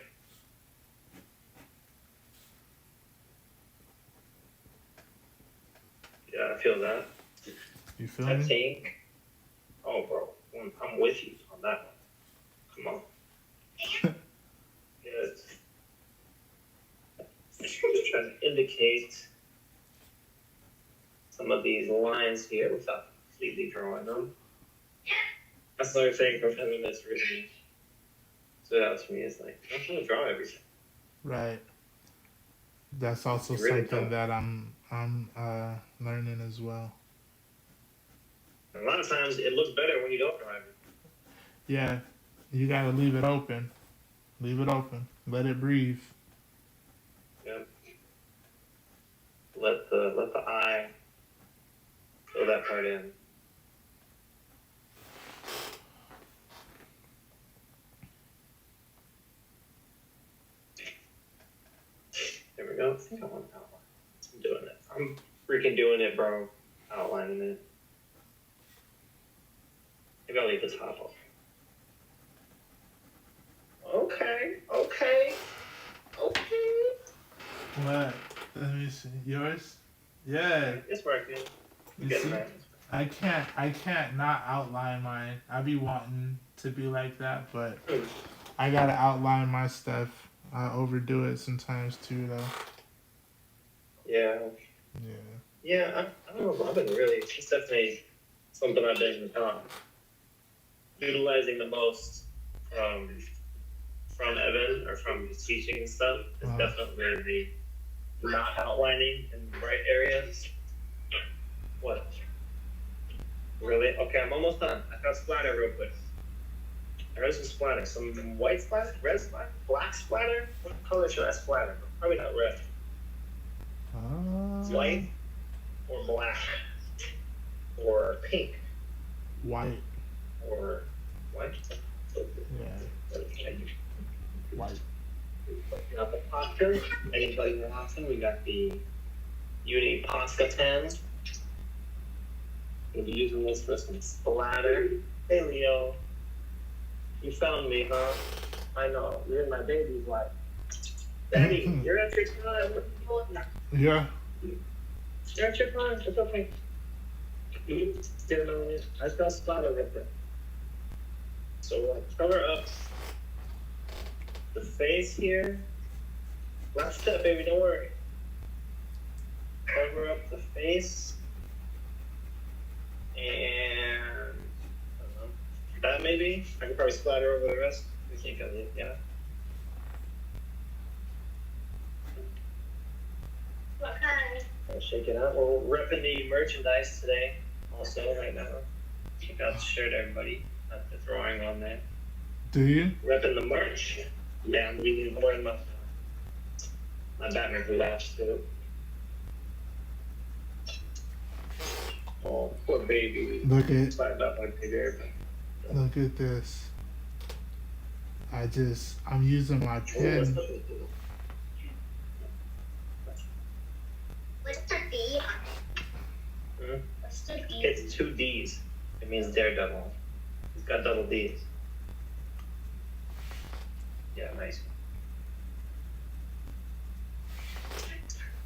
Yeah, I feel that. You feel I me? think. Oh, bro, I'm with you on that one. Come on. Good. Just trying to indicate some of these lines here without completely drawing them. That's another thing from feminist really stood out to me is like, I'm trying to draw everything. Right. That's also You really something don't. that I'm learning as well. And a lot of times it looks better when you don't draw everything. Yeah, you gotta leave it open. Leave it open. Let it breathe. Yeah. Let the eye fill that part in. There we go. I think I want to outline. I'm doing it. I'm freaking doing it, bro. Outlining it. Maybe I'll leave the top off. Okay. What? Let me see. Yours? Yeah. It's working. You Getting see? there. I can't not outline mine. I be wanting to be like that, but I gotta outline my stuff. I overdo it sometimes too, though. Yeah. Yeah. Yeah, I don't know. I've been really, it's definitely something I've been utilizing the most from Evan or from his teaching and stuff. Is definitely the not outlining in the right areas. What? Really? Okay, I'm almost done. I got splatter real quick. I heard some splatter. Some white splatter? Red splatter? Black splatter? What color should I splatter? Probably not red. White or black or pink White. or white. Yeah. White. We got the Posca. Anybody watching? We got the Uni Posca 10. We'll be using this for some splatter. Hey Leo, you found me, huh? I know. You're in my baby's life. Daddy, you're at your time. What are you doing? Yeah. You're at your time. It's okay. Still on it. I got splatter right there. So we'll cover up the face here. Last step, baby, don't worry. Cover up the face. And I don't know, that maybe. I could probably splatter over the rest. I think of it, yeah. Okay. I'll shake it out. We're repping the merchandise today, also right now. Check out the shirt, everybody. Got the drawing on there. Do you? Repping the merch. Yeah, I'm really wearing my Batman flash too. Oh, poor baby. Look at Sorry about my baby. look at this. I'm using my pen. What's the B? Hmm? What's the B? It's 2 D's. It means daredevil. He's got double D's. Yeah, nice.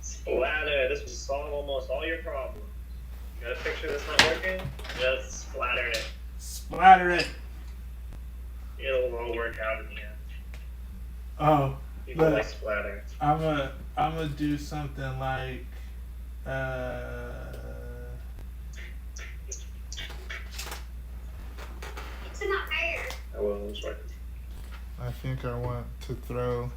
Splatter. This will solve almost all your problems. You got a picture that's not working? Just splatter it. Splatter it. It'll all work out in the end. Oh, People but like splatter. I'm gonna do something like It's not fair. I will. It's working. I think I want to throw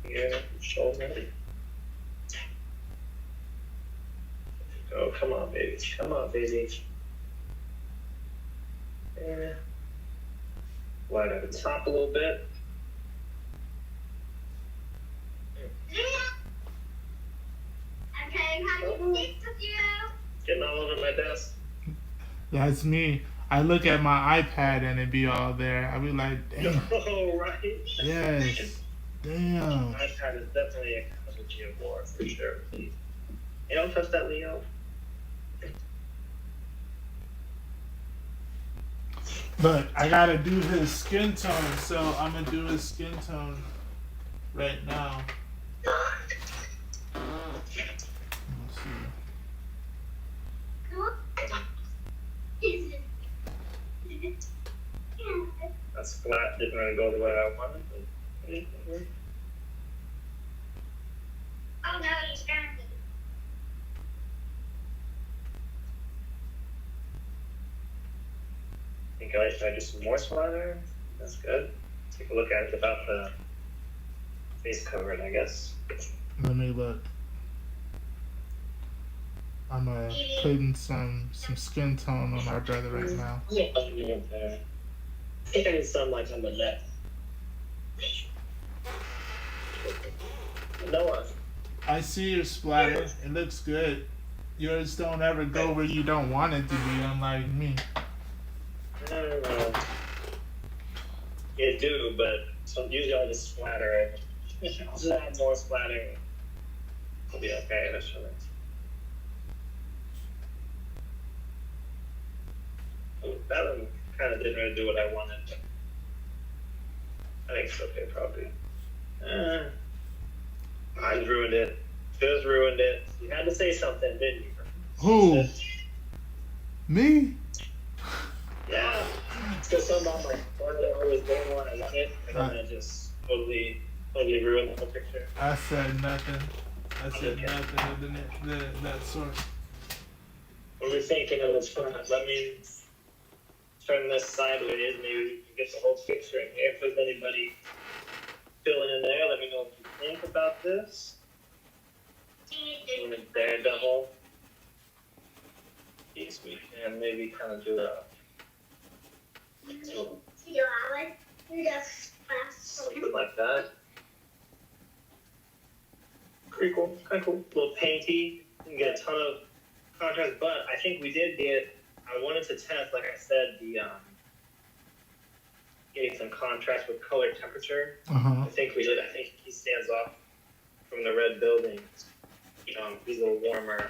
Yeah, shoulder. Oh, come on, baby. Come on, baby. Yeah. Light at the top a little bit. I'm trying how to stick with you. Getting all over my desk. That's me. I look at my iPad and it be all there. I be like, damn. Oh, right. Yes. Damn. iPad is definitely a casualty of war for sure. You don't touch that, Leo. Look, I gotta do his skin tone, so I'm gonna do his skin tone right now. Let's see. That's flat. Didn't really go the way I wanted. But... Oh no, you scared me. I think I should do some more splatter. That's good. Take a look at it without the face covered, I guess. Let me look. I'm putting some skin tone on my brother right now. Yeah, I think I need some like on the neck. Noah. I see your splatter. It looks good. Yours don't ever go where you don't want it to be, unlike me. I don't know. It do, but usually I'll just splatter it. I'll just add more splatter. It'll be okay eventually. That one kind of didn't really do what I wanted. I think it's okay, probably. I ruined it. Just ruined it. You had to say something, didn't you? Who? Me? Yeah. It's because some of my wanted always doing what I wanted, and then I just totally ruined the whole picture. I said nothing. I said nothing of that sort. What we're thinking of this front, let me turn this sideways, maybe we can get the whole picture in here. If there's anybody filling in there, let me know what you think about this. Daredevil piece, we can maybe kind of do a something like that. Pretty cool, kind of cool. A little painty, didn't get a ton of contrast, but I think we did get, I wanted to test, like I said, the getting some contrast with color temperature. Uh-huh. I think we did. I think he stands off from the red building. He's a little warmer,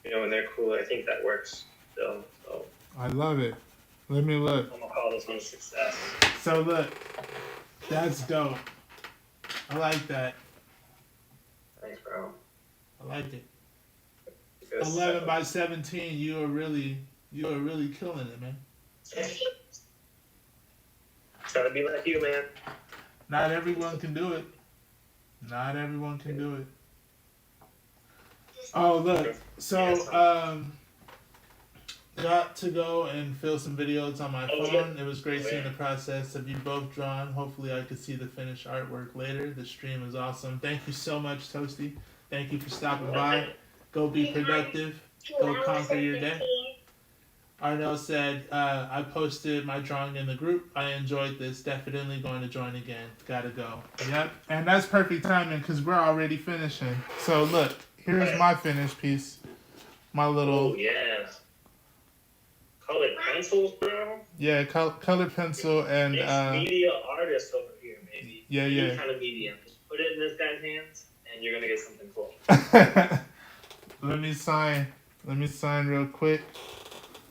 and they're cooler. I think that works still. So I love it. Let me look. I'm gonna call this one a success. So look, that's dope. I like that. Thanks, bro. I like it. Because, 11 by 17. You are really killing it, man. Try to be like you, man. Not everyone can do it. Not everyone can do it. Oh, look. So, got to go and film some videos on my phone. It was great seeing the process of you both drawn. Hopefully I could see the finished artwork later. The stream was awesome. Thank you so much, Toasty. Thank you for stopping by. Go be productive. Go conquer your day. Arnell said, I posted my drawing in the group. I enjoyed this. Definitely going to join again. Gotta go. Yep. And that's perfect timing because we're already finishing. So look, here's my finished piece. My little... Oh, yeah. Colored pencils, bro? Yeah, colored pencil and... Mixed media artist over here, maybe. Yeah. Any kind of medium. Just put it in this guy's hands, and you're going to get something cool. Let me sign real quick.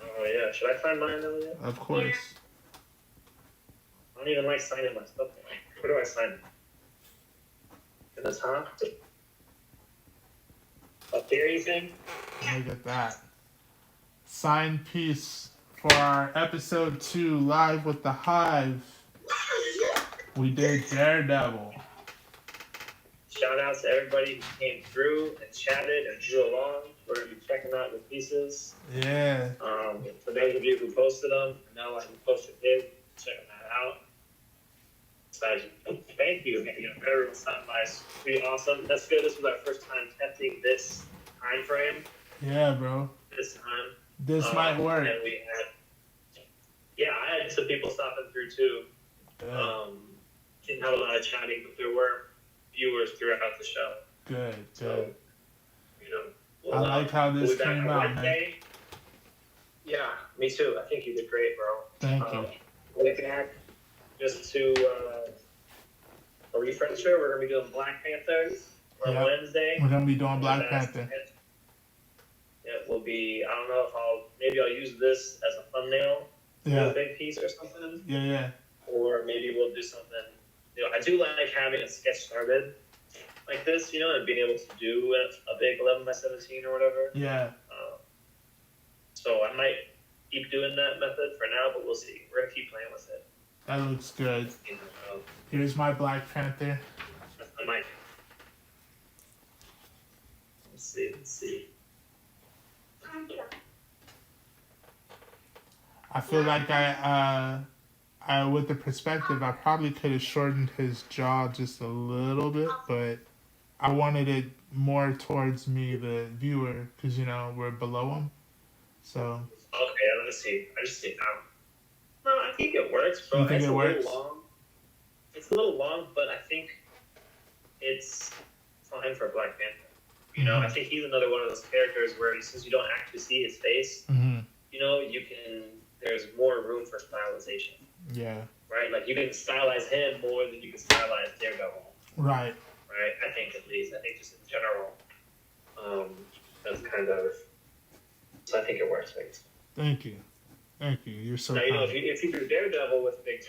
Oh, yeah. Should I sign mine, Elliot? Of course. I don't even like signing my stuff. Where do I sign it? In the top? Up there, you think? Look at that. Signed piece for our episode 2 live with the Hive. We did Daredevil. Shout out to everybody who came through and chatted and drew along. We're going to be checking out the pieces. Yeah. For those of you who posted them, I know I posted his, checking that out. So thank you. Everyone stopped by. It's pretty awesome. That's good. This was our first time testing this time frame. Yeah, bro. This time. This might work. And we had, I had had some people stopping through too. Didn't have a lot of chatting, but there were viewers throughout the show. Good. So, I like how this came out, man. Yeah, me too. I think you did great, bro. Thank you. We'll be back just to a refresher. We're gonna be doing Black Panther on Wednesday. We're gonna be doing Black Panther. Yeah, we'll be. I don't know if I'll use this as a thumbnail. A big piece or something. Yeah. Or maybe we'll do something. I do like having a sketch started like this, and being able to do a big 11x17 or whatever. Yeah. So I might keep doing that method for now, but we'll see. We're gonna keep playing with it. That looks good. Here's my Black Panther. That's my mic. Let's see. I feel like I with the perspective, I probably could have shortened his jaw just a little bit, but I wanted it more towards me, the viewer, because we're below him. So. Okay, let me see. I just see it now. No, I think it works, bro. You think it works? It's a little long, but I think it's fine for Black Panther. I think he's another one of those characters where since you don't actually see his face, you can. There's more room for stylization. Yeah. Right? Like, you can stylize him more than you can stylize Daredevil. Right. Right? I think, at least. I think just in general. That's kind of... So I think it works. Thank you. You're so now, kind. if you do Daredevil with big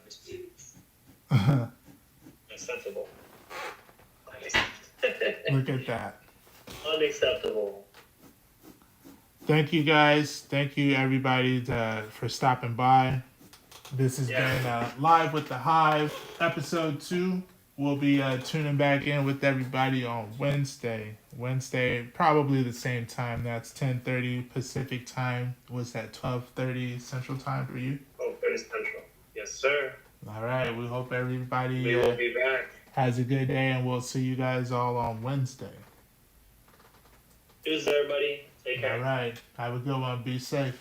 speeds, acceptable. Look at that. Unacceptable. Thank you, guys. Thank you, everybody, for stopping by. This has been Live with the Hive, episode 2. We'll be tuning back in with everybody on Wednesday. Wednesday, probably the same time. That's 10:30 Pacific time. Was that 12:30 Central time for you? 12:30 Central. Yes, sir. All right. We hope everybody we will be back. Has a good day, and we'll see you guys all on Wednesday. Cheers, everybody. Take care. All right. Have a good one. Be safe.